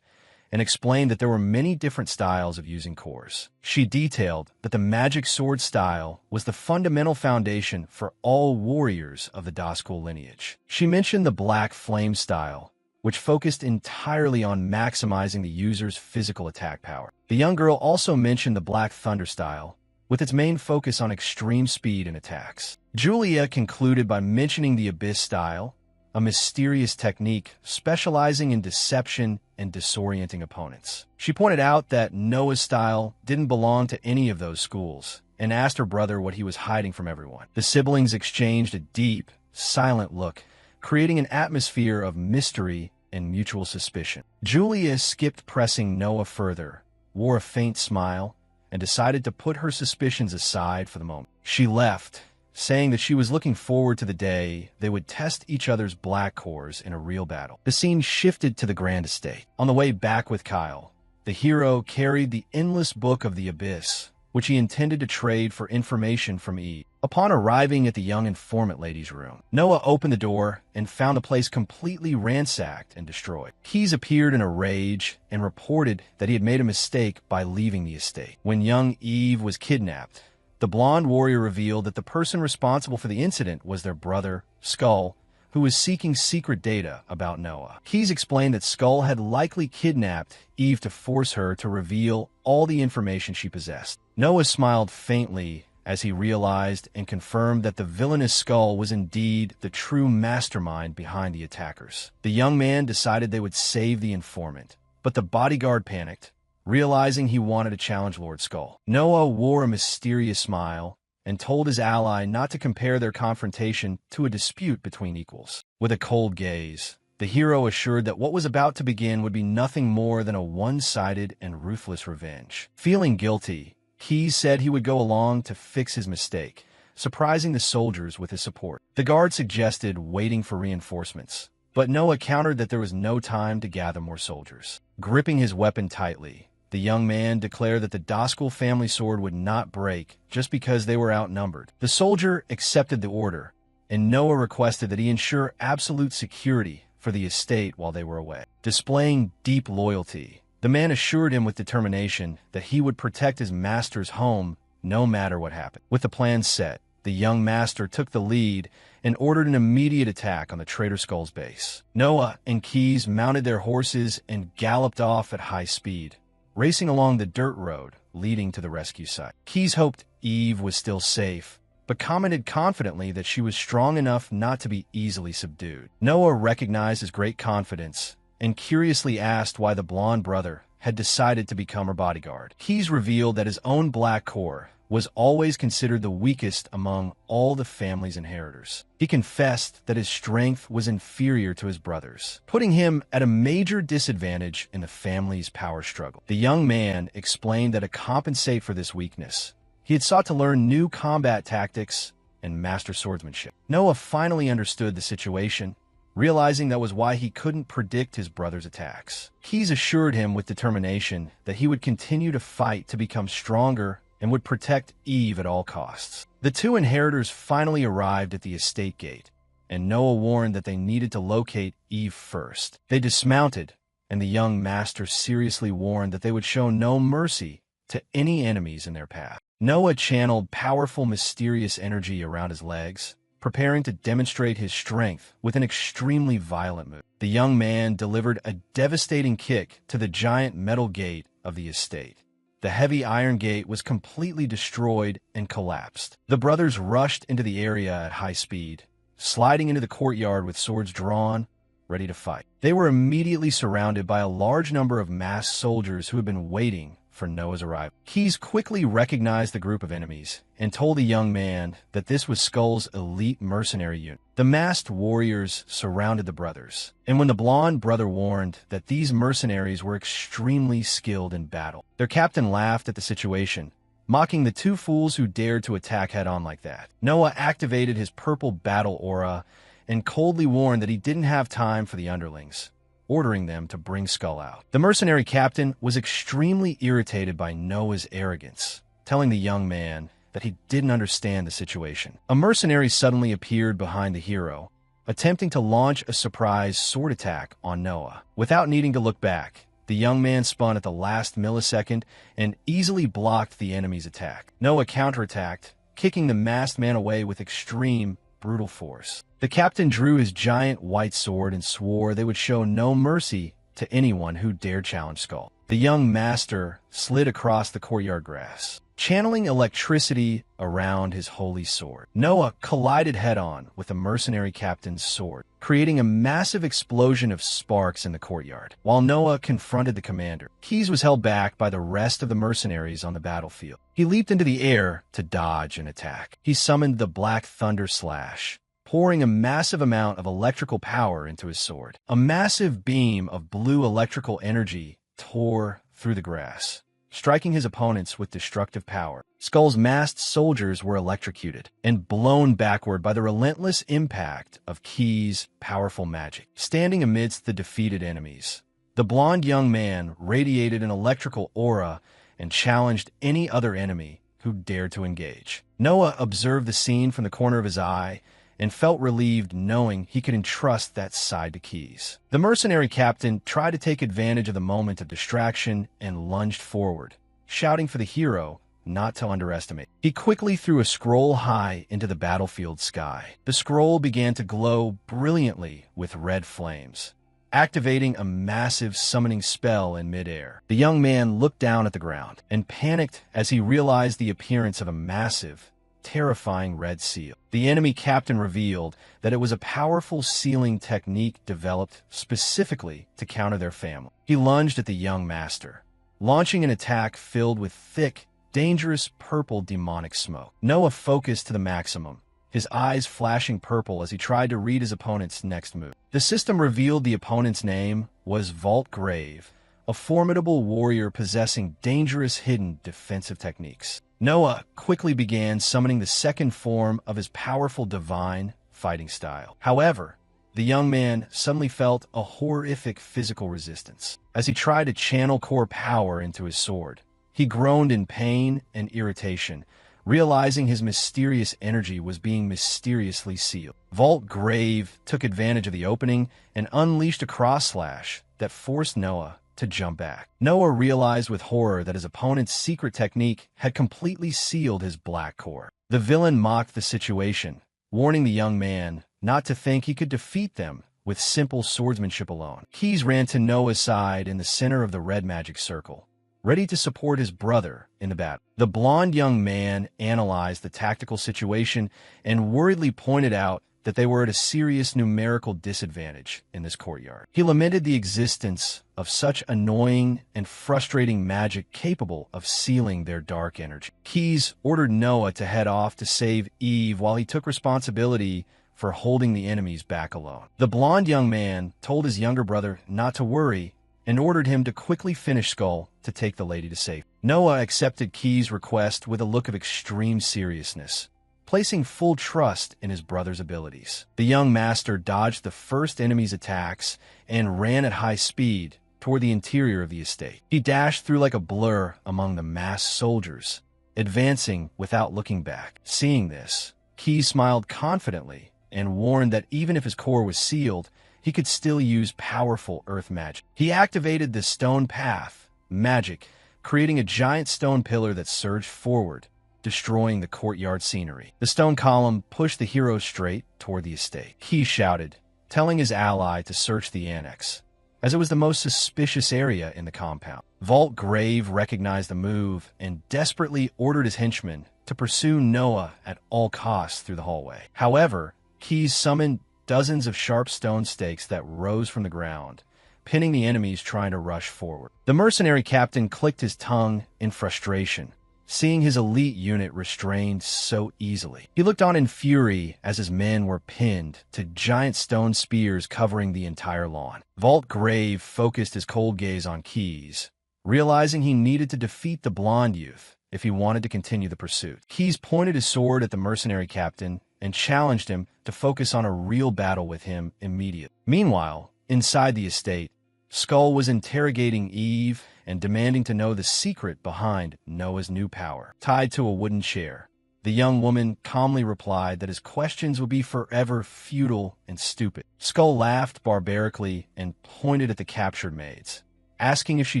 and explained that there were many different styles of using cores. She detailed that the magic sword style was the fundamental foundation for all warriors of the Dazkul lineage. She mentioned the black flame style, which focused entirely on maximizing the user's physical attack power. The young girl also mentioned the black thunder style, with its main focus on extreme speed and attacks. Julia concluded by mentioning the abyss style, a mysterious technique specializing in deception and disorienting opponents. She pointed out that Noah's style didn't belong to any of those schools and asked her brother what he was hiding from everyone. The siblings exchanged a deep, silent look, creating an atmosphere of mystery and mutual suspicion. Julia skipped pressing Noah further, wore a faint smile, and decided to put her suspicions aside for the moment. She left, saying that she was looking forward to the day they would test each other's black cores in a real battle. The scene shifted to the Grand Estate. On the way back with Kyle, the hero carried the endless book of the Abyss, which he intended to trade for information from Eve. Upon arriving at the young informant lady's room, Noah opened the door and found the place completely ransacked and destroyed. Keys appeared in a rage and reported that he had made a mistake by leaving the estate. When young Eve was kidnapped, the blonde warrior revealed that the person responsible for the incident was their brother, Skull, who was seeking secret data about Noah. Keys explained that Skull had likely kidnapped Eve to force her to reveal all the information she possessed. Noah smiled faintly as he realized and confirmed that the villainous Skull was indeed the true mastermind behind the attackers. The young man decided they would save the informant, but the bodyguard panicked, realizing he wanted to challenge Lord Skull. Noah wore a mysterious smile and told his ally not to compare their confrontation to a dispute between equals. With a cold gaze, the hero assured that what was about to begin would be nothing more than a one-sided and ruthless revenge. Feeling guilty, Keys said he would go along to fix his mistake, surprising the soldiers with his support. The guard suggested waiting for reinforcements, but Noah countered that there was no time to gather more soldiers. Gripping his weapon tightly, the young man declared that the Doskel family sword would not break just because they were outnumbered. The soldier accepted the order, and Noah requested that he ensure absolute security for the estate while they were away. Displaying deep loyalty, the man assured him with determination that he would protect his master's home no matter what happened. With the plan set, the young master took the lead and ordered an immediate attack on the Traitor Skull's base. Noah and Keys mounted their horses and galloped off at high speed, racing along the dirt road leading to the rescue site. Keys hoped Eve was still safe, but commented confidently that she was strong enough not to be easily subdued. Noah recognized his great confidence and curiously asked why the blonde brother had decided to become her bodyguard. Keys revealed that his own black core was always considered the weakest among all the family's inheritors. He confessed that his strength was inferior to his brother's, putting him at a major disadvantage in the family's power struggle. The young man explained that to compensate for this weakness, he had sought to learn new combat tactics and master swordsmanship. Noah finally understood the situation, realizing that was why he couldn't predict his brother's attacks. Keys assured him with determination that he would continue to fight to become stronger and would protect Eve at all costs. The two inheritors finally arrived at the estate gate, and Noah warned that they needed to locate Eve first. They dismounted, and the young master seriously warned that they would show no mercy to any enemies in their path. Noah channeled powerful, mysterious energy around his legs, preparing to demonstrate his strength with an extremely violent move. The young man delivered a devastating kick to the giant metal gate of the estate. The heavy iron gate was completely destroyed and collapsed. The brothers rushed into the area at high speed, sliding into the courtyard with swords drawn, ready to fight. They were immediately surrounded by a large number of masked soldiers who had been waiting for Noah's arrival. Keys quickly recognized the group of enemies and told the young man that this was Skull's elite mercenary unit. The masked warriors surrounded the brothers, and when the blonde brother warned that these mercenaries were extremely skilled in battle, their captain laughed at the situation, mocking the two fools who dared to attack head-on like that. Noah activated his purple battle aura and coldly warned that he didn't have time for the underlings, ordering them to bring Skull out. The mercenary captain was extremely irritated by Noah's arrogance, telling the young man that he didn't understand the situation. A mercenary suddenly appeared behind the hero, attempting to launch a surprise sword attack on Noah. Without needing to look back, the young man spun at the last millisecond and easily blocked the enemy's attack. Noah counterattacked, kicking the masked man away with extreme, brutal force. The captain drew his giant white sword and swore they would show no mercy to anyone who dared challenge Skull. The young master slid across the courtyard grass, channeling electricity around his holy sword. Noah collided head-on with the mercenary captain's sword, creating a massive explosion of sparks in the courtyard. While Noah confronted the commander, Keys was held back by the rest of the mercenaries on the battlefield. He leaped into the air to dodge an attack. He summoned the Black Thunder Slash, pouring a massive amount of electrical power into his sword. A massive beam of blue electrical energy tore through the grass, striking his opponents with destructive power. Skull's masked soldiers were electrocuted and blown backward by the relentless impact of Key's powerful magic. Standing amidst the defeated enemies, the blonde young man radiated an electrical aura and challenged any other enemy who dared to engage. Noah observed the scene from the corner of his eye and felt relieved knowing he could entrust that side to Keys. The mercenary captain tried to take advantage of the moment of distraction and lunged forward, shouting for the hero not to underestimate. He quickly threw a scroll high into the battlefield sky. The scroll began to glow brilliantly with red flames, activating a massive summoning spell in midair. The young man looked down at the ground and panicked as he realized the appearance of a massive, terrifying red seal. The enemy captain revealed that it was a powerful sealing technique developed specifically to counter their family. He lunged at the young master, launching an attack filled with thick, dangerous purple demonic smoke. Noah focused to the maximum, his eyes flashing purple as he tried to read his opponent's next move. The system revealed the opponent's name was Vault Grave, a formidable warrior possessing dangerous hidden defensive techniques. Noah quickly began summoning the second form of his powerful divine fighting style. However, the young man suddenly felt a horrific physical resistance. As he tried to channel core power into his sword, he groaned in pain and irritation, realizing his mysterious energy was being mysteriously sealed. Vault Grave took advantage of the opening and unleashed a cross slash that forced Noah to jump back. Noah realized with horror that his opponent's secret technique had completely sealed his black core. The villain mocked the situation, warning the young man not to think he could defeat them with simple swordsmanship alone. Keys ran to Noah's side in the center of the red magic circle, ready to support his brother in the battle. The blonde young man analyzed the tactical situation and worriedly pointed out that they were at a serious numerical disadvantage in this courtyard. He lamented the existence of such annoying and frustrating magic capable of sealing their dark energy. Keys ordered Noah to head off to save Eve while he took responsibility for holding the enemies back alone. The blonde young man told his younger brother not to worry and ordered him to quickly finish Skull to take the lady to safety. Noah accepted Key's request with a look of extreme seriousness, placing full trust in his brother's abilities. The young master dodged the first enemy's attacks and ran at high speed toward the interior of the estate. He dashed through like a blur among the massed soldiers, advancing without looking back. Seeing this, Key smiled confidently and warned that even if his core was sealed, he could still use powerful earth magic. He activated the stone path magic, creating a giant stone pillar that surged forward, destroying the courtyard scenery. The stone column pushed the hero straight toward the estate. He shouted, telling his ally to search the annex, as it was the most suspicious area in the compound. Vault Grave recognized the move and desperately ordered his henchmen to pursue Noah at all costs through the hallway. However, Keys summoned dozens of sharp stone stakes that rose from the ground, pinning the enemies trying to rush forward. The mercenary captain clicked his tongue in frustration, seeing his elite unit restrained so easily. He looked on in fury as his men were pinned to giant stone spears covering the entire lawn. Vault Grave focused his cold gaze on Keys, realizing he needed to defeat the blonde youth if he wanted to continue the pursuit. Keys pointed his sword at the mercenary captain and challenged him to focus on a real battle with him immediately. Meanwhile, inside the estate, Skull was interrogating Eve and demanding to know the secret behind Noah's new power. Tied to a wooden chair, the young woman calmly replied that his questions would be forever futile and stupid. Skull laughed barbarically and pointed at the captured maids, asking if she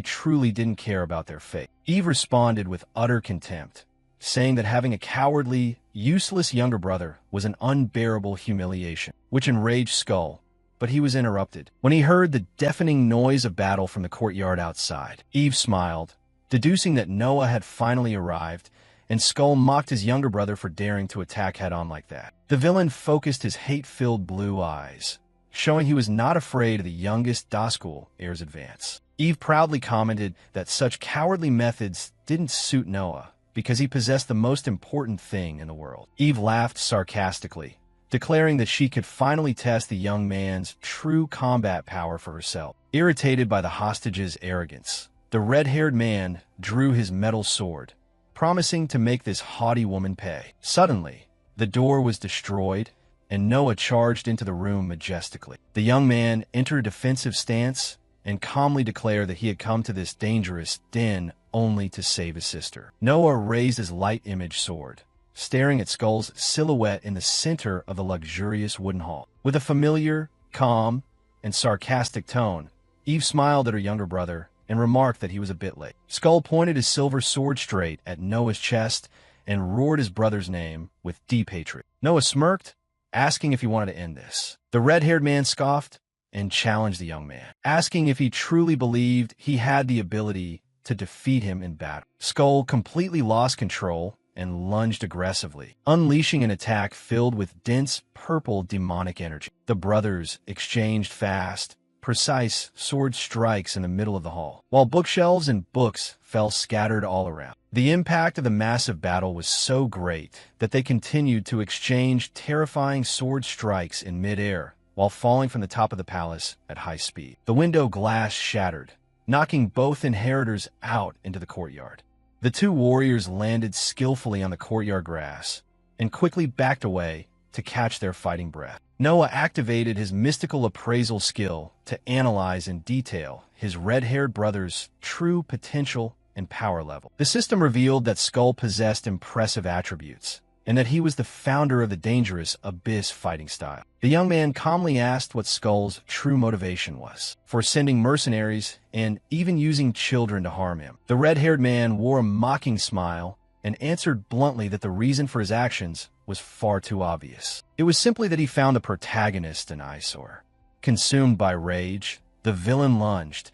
truly didn't care about their fate. Eve responded with utter contempt, saying that having a cowardly, useless younger brother was an unbearable humiliation, which enraged Skull, but he was interrupted when he heard the deafening noise of battle from the courtyard outside. Eve smiled, deducing that Noah had finally arrived, and Skull mocked his younger brother for daring to attack head-on like that. The villain focused his hate-filled blue eyes, showing he was not afraid of the youngest Dazkul heir's advance. Eve proudly commented that such cowardly methods didn't suit Noah, because he possessed the most important thing in the world. Eve laughed sarcastically, declaring that she could finally test the young man's true combat power for herself. Irritated by the hostage's arrogance, the red-haired man drew his metal sword, promising to make this haughty woman pay. Suddenly, the door was destroyed, and Noah charged into the room majestically. The young man entered a defensive stance and calmly declared that he had come to this dangerous den only to save his sister. Noah raised his light image sword, staring at Skull's silhouette in the center of the luxurious wooden hall. With a familiar, calm, and sarcastic tone, Eve smiled at her younger brother and remarked that he was a bit late. Skull pointed his silver sword straight at Noah's chest and roared his brother's name with deep hatred. Noah smirked, asking if he wanted to end this. The red-haired man scoffed and challenged the young man, asking if he truly believed he had the ability to defeat him in battle. Skull completely lost control and lunged aggressively, unleashing an attack filled with dense purple demonic energy. The brothers exchanged fast, precise sword strikes in the middle of the hall, while bookshelves and books fell scattered all around. The impact of the massive battle was so great that they continued to exchange terrifying sword strikes in midair while falling from the top of the palace at high speed. The window glass shattered, knocking both inheritors out into the courtyard. The two warriors landed skillfully on the courtyard grass and quickly backed away to catch their fighting breath. Noah activated his mystical appraisal skill to analyze in detail his red-haired brother's true potential and power level. The system revealed that Skull possessed impressive attributes, and that he was the founder of the dangerous Abyss fighting style. The young man calmly asked what Skull's true motivation was for sending mercenaries and even using children to harm him. The red-haired man wore a mocking smile and answered bluntly that the reason for his actions was far too obvious. It was simply that he found the protagonist an eyesore. Consumed by rage, the villain lunged,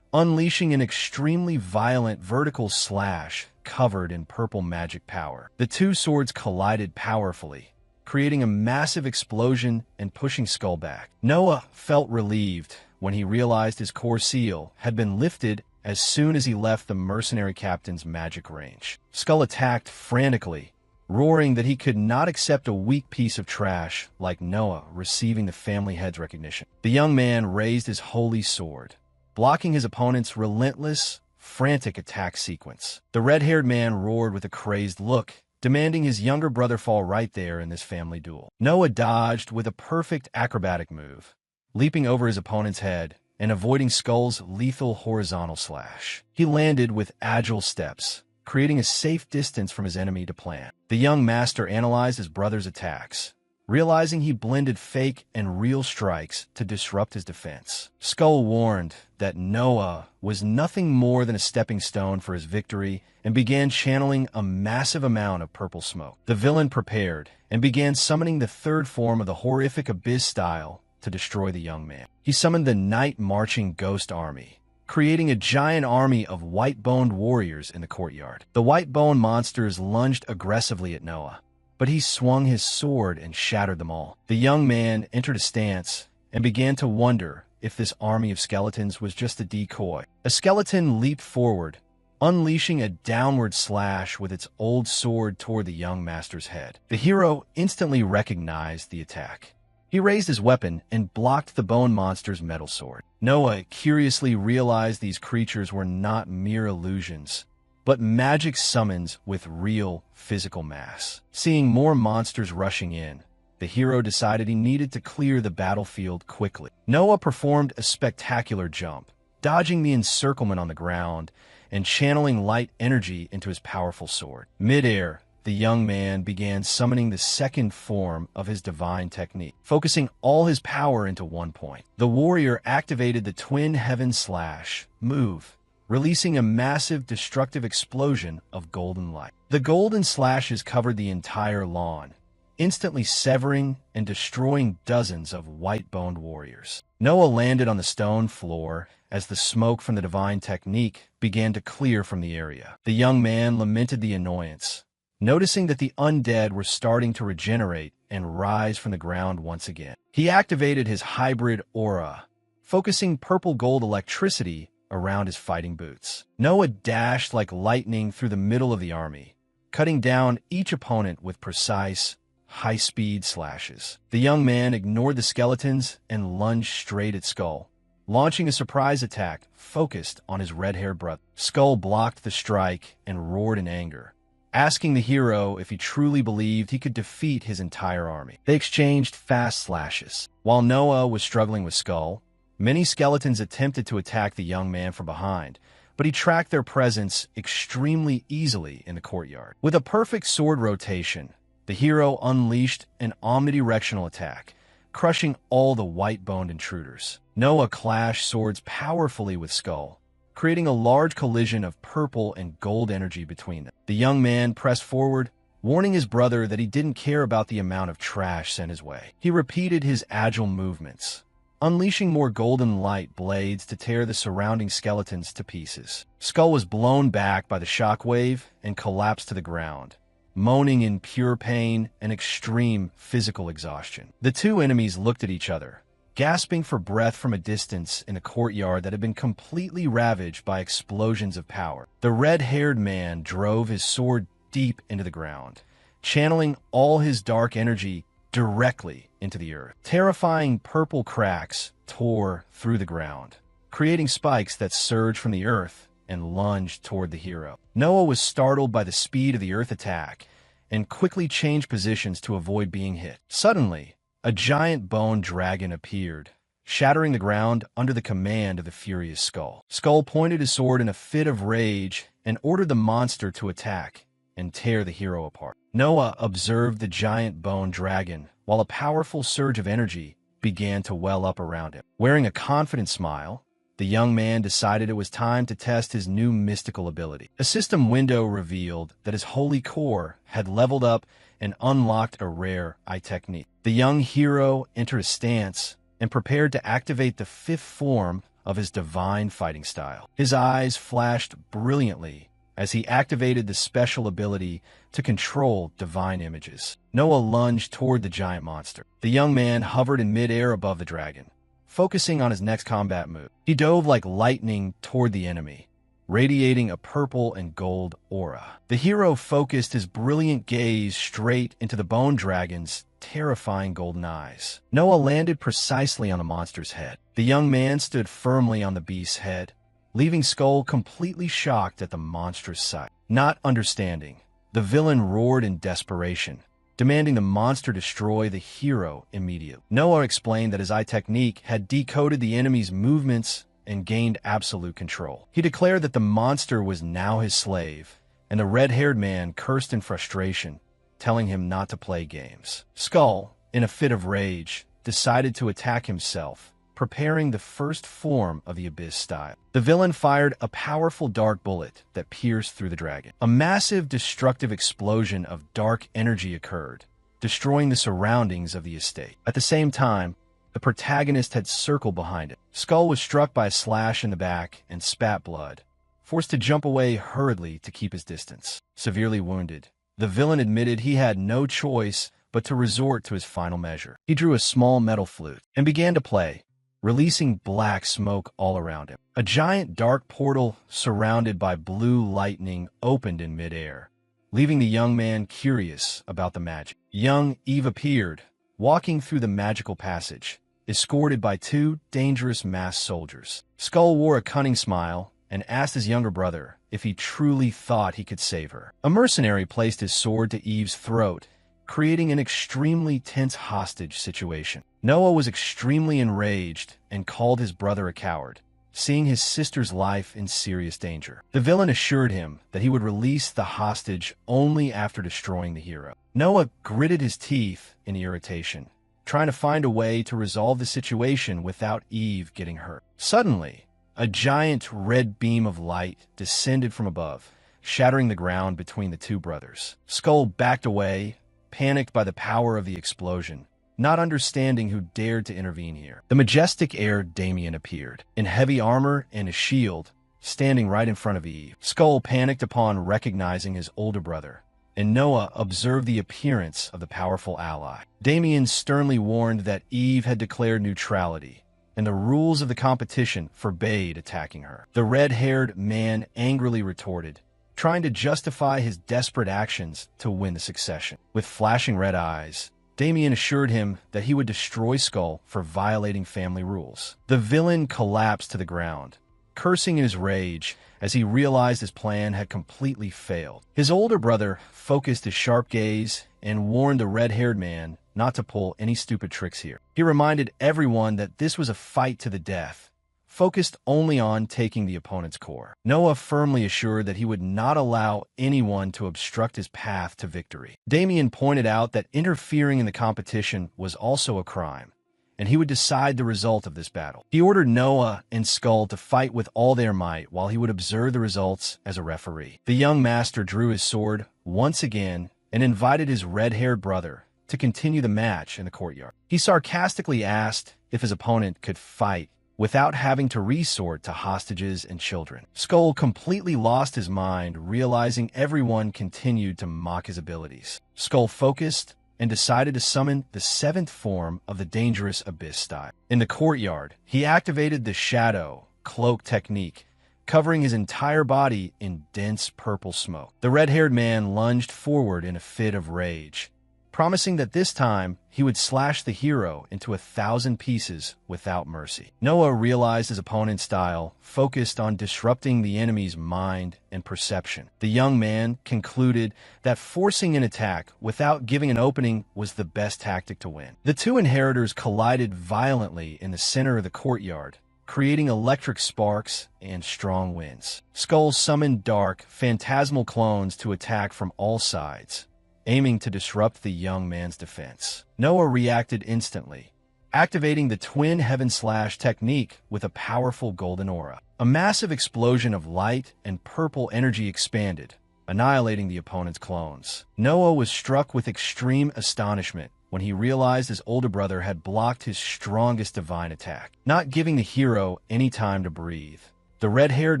unleashing an extremely violent vertical slash covered in purple magic power. The two swords collided powerfully, creating a massive explosion and pushing Skull back. Noah felt relieved when he realized his core seal had been lifted as soon as he left the mercenary captain's magic range. Skull attacked frantically, roaring that he could not accept a weak piece of trash like Noah receiving the family head's recognition. The young man raised his holy sword, blocking his opponent's relentless, frantic attack sequence. The red-haired man roared with a crazed look, demanding his younger brother fall right there in this family duel. Noah dodged with a perfect acrobatic move, leaping over his opponent's head and avoiding Skull's lethal horizontal slash. He landed with agile steps, creating a safe distance from his enemy to plant. The young master analyzed his brother's attacks, realizing he blended fake and real strikes to disrupt his defense. Skull warned that Noah was nothing more than a stepping stone for his victory and began channeling a massive amount of purple smoke. The villain prepared and began summoning the third form of the horrific Abyss style to destroy the young man. He summoned the Night Marching Ghost Army, creating a giant army of white-boned warriors in the courtyard. The white-boned monsters lunged aggressively at Noah, but he swung his sword and shattered them all. The young man entered a stance and began to wonder if this army of skeletons was just a decoy. A skeleton leaped forward, unleashing a downward slash with its old sword toward the young master's head. The hero instantly recognized the attack. He raised his weapon and blocked the bone monster's metal sword. Noah curiously realized these creatures were not mere illusions, but magic summons with real physical mass. Seeing more monsters rushing in, the hero decided he needed to clear the battlefield quickly. Noah performed a spectacular jump, dodging the encirclement on the ground and channeling light energy into his powerful sword. Mid-air, the young man began summoning the second form of his divine technique, focusing all his power into one point. The warrior activated the Twin Heaven Slash move, releasing a massive destructive explosion of golden light. The golden slashes covered the entire lawn, instantly severing and destroying dozens of white-boned warriors. Noah landed on the stone floor as the smoke from the divine technique began to clear from the area. The young man lamented the annoyance, noticing that the undead were starting to regenerate and rise from the ground once again. He activated his hybrid aura, focusing purple-gold electricity around his fighting boots. Noah dashed like lightning through the middle of the army, cutting down each opponent with precise, high-speed slashes. The young man ignored the skeletons and lunged straight at Skull, launching a surprise attack focused on his red-haired brother. Skull blocked the strike and roared in anger, asking the hero if he truly believed he could defeat his entire army. They exchanged fast slashes. While Noah was struggling with Skull, many skeletons attempted to attack the young man from behind, but he tracked their presence extremely easily in the courtyard. With a perfect sword rotation, the hero unleashed an omnidirectional attack, crushing all the white-boned intruders. Noah clashed swords powerfully with Skull, creating a large collision of purple and gold energy between them. The young man pressed forward, warning his brother that he didn't care about the amount of trash sent his way. He repeated his agile movements, unleashing more golden light blades to tear the surrounding skeletons to pieces. Skull was blown back by the shockwave and collapsed to the ground, moaning in pure pain and extreme physical exhaustion. The two enemies looked at each other, gasping for breath from a distance in a courtyard that had been completely ravaged by explosions of power. The red-haired man drove his sword deep into the ground, channeling all his dark energy directly into the earth. Terrifying purple cracks tore through the ground, creating spikes that surged from the earth and lunged toward the hero. Noah was startled by the speed of the earth attack and quickly changed positions to avoid being hit. Suddenly, a giant bone dragon appeared, shattering the ground under the command of the furious Skull. Skull pointed his sword in a fit of rage and ordered the monster to attack and tear the hero apart. Noah observed the giant bone dragon while a powerful surge of energy began to well up around him. Wearing a confident smile, the young man decided it was time to test his new mystical ability. A system window revealed that his holy core had leveled up and unlocked a rare eye technique. The young hero entered a stance and prepared to activate the fifth form of his divine fighting style. His eyes flashed brilliantly as he activated the special ability to control divine images. Noah lunged toward the giant monster. The young man hovered in midair above the dragon, focusing on his next combat move. He dove like lightning toward the enemy, radiating a purple and gold aura. The hero focused his brilliant gaze straight into the bone dragon's terrifying golden eyes. Noah landed precisely on the monster's head. The young man stood firmly on the beast's head, leaving Skull completely shocked at the monstrous sight. Not understanding, the villain roared in desperation, demanding the monster destroy the hero immediately. Noah explained that his eye technique had decoded the enemy's movements and gained absolute control. He declared that the monster was now his slave, and the red-haired man cursed in frustration, telling him not to play games. Skull, in a fit of rage, decided to attack himself, preparing the first form of the Abyss style. The villain fired a powerful dark bullet that pierced through the dragon. A massive destructive explosion of dark energy occurred, destroying the surroundings of the estate. At the same time, the protagonist had circled behind it. Skull was struck by a slash in the back and spat blood, forced to jump away hurriedly to keep his distance. Severely wounded, the villain admitted he had no choice but to resort to his final measure. He drew a small metal flute and began to play, releasing black smoke all around him. A giant dark portal surrounded by blue lightning opened in midair, leaving the young man curious about the magic. Young Eve appeared, walking through the magical passage, escorted by two dangerous masked soldiers. Skull wore a cunning smile and asked his younger brother if he truly thought he could save her. A mercenary placed his sword to Eve's throat, creating an extremely tense hostage situation. Noah was extremely enraged and called his brother a coward, seeing his sister's life in serious danger. The villain assured him that he would release the hostage only after destroying the hero. Noah gritted his teeth in irritation, trying to find a way to resolve the situation without Eve getting hurt. Suddenly, a giant red beam of light descended from above, shattering the ground between the two brothers. Skull backed away, panicked by the power of the explosion, not understanding who dared to intervene here. The majestic heir Damien appeared, in heavy armor and a shield, standing right in front of Eve. Skull panicked upon recognizing his older brother, and Noah observed the appearance of the powerful ally. Damien sternly warned that Eve had declared neutrality, and the rules of the competition forbade attacking her. The red-haired man angrily retorted, trying to justify his desperate actions to win the succession. With flashing red eyes, Damien assured him that he would destroy Skull for violating family rules. The villain collapsed to the ground, cursing in his rage as he realized his plan had completely failed. His older brother focused his sharp gaze and warned the red-haired man not to pull any stupid tricks here. He reminded everyone that this was a fight to the death, focused only on taking the opponent's core. Noah firmly assured that he would not allow anyone to obstruct his path to victory. Damien pointed out that interfering in the competition was also a crime, and he would decide the result of this battle. He ordered Noah and Skull to fight with all their might while he would observe the results as a referee. The young master drew his sword once again and invited his red-haired brother to continue the match in the courtyard. He sarcastically asked if his opponent could fight without having to resort to hostages and children. Skull completely lost his mind, realizing everyone continued to mock his abilities. Skull focused and decided to summon the seventh form of the dangerous Abyss style. In the courtyard, he activated the shadow cloak technique, covering his entire body in dense purple smoke. The red-haired man lunged forward in a fit of rage, promising that this time he would slash the hero into 1,000 pieces without mercy. Noah realized his opponent's style focused on disrupting the enemy's mind and perception. The young man concluded that forcing an attack without giving an opening was the best tactic to win. The two inheritors collided violently in the center of the courtyard, creating electric sparks and strong winds. Skull summoned dark, phantasmal clones to attack from all sides, aiming to disrupt the young man's defense. Noah reacted instantly, activating the Twin Heaven Slash technique with a powerful golden aura. A massive explosion of light and purple energy expanded, annihilating the opponent's clones. Noah was struck with extreme astonishment when he realized his older brother had blocked his strongest divine attack, not giving the hero any time to breathe. The red-haired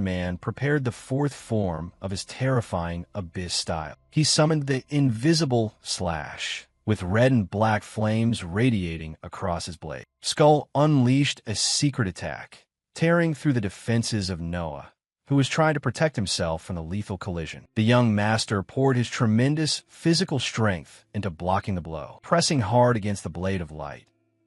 man prepared the fourth form of his terrifying abyss style. He summoned the Invisible Slash, with red and black flames radiating across his blade. Skull unleashed a secret attack, tearing through the defenses of Noah, who was trying to protect himself from the lethal collision. The young master poured his tremendous physical strength into blocking the blow, pressing hard against the blade of light.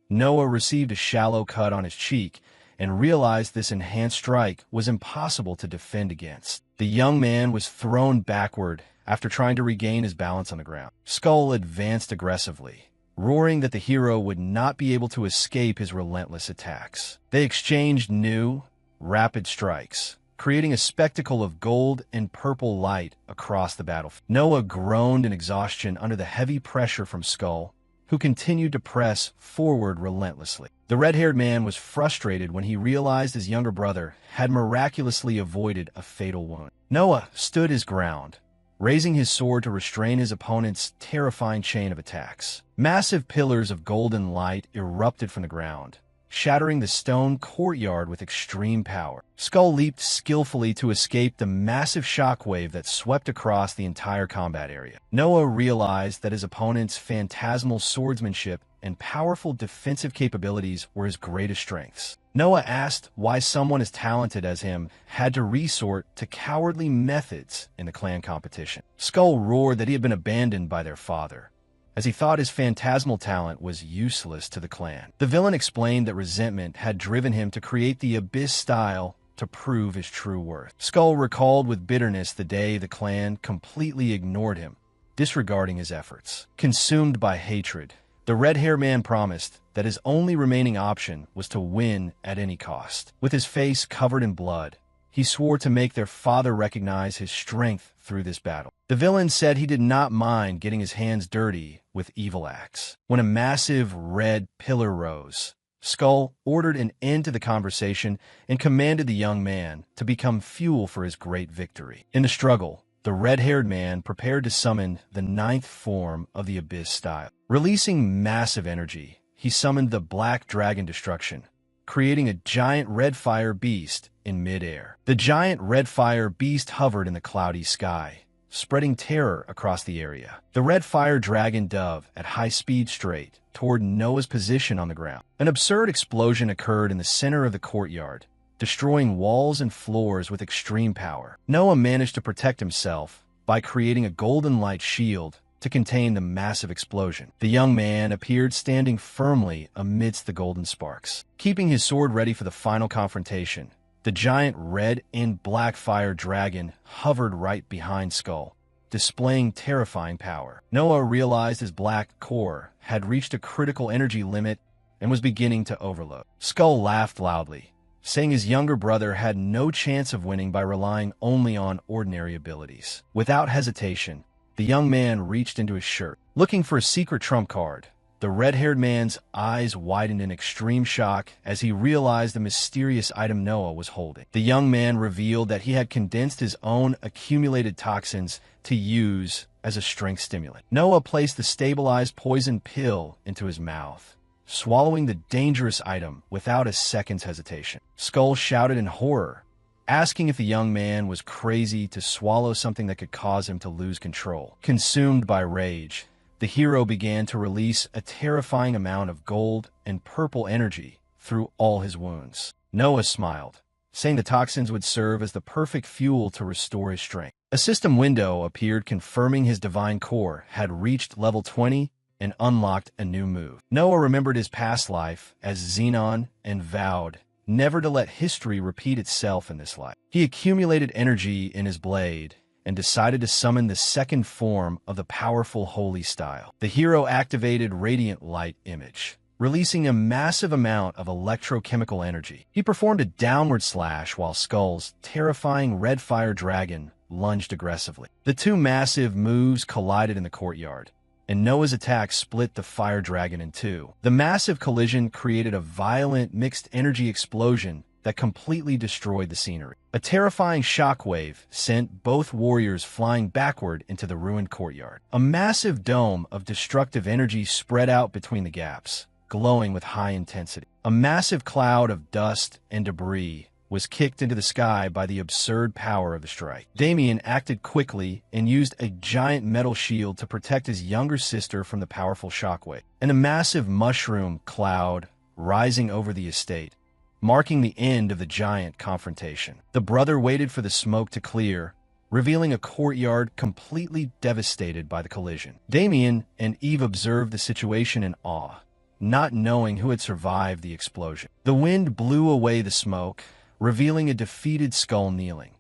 Noah received a shallow cut on his cheek and realized this enhanced strike was impossible to defend against. The young man was thrown backward after trying to regain his balance on the ground. Skull advanced aggressively, roaring that the hero would not be able to escape his relentless attacks. They exchanged new, rapid strikes, creating a spectacle of gold and purple light across the battlefield. Noah groaned in exhaustion under the heavy pressure from Skull, who continued to press forward relentlessly. The red-haired man was frustrated when he realized his younger brother had miraculously avoided a fatal wound. Noah stood his ground, raising his sword to restrain his opponent's terrifying chain of attacks. Massive pillars of golden light erupted from the ground, shattering the stone courtyard with extreme power. Skull leaped skillfully to escape the massive shockwave that swept across the entire combat area. Noah realized that his opponent's phantasmal swordsmanship and powerful defensive capabilities were his greatest strengths. Noah asked why someone as talented as him had to resort to cowardly methods in the clan competition. Skull roared that he had been abandoned by their father, as he thought his phantasmal talent was useless to the clan. The villain explained that resentment had driven him to create the Abyss style to prove his true worth. Skull recalled with bitterness the day the clan completely ignored him, disregarding his efforts. Consumed by hatred, the red-haired man promised that his only remaining option was to win at any cost. With his face covered in blood, he swore to make their father recognize his strength through this battle. The villain said he did not mind getting his hands dirty with evil acts. When a massive red pillar rose, Skull ordered an end to the conversation and commanded the young man to become fuel for his great victory. In the struggle, the red-haired man prepared to summon the ninth form of the Abyss style. Releasing massive energy, he summoned the Black Dragon Destruction, creating a giant red fire beast in midair. The giant red fire beast hovered in the cloudy sky, spreading terror across the area. The red fire dragon dove at high speed straight toward Noah's position on the ground. An absurd explosion occurred in the center of the courtyard, destroying walls and floors with extreme power. Noah managed to protect himself by creating a golden light shield to contain the massive explosion. The young man appeared standing firmly amidst the golden sparks. Keeping his sword ready for the final confrontation, the giant red and black fire dragon hovered right behind Skull, displaying terrifying power. Noah realized his black core had reached a critical energy limit and was beginning to overload. Skull laughed loudly, saying his younger brother had no chance of winning by relying only on ordinary abilities. Without hesitation, the young man reached into his shirt, looking for a secret trump card. The red-haired man's eyes widened in extreme shock as he realized the mysterious item Noah was holding. The young man revealed that he had condensed his own accumulated toxins to use as a strength stimulant. Noah placed the stabilized poison pill into his mouth, swallowing the dangerous item without a second's hesitation. Skull shouted in horror, asking if the young man was crazy to swallow something that could cause him to lose control. Consumed by rage, the hero began to release a terrifying amount of gold and purple energy through all his wounds. Noah smiled, saying the toxins would serve as the perfect fuel to restore his strength. A system window appeared confirming his divine core had reached level 20 and unlocked a new move. Noah remembered his past life as Xenon and vowed never to let history repeat itself in this life. He accumulated energy in his blade and decided to summon the second form of the powerful holy style. The hero activated Radiant Light Image, releasing a massive amount of electrochemical energy. He performed a downward slash while Skull's terrifying red fire dragon lunged aggressively. The two massive moves collided in the courtyard, and Noah's attack split the fire dragon in two. The massive collision created a violent mixed energy explosion that completely destroyed the scenery. A terrifying shockwave sent both warriors flying backward into the ruined courtyard. A massive dome of destructive energy spread out between the gaps, glowing with high intensity. A massive cloud of dust and debris was kicked into the sky by the absurd power of the strike. Damien acted quickly and used a giant metal shield to protect his younger sister from the powerful shockwave. And a massive mushroom cloud rising over the estate, marking the end of the giant confrontation. The brother waited for the smoke to clear, revealing a courtyard completely devastated by the collision. Damien and Eve observed the situation in awe, not knowing who had survived the explosion. The wind blew away the smoke, revealing a defeated Skull kneeling,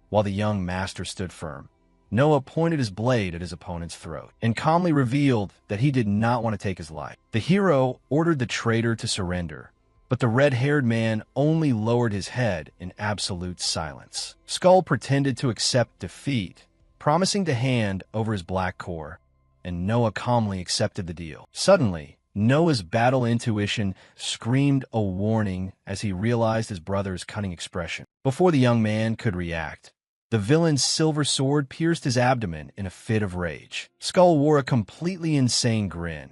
while the young master stood firm. Noah pointed his blade at his opponent's throat and calmly revealed that he did not want to take his life. The hero ordered the traitor to surrender, but the red-haired man only lowered his head in absolute silence. Skull pretended to accept defeat, promising to hand over his black core, and Noah calmly accepted the deal. Suddenly, Noah's battle intuition screamed a warning as he realized his brother's cunning expression. Before the young man could react, the villain's silver sword pierced his abdomen in a fit of rage. Skull wore a completely insane grin,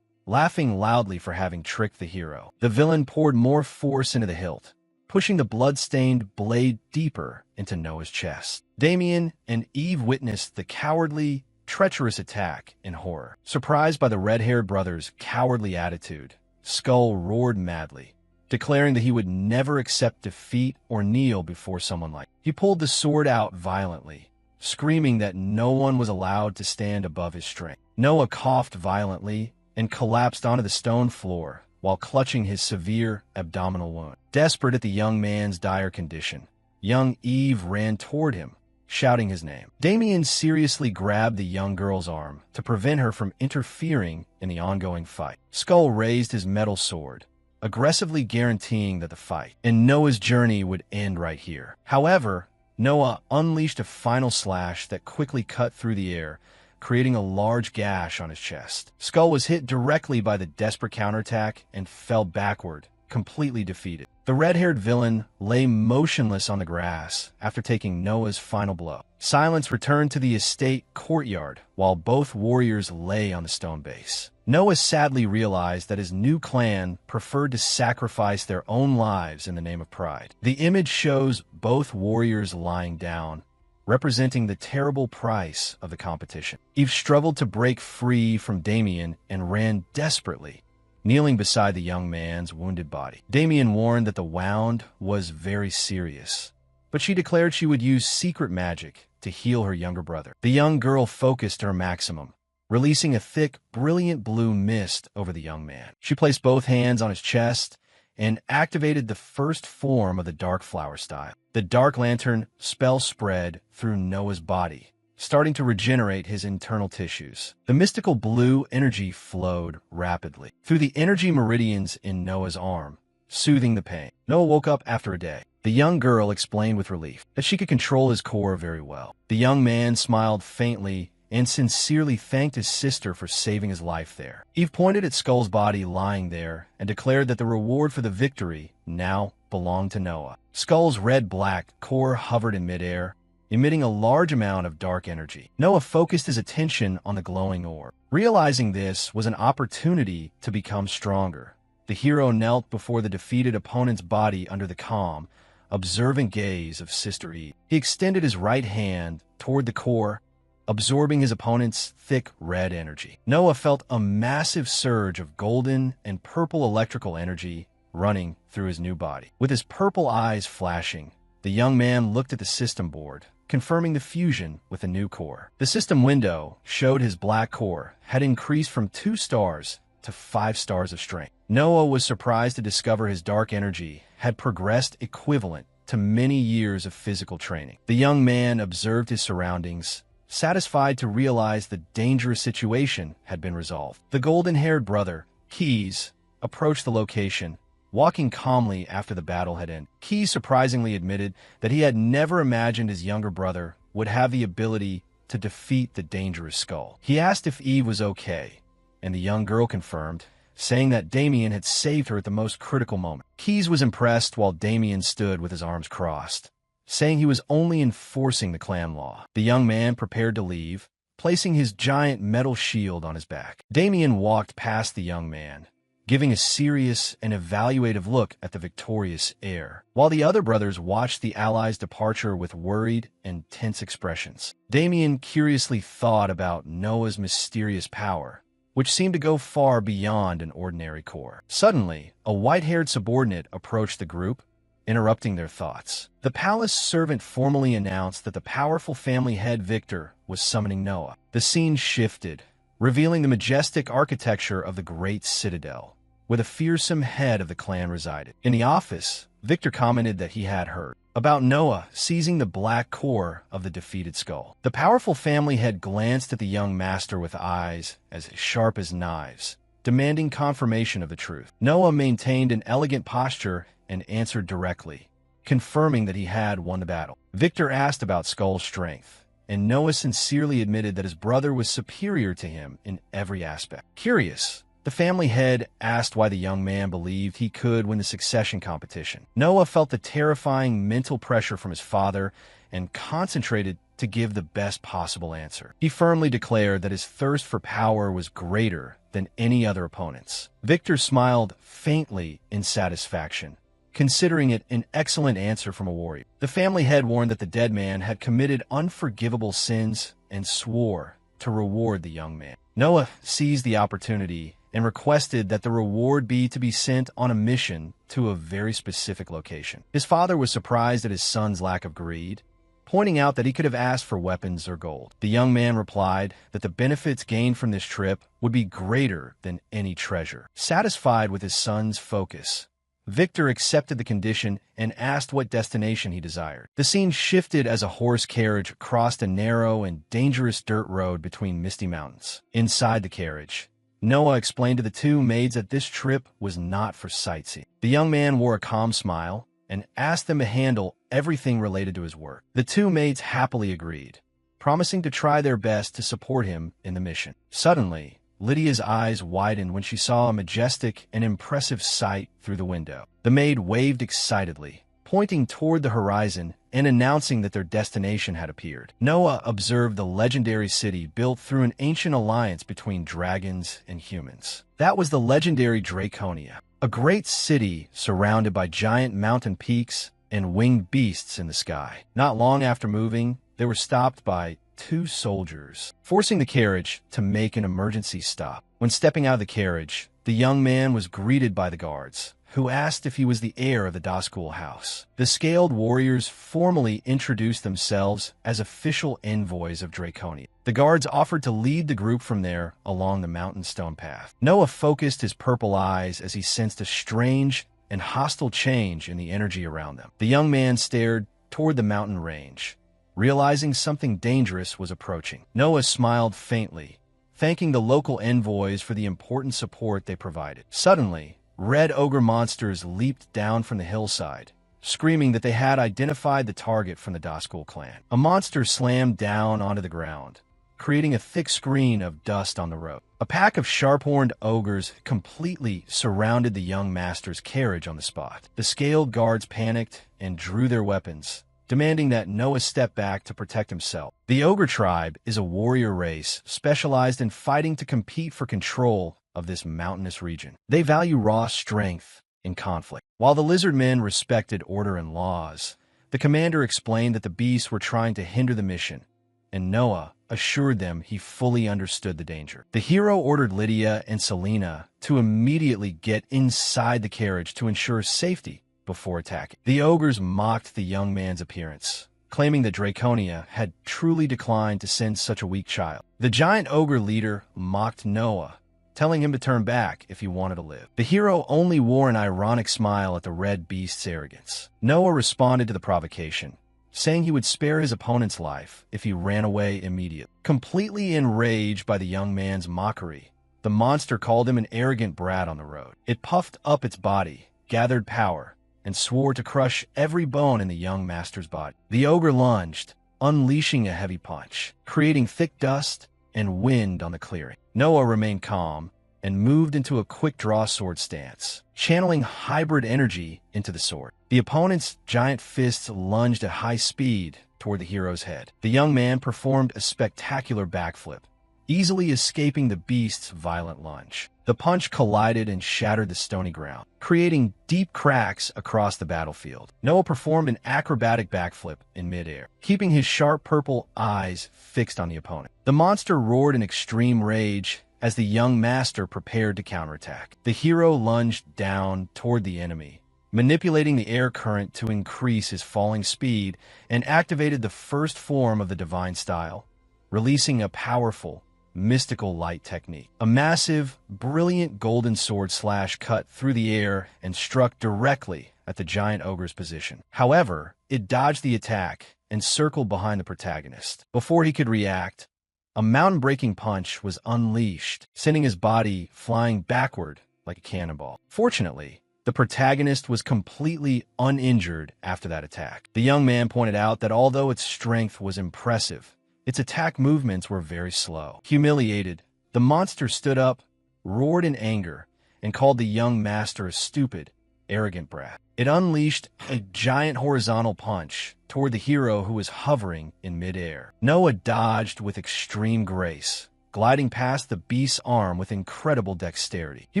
laughing loudly for having tricked the hero. The villain poured more force into the hilt, pushing the blood-stained blade deeper into Noah's chest. Damien and Eve witnessed the cowardly, treacherous attack in horror. Surprised by the red-haired brother's cowardly attitude, Skull roared madly, declaring that he would never accept defeat or kneel before someone like him. He pulled the sword out violently, screaming that no one was allowed to stand above his strength. Noah coughed violently and collapsed onto the stone floor while clutching his severe abdominal wound. Desperate at the young man's dire condition, young Eve ran toward him, shouting his name. Damien seriously grabbed the young girl's arm to prevent her from interfering in the ongoing fight. Skull raised his metal sword, aggressively guaranteeing that the fight and Noah's journey would end right here. However, Noah unleashed a final slash that quickly cut through the air, creating a large gash on his chest. Skull was hit directly by the desperate counterattack and fell backward, completely defeated. The red-haired villain lay motionless on the grass after taking Noah's final blow. Silence returned to the estate courtyard while both warriors lay on the stone base. Noah sadly realized that his new clan preferred to sacrifice their own lives in the name of pride. The image shows both warriors lying down, representing the terrible price of the competition. Eve struggled to break free from Damien and ran desperately, kneeling beside the young man's wounded body. Damien warned that the wound was very serious, but she declared she would use secret magic to heal her younger brother. The young girl focused to her maximum, releasing a thick, brilliant blue mist over the young man. She placed both hands on his chest and activated the first form of the Dark Flower style. The Dark Lantern spell spread through Noah's body, starting to regenerate his internal tissues. The mystical blue energy flowed rapidly through the energy meridians in Noah's arm, soothing the pain. Noah woke up after a day. The young girl explained with relief that she could control his core very well. The young man smiled faintly and sincerely thanked his sister for saving his life there. Eve pointed at Skull's body lying there and declared that the reward for the victory now belonged to Noah. Skull's red-black core hovered in midair, emitting a large amount of dark energy. Noah focused his attention on the glowing orb. Realizing this was an opportunity to become stronger, the hero knelt before the defeated opponent's body under the calm, observant gaze of Sister Eve. He extended his right hand toward the core, absorbing his opponent's thick red energy. Noah felt a massive surge of golden and purple electrical energy running through his new body. With his purple eyes flashing, the young man looked at the system board, confirming the fusion with a new core. The system window showed his black core had increased from 2 stars to 5 stars of strength. Noah was surprised to discover his dark energy had progressed equivalent to many years of physical training. The young man observed his surroundings, satisfied to realize the dangerous situation had been resolved. The golden-haired brother, Keys, approached the location, walking calmly after the battle had ended. Keys surprisingly admitted that he had never imagined his younger brother would have the ability to defeat the dangerous skull. He asked if Eve was okay, and the young girl confirmed, saying that Damien had saved her at the most critical moment. Keys was impressed while Damien stood with his arms crossed, saying he was only enforcing the clan law. The young man prepared to leave, placing his giant metal shield on his back. Damien walked past the young man, giving a serious and evaluative look at the victorious heir, while the other brothers watched the allies' departure with worried and tense expressions. Damien curiously thought about Noah's mysterious power, which seemed to go far beyond an ordinary core. Suddenly, a white-haired subordinate approached the group, interrupting their thoughts. The palace servant formally announced that the powerful family head Victor was summoning Noah. The scene shifted, revealing the majestic architecture of the great citadel, where the fearsome head of the clan resided. In the office, Victor commented that he had heard about Noah seizing the black core of the defeated skull. The powerful family head glanced at the young master with eyes as sharp as knives, demanding confirmation of the truth. Noah maintained an elegant posture and answered directly, confirming that he had won the battle. Victor asked about Skull's strength, and Noah sincerely admitted that his brother was superior to him in every aspect. Curious, the family head asked why the young man believed he could win the succession competition. Noah felt the terrifying mental pressure from his father and concentrated to give the best possible answer. He firmly declared that his thirst for power was greater than any other opponent's. Victor smiled faintly in satisfaction, considering it an excellent answer from a warrior. The family head warned that the dead man had committed unforgivable sins and swore to reward the young man. Noah seized the opportunity and requested that the reward be to be sent on a mission to a very specific location. His father was surprised at his son's lack of greed, pointing out that he could have asked for weapons or gold. The young man replied that the benefits gained from this trip would be greater than any treasure. Satisfied with his son's focus, Victor accepted the condition and asked what destination he desired. The scene shifted as a horse carriage crossed a narrow and dangerous dirt road between misty mountains. Inside the carriage, Noah explained to the two maids that this trip was not for sightseeing. The young man wore a calm smile and asked them to handle everything related to his work. The two maids happily agreed, promising to try their best to support him in the mission. Suddenly, Lydia's eyes widened when she saw a majestic and impressive sight through the window. The maid waved excitedly, pointing toward the horizon and announcing that their destination had appeared. Noah observed the legendary city built through an ancient alliance between dragons and humans. That was the legendary Draconia, a great city surrounded by giant mountain peaks and winged beasts in the sky. Not long after moving, they were stopped by 2 soldiers, forcing the carriage to make an emergency stop. When stepping out of the carriage, the young man was greeted by the guards, who asked if he was the heir of the Dashkul house. The scaled warriors formally introduced themselves as official envoys of Draconia. The guards offered to lead the group from there along the mountain stone path. Noah focused his purple eyes as he sensed a strange and hostile change in the energy around them. The young man stared toward the mountain range, realizing something dangerous was approaching. Noah smiled faintly, thanking the local envoys for the important support they provided. Suddenly, red ogre monsters leaped down from the hillside, screaming that they had identified the target from the Dashkul clan. A monster slammed down onto the ground, creating a thick screen of dust on the road. A pack of sharp-horned ogres completely surrounded the young master's carriage on the spot. The scaled guards panicked and drew their weapons, demanding that Noah step back to protect himself. The ogre tribe is a warrior race specialized in fighting to compete for control of this mountainous region. They value raw strength in conflict. While the lizard men respected order and laws, the commander explained that the beasts were trying to hinder the mission, and Noah assured them he fully understood the danger. The hero ordered Lydia and Selena to immediately get inside the carriage to ensure safety before attacking. The ogres mocked the young man's appearance, claiming that Draconia had truly declined to send such a weak child. The giant ogre leader mocked Noah, telling him to turn back if he wanted to live. The hero only wore an ironic smile at the red beast's arrogance. Noah responded to the provocation, saying he would spare his opponent's life if he ran away immediately. Completely enraged by the young man's mockery, the monster called him an arrogant brat on the road. It puffed up its body, gathered power, and swore to crush every bone in the young master's body. The ogre lunged, unleashing a heavy punch, creating thick dust and wind on the clearing. Noah remained calm and moved into a quick-draw sword stance, channeling hybrid energy into the sword. The opponent's giant fists lunged at high speed toward the hero's head. The young man performed a spectacular backflip, easily escaping the beast's violent lunge. The punch collided and shattered the stony ground, creating deep cracks across the battlefield. Noah performed an acrobatic backflip in midair, keeping his sharp purple eyes fixed on the opponent. The monster roared in extreme rage as the young master prepared to counterattack. The hero lunged down toward the enemy, manipulating the air current to increase his falling speed, and activated the first form of the divine style, releasing a powerful, mystical light technique. A massive, brilliant golden sword slash cut through the air and struck directly at the giant ogre's position. However, it dodged the attack and circled behind the protagonist. Before he could react, a mountain-breaking punch was unleashed, sending his body flying backward like a cannonball. Fortunately, the protagonist was completely uninjured after that attack. The young man pointed out that although its strength was impressive, its attack movements were very slow. Humiliated, the monster stood up, roared in anger, and called the young master a stupid, arrogant brat. It unleashed a giant horizontal punch toward the hero who was hovering in midair. Noah dodged with extreme grace, gliding past the beast's arm with incredible dexterity. He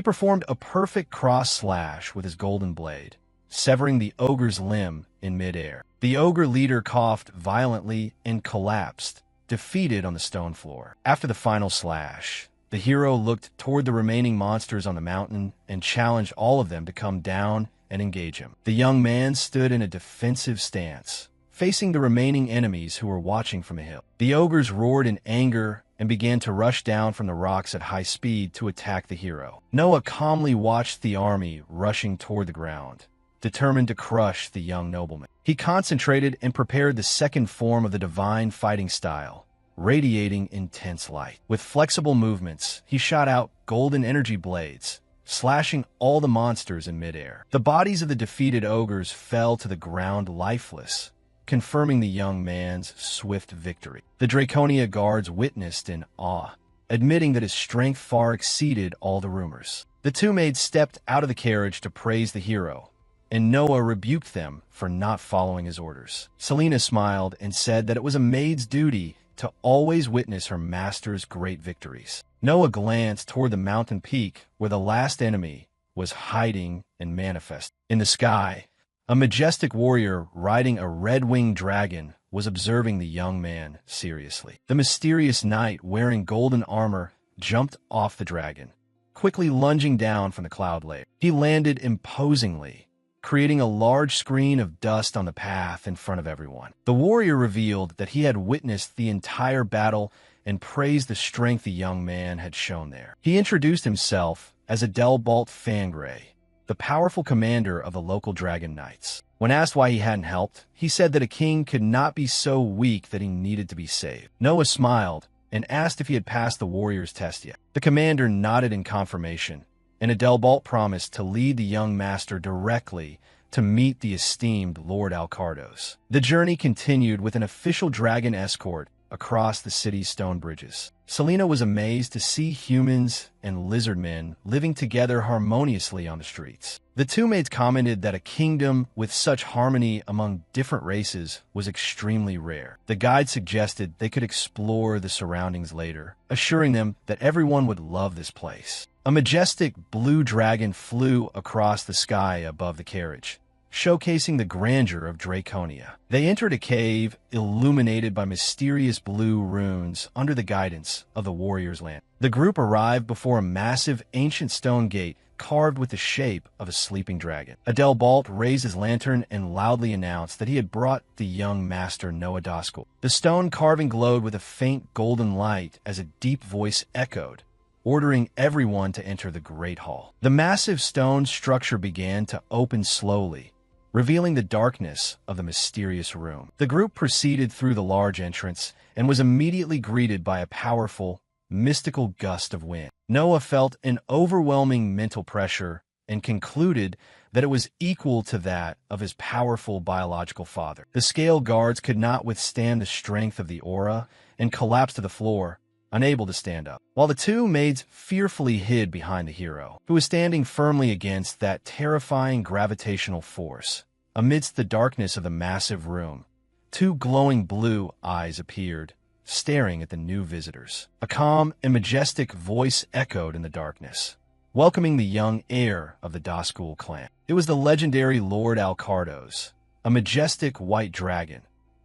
performed a perfect cross slash with his golden blade, severing the ogre's limb in midair. The ogre leader coughed violently and collapsed, defeated on the stone floor. After the final slash, the hero looked toward the remaining monsters on the mountain and challenged all of them to come down and engage him. The young man stood in a defensive stance, facing the remaining enemies who were watching from a hill. The ogres roared in anger and began to rush down from the rocks at high speed to attack the hero. Noah calmly watched the army rushing toward the ground, determined to crush the young nobleman. He concentrated and prepared the second form of the divine fighting style, radiating intense light. With flexible movements, he shot out golden energy blades, slashing all the monsters in midair. The bodies of the defeated ogres fell to the ground lifeless, confirming the young man's swift victory. The Draconia guards witnessed in awe, admitting that his strength far exceeded all the rumors. The two maids stepped out of the carriage to praise the hero, and Noah rebuked them for not following his orders. Selena smiled and said that it was a maid's duty to always witness her master's great victories. Noah glanced toward the mountain peak where the last enemy was hiding and manifest. In the sky, a majestic warrior riding a red-winged dragon was observing the young man seriously. The mysterious knight wearing golden armor jumped off the dragon, quickly lunging down from the cloud layer. He landed imposingly, creating a large screen of dust on the path in front of everyone. The warrior revealed that he had witnessed the entire battle and praised the strength the young man had shown there. He introduced himself as Adelbalt Fangray, the powerful commander of the local dragon knights. When asked why he hadn't helped, he said that a king could not be so weak that he needed to be saved. Noah smiled and asked if he had passed the warrior's test yet. The commander nodded in confirmation, and Adelbalt promised to lead the young master directly to meet the esteemed Lord Alcardos. The journey continued with an official dragon escort across the city's stone bridges. Selena was amazed to see humans and lizard men living together harmoniously on the streets. The two maids commented that a kingdom with such harmony among different races was extremely rare. The guide suggested they could explore the surroundings later, assuring them that everyone would love this place. A majestic blue dragon flew across the sky above the carriage, showcasing the grandeur of Draconia. They entered a cave illuminated by mysterious blue runes under the guidance of the warrior's land. The group arrived before a massive ancient stone gate carved with the shape of a sleeping dragon. Adelbalt raised his lantern and loudly announced that he had brought the young master Noah Doskel. The stone carving glowed with a faint golden light as a deep voice echoed, ordering everyone to enter the great hall. The massive stone structure began to open slowly, revealing the darkness of the mysterious room. The group proceeded through the large entrance and was immediately greeted by a powerful, mystical gust of wind. Noah felt an overwhelming mental pressure and concluded that it was equal to that of his powerful biological father. The scale guards could not withstand the strength of the aura and collapsed to the floor, unable to stand up, while the two maids fearfully hid behind the hero, who was standing firmly against that terrifying gravitational force. Amidst the darkness of the massive room, two glowing blue eyes appeared, staring at the new visitors. A calm and majestic voice echoed in the darkness, welcoming the young heir of the Doskull clan. It was the legendary Lord Alcardos, a majestic white dragon,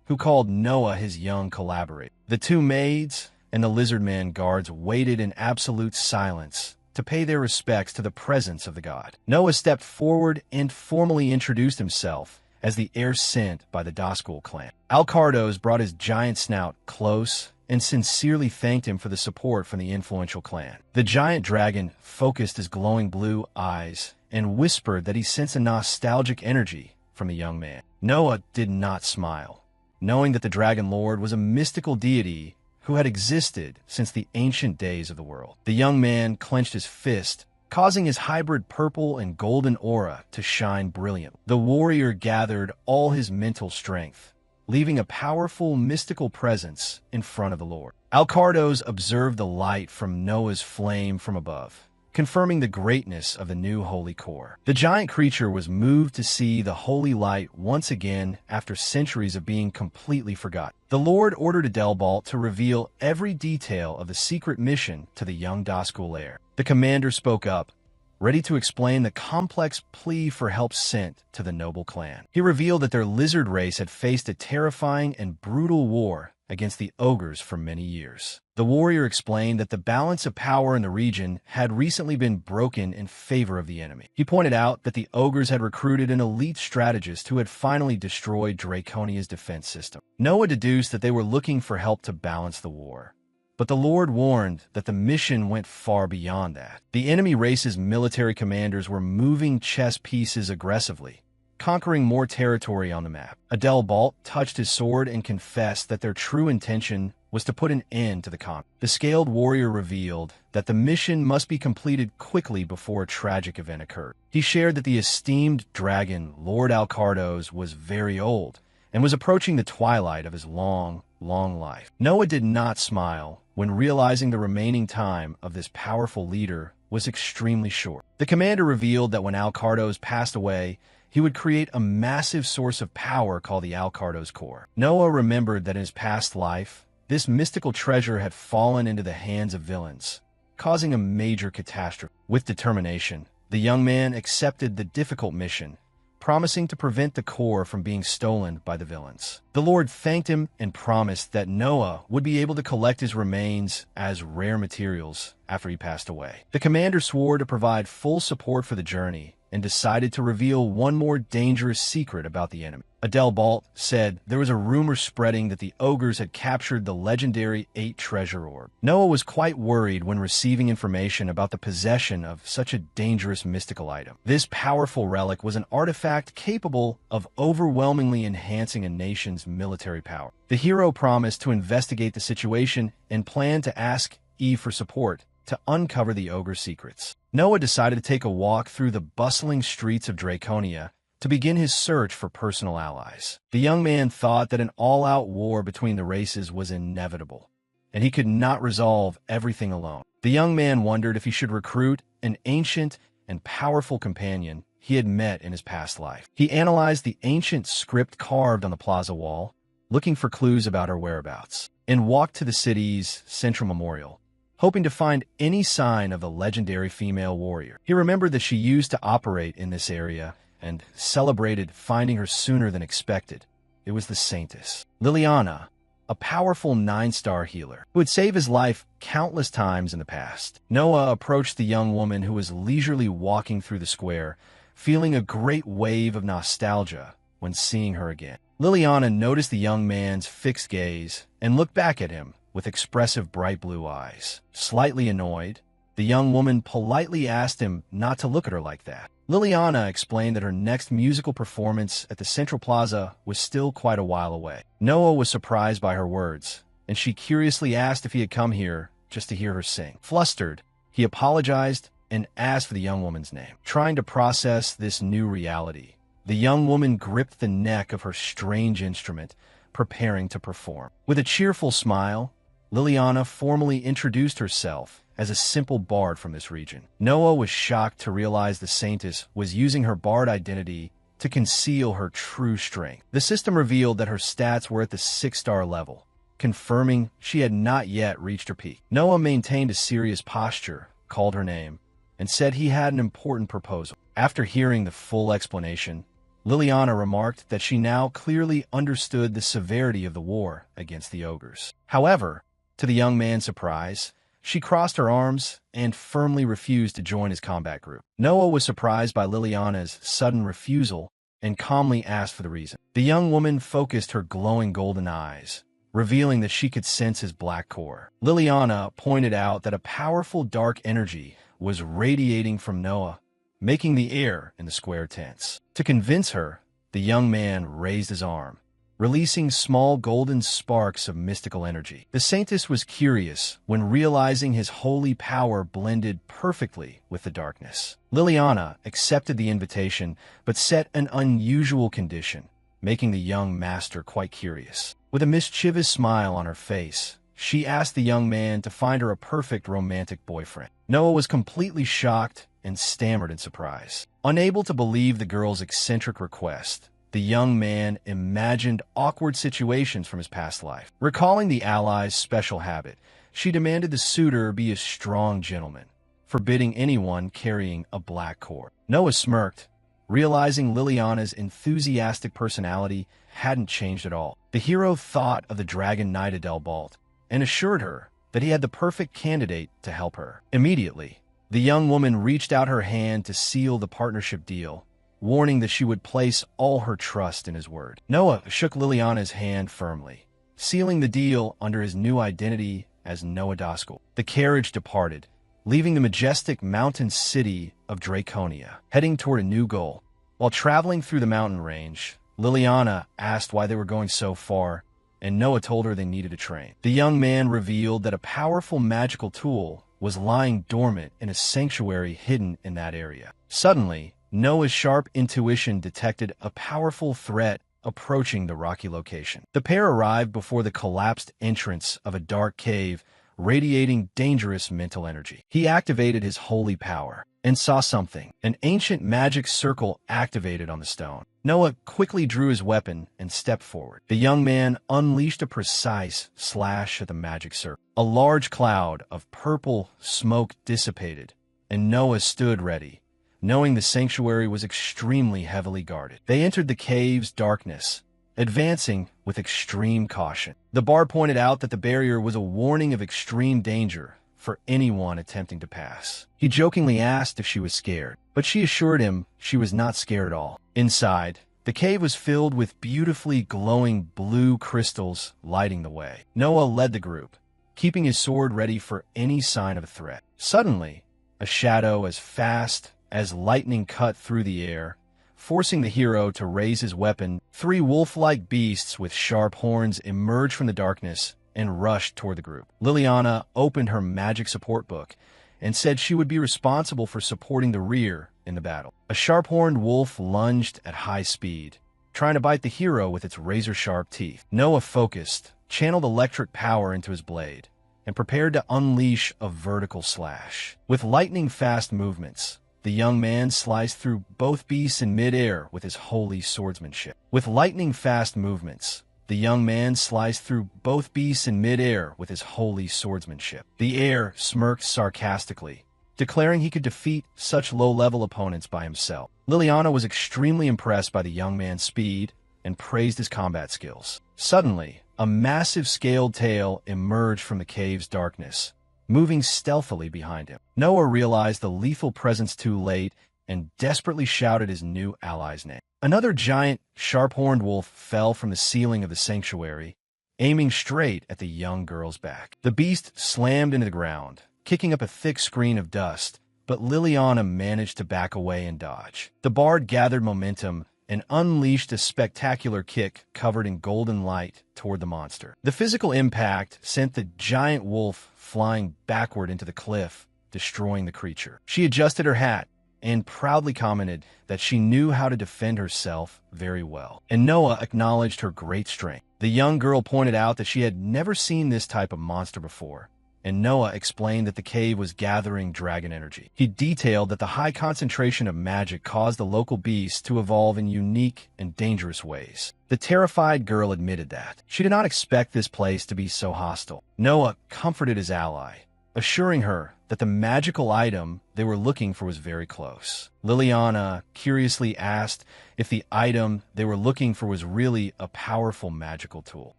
who called Noah his young collaborator. The two maids and the lizardman guards waited in absolute silence to pay their respects to the presence of the god. Noah stepped forward and formally introduced himself as the heir sent by the Doskull clan. Alcardos brought his giant snout close and sincerely thanked him for the support from the influential clan. The giant dragon focused his glowing blue eyes and whispered that he sensed a nostalgic energy from the young man. Noah did not smile, knowing that the Dragon Lord was a mystical deity who had existed since the ancient days of the world. The young man clenched his fist, causing his hybrid purple and golden aura to shine brilliantly. The warrior gathered all his mental strength, leaving a powerful mystical presence in front of the Lord. Alcardos observed the light from Noah's flame from above, confirming the greatness of the new holy core. The giant creature was moved to see the holy light once again after centuries of being completely forgotten. The Lord ordered Adelbalt to reveal every detail of the secret mission to the young Doskull heir. The commander spoke up, ready to explain the complex plea for help sent to the noble clan. He revealed that their lizard race had faced a terrifying and brutal war against the ogres for many years. The warrior explained that the balance of power in the region had recently been broken in favor of the enemy. He pointed out that the ogres had recruited an elite strategist who had finally destroyed Draconia's defense system. Noah deduced that they were looking for help to balance the war, but the Lord warned that the mission went far beyond that. The enemy race's military commanders were moving chess pieces aggressively, conquering more territory on the map. Adelbalt touched his sword and confessed that their true intention was to put an end to the conflict. The scaled warrior revealed that the mission must be completed quickly before a tragic event occurred. He shared that the esteemed dragon, Lord Alcardos, was very old and was approaching the twilight of his long life. Noah did not smile when realizing the remaining time of this powerful leader was extremely short. The commander revealed that when Alcardos passed away, he would create a massive source of power called the Alcardos Core. Noah remembered that in his past life, this mystical treasure had fallen into the hands of villains, causing a major catastrophe. With determination, the young man accepted the difficult mission, promising to prevent the core from being stolen by the villains. The Lord thanked him and promised that Noah would be able to collect his remains as rare materials after he passed away. The commander swore to provide full support for the journey and decided to reveal one more dangerous secret about the enemy. Adelbalt said there was a rumor spreading that the ogres had captured the legendary 8 treasure orb. Noah was quite worried when receiving information about the possession of such a dangerous mystical item. This powerful relic was an artifact capable of overwhelmingly enhancing a nation's military power. The hero promised to investigate the situation and planned to ask Eve for support to uncover the ogre's secrets. Noah decided to take a walk through the bustling streets of Draconia to begin his search for personal allies. The young man thought that an all-out war between the races was inevitable, and he could not resolve everything alone. The young man wondered if he should recruit an ancient and powerful companion he had met in his past life. He analyzed the ancient script carved on the plaza wall, looking for clues about her whereabouts, and walked to the city's central memorial, hoping to find any sign of the legendary female warrior. He remembered that she used to operate in this area and celebrated finding her sooner than expected. It was the Saintess, Liliana, a powerful 9-star healer who had saved his life countless times in the past. Noah approached the young woman who was leisurely walking through the square, feeling a great wave of nostalgia when seeing her again. Liliana noticed the young man's fixed gaze and looked back at him with expressive bright blue eyes. Slightly annoyed, the young woman politely asked him not to look at her like that. Liliana explained that her next musical performance at the Central Plaza was still quite a while away. Noah was surprised by her words, and she curiously asked if he had come here just to hear her sing. Flustered, he apologized and asked for the young woman's name. Trying to process this new reality, the young woman gripped the neck of her strange instrument, preparing to perform. With a cheerful smile, Liliana formally introduced herself as a simple bard from this region. Noah was shocked to realize the Saintess was using her bard identity to conceal her true strength. The system revealed that her stats were at the 6-star level, confirming she had not yet reached her peak. Noah maintained a serious posture, called her name, and said he had an important proposal. After hearing the full explanation, Liliana remarked that she now clearly understood the severity of the war against the ogres. However, to the young man's surprise, she crossed her arms and firmly refused to join his combat group. Noah was surprised by Liliana's sudden refusal and calmly asked for the reason. The young woman focused her glowing golden eyes, revealing that she could sense his black core. Liliana pointed out that a powerful dark energy was radiating from Noah, making the air in the square tense. To convince her, the young man raised his arm, releasing small golden sparks of mystical energy. The Saintess was curious when realizing his holy power blended perfectly with the darkness. Liliana accepted the invitation, but set an unusual condition, making the young master quite curious. With a mischievous smile on her face, she asked the young man to find her a perfect romantic boyfriend. Noah was completely shocked and stammered in surprise. Unable to believe the girl's eccentric request, the young man imagined awkward situations from his past life. Recalling the ally's special habit, she demanded the suitor be a strong gentleman, forbidding anyone carrying a black cord. Noah smirked, realizing Liliana's enthusiastic personality hadn't changed at all. The hero thought of the Dragon Knight Adelbalt and assured her that he had the perfect candidate to help her. Immediately, the young woman reached out her hand to seal the partnership deal, warning that she would place all her trust in his word. Noah shook Liliana's hand firmly, sealing the deal under his new identity as Noah Doskel. The carriage departed, leaving the majestic mountain city of Draconia, heading toward a new goal. While traveling through the mountain range, Liliana asked why they were going so far, and Noah told her they needed a train. The young man revealed that a powerful magical tool was lying dormant in a sanctuary hidden in that area. Suddenly, Noah's sharp intuition detected a powerful threat approaching the rocky location. The pair arrived before the collapsed entrance of a dark cave, radiating dangerous mental energy. He activated his holy power and saw something. An ancient magic circle activated on the stone. Noah quickly drew his weapon and stepped forward. The young man unleashed a precise slash at the magic circle. A large cloud of purple smoke dissipated, and Noah stood ready, knowing the sanctuary was extremely heavily guarded. They entered the cave's darkness, advancing with extreme caution. The bard pointed out that the barrier was a warning of extreme danger for anyone attempting to pass. He jokingly asked if she was scared, but she assured him she was not scared at all. Inside, the cave was filled with beautifully glowing blue crystals lighting the way. Noah led the group, keeping his sword ready for any sign of a threat. Suddenly, a shadow as fast as lightning cut through the air, forcing the hero to raise his weapon. 3 wolf-like beasts with sharp horns emerged from the darkness and rushed toward the group. Liliana opened her magic support book and said she would be responsible for supporting the rear in the battle. A sharp-horned wolf lunged at high speed, trying to bite the hero with its razor-sharp teeth. Noah focused, channeled electric power into his blade, and prepared to unleash a vertical slash. With lightning-fast movements, the young man sliced through both beasts in mid-air with his holy swordsmanship. With lightning-fast movements, the young man sliced through both beasts in mid-air with his holy swordsmanship. The air smirked sarcastically, declaring he could defeat such low-level opponents by himself. Liliana was extremely impressed by the young man's speed and praised his combat skills. Suddenly, a massive scaled tail emerged from the cave's darkness, moving stealthily behind him. Noah realized the lethal presence too late and desperately shouted his new ally's name. Another giant, sharp-horned wolf fell from the ceiling of the sanctuary, aiming straight at the young girl's back. The beast slammed into the ground, kicking up a thick screen of dust, but Liliana managed to back away and dodge. The bard gathered momentum and unleashed a spectacular kick covered in golden light toward the monster. The physical impact sent the giant wolf flying backward into the cliff, destroying the creature. She adjusted her hat and proudly commented that she knew how to defend herself very well. And Noah acknowledged her great strength. The young girl pointed out that she had never seen this type of monster before, and Noah explained that the cave was gathering dragon energy. He detailed that the high concentration of magic caused the local beasts to evolve in unique and dangerous ways. The terrified girl admitted that she did not expect this place to be so hostile. Noah comforted his ally, assuring her that the magical item they were looking for was very close. Liliana curiously asked if the item they were looking for was really a powerful magical tool.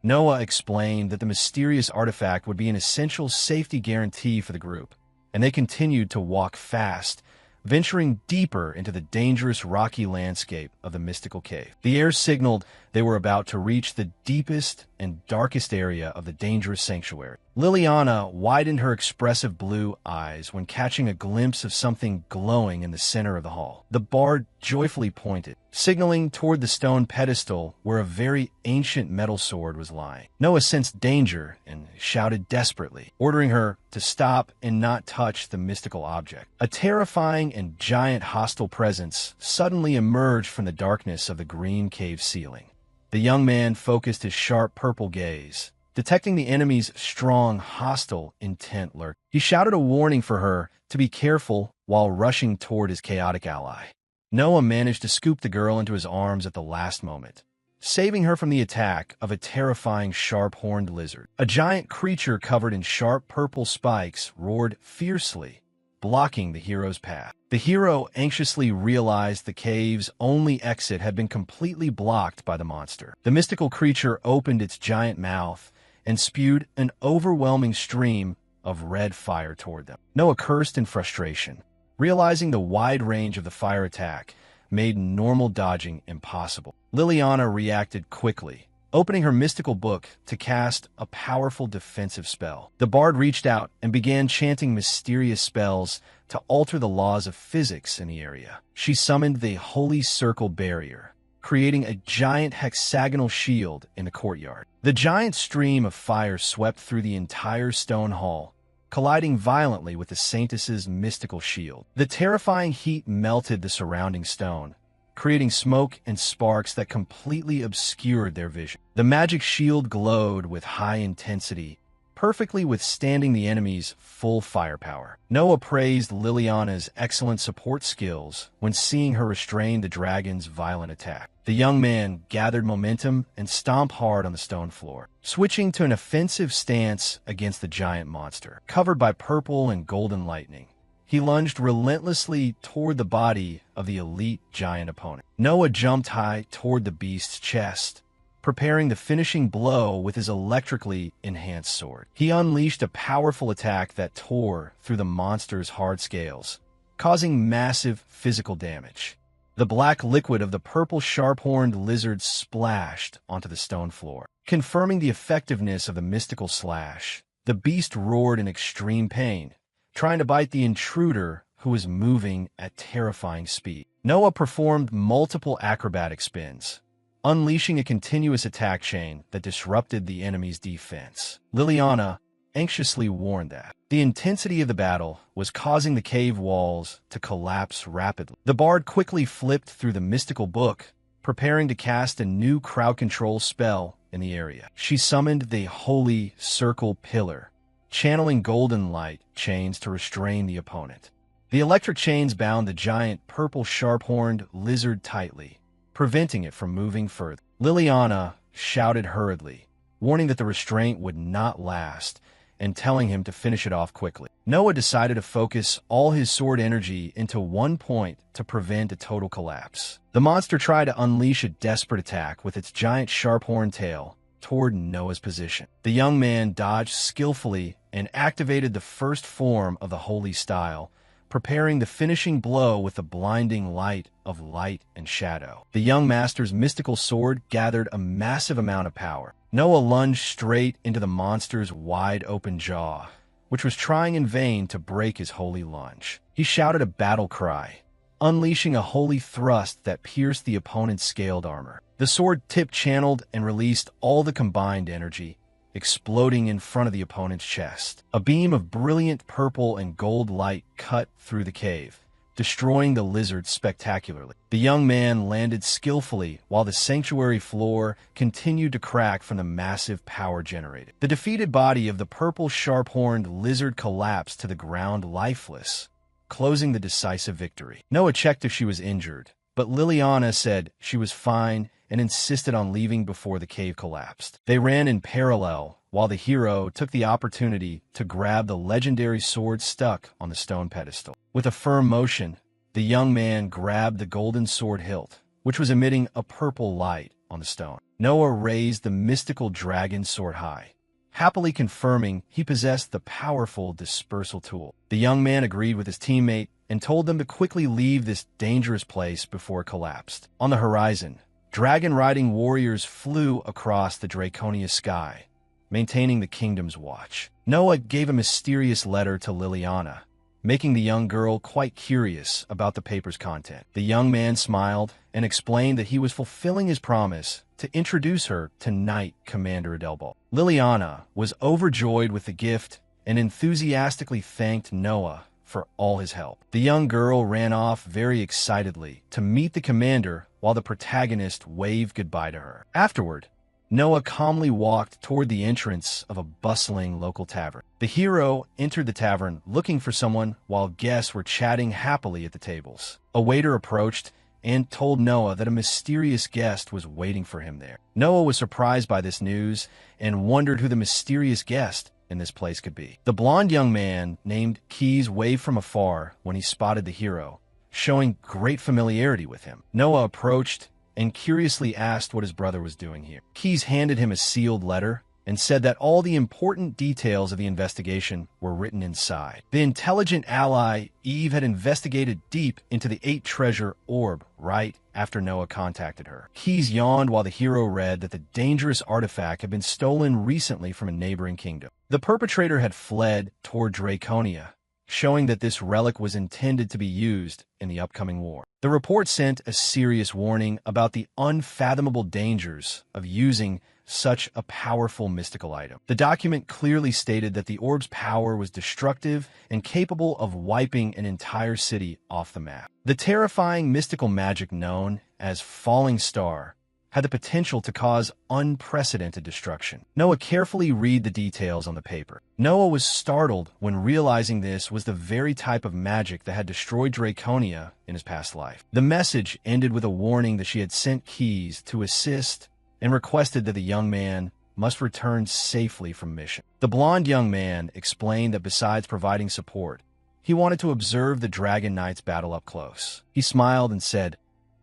Noah explained that the mysterious artifact would be an essential safety guarantee for the group, and they continued to walk fast, venturing deeper into the dangerous rocky landscape of the mystical cave. The air signaled they were about to reach the deepest and darkest area of the dangerous sanctuary. Liliana widened her expressive blue eyes when catching a glimpse of something glowing in the center of the hall. The bard joyfully pointed, signaling toward the stone pedestal where a very ancient metal sword was lying. Noah sensed danger and shouted desperately, ordering her to stop and not touch the mystical object. A terrifying and giant hostile presence suddenly emerged from the darkness of the green cave ceiling. The young man focused his sharp purple gaze, detecting the enemy's strong, hostile intent lurk. He shouted a warning for her to be careful while rushing toward his chaotic ally. Noah managed to scoop the girl into his arms at the last moment, saving her from the attack of a terrifying sharp-horned lizard. A giant creature covered in sharp purple spikes roared fiercely, blocking the hero's path. The hero anxiously realized the cave's only exit had been completely blocked by the monster. The mystical creature opened its giant mouth and spewed an overwhelming stream of red fire toward them. Noah cursed in frustration, realizing the wide range of the fire attack made normal dodging impossible. Liliana reacted quickly, opening her mystical book to cast a powerful defensive spell. The bard reached out and began chanting mysterious spells to alter the laws of physics in the area. She summoned the Holy Circle Barrier, creating a giant hexagonal shield in the courtyard. The giant stream of fire swept through the entire stone hall, colliding violently with the Saintess's mystical shield. The terrifying heat melted the surrounding stone, creating smoke and sparks that completely obscured their vision. The magic shield glowed with high intensity, perfectly withstanding the enemy's full firepower. Noah praised Liliana's excellent support skills when seeing her restrain the dragon's violent attack. The young man gathered momentum and stomped hard on the stone floor, switching to an offensive stance against the giant monster. Covered by purple and golden lightning, he lunged relentlessly toward the body of the elite giant opponent. Noah jumped high toward the beast's chest, preparing the finishing blow with his electrically enhanced sword. He unleashed a powerful attack that tore through the monster's hard scales, causing massive physical damage. The black liquid of the purple sharp-horned lizard splashed onto the stone floor. Confirming the effectiveness of the mystical slash, the beast roared in extreme pain, trying to bite the intruder who was moving at terrifying speed. Noah performed multiple acrobatic spins, unleashing a continuous attack chain that disrupted the enemy's defense. Liliana anxiously warned that the intensity of the battle was causing the cave walls to collapse rapidly. The bard quickly flipped through the mystical book, preparing to cast a new crowd control spell in the area. She summoned the Holy Circle Pillar, channeling golden light chains to restrain the opponent. The electric chains bound the giant purple sharp-horned lizard tightly, preventing it from moving further. Liliana shouted hurriedly, warning that the restraint would not last, and telling him to finish it off quickly. Noah decided to focus all his sword energy into one point to prevent a total collapse. The monster tried to unleash a desperate attack with its giant sharp-horned tail toward Noah's position. The young man dodged skillfully and activated the first form of the holy style, preparing the finishing blow with the blinding light of light and shadow. The young master's mystical sword gathered a massive amount of power. Noah lunged straight into the monster's wide-open jaw, which was trying in vain to break his holy lunge. He shouted a battle cry, unleashing a holy thrust that pierced the opponent's scaled armor. The sword tip channeled and released all the combined energy, exploding in front of the opponent's chest. A beam of brilliant purple and gold light cut through the cave, destroying the lizard spectacularly. The young man landed skillfully while the sanctuary floor continued to crack from the massive power generated. The defeated body of the purple sharp-horned lizard collapsed to the ground lifeless, closing the decisive victory. Noah checked if she was injured, but Liliana said she was fine and insisted on leaving before the cave collapsed. They ran in parallel, while the hero took the opportunity to grab the legendary sword stuck on the stone pedestal. With a firm motion, the young man grabbed the golden sword hilt, which was emitting a purple light on the stone. Noah raised the mystical dragon sword high, happily confirming he possessed the powerful dispersal tool. The young man agreed with his teammate and told them to quickly leave this dangerous place before it collapsed. On the horizon, dragon-riding warriors flew across the Draconia sky, maintaining the kingdom's watch. Noah gave a mysterious letter to Liliana, making the young girl quite curious about the paper's content. The young man smiled and explained that he was fulfilling his promise to introduce her to Knight Commander Adelbold. Liliana was overjoyed with the gift and enthusiastically thanked Noah for all his help. The young girl ran off very excitedly to meet the commander while the protagonist waved goodbye to her. Afterward, Noah calmly walked toward the entrance of a bustling local tavern. The hero entered the tavern looking for someone while guests were chatting happily at the tables. A waiter approached and told Noah that a mysterious guest was waiting for him there. Noah was surprised by this news and wondered who the mysterious guest in this place could be. The blonde young man named Keys waved from afar when he spotted the hero, showing great familiarity with him. Noah approached and curiously asked what his brother was doing here. Keys handed him a sealed letter and said that all the important details of the investigation were written inside. The intelligent ally, Eve, had investigated deep into the 8-treasure orb right after Noah contacted her. Keys yawned while the hero read that the dangerous artifact had been stolen recently from a neighboring kingdom. The perpetrator had fled toward Draconia, showing that this relic was intended to be used in the upcoming war. The report sent a serious warning about the unfathomable dangers of using such a powerful mystical item. The document clearly stated that the orb's power was destructive and capable of wiping an entire city off the map. The terrifying mystical magic known as Falling Star had the potential to cause unprecedented destruction. Noah carefully read the details on the paper. Noah was startled when realizing this was the very type of magic that had destroyed Draconia in his past life. The message ended with a warning that she had sent Keys to assist and requested that the young man must return safely from mission. The blonde young man explained that besides providing support, he wanted to observe the Dragon Knights battle up close. He smiled and said,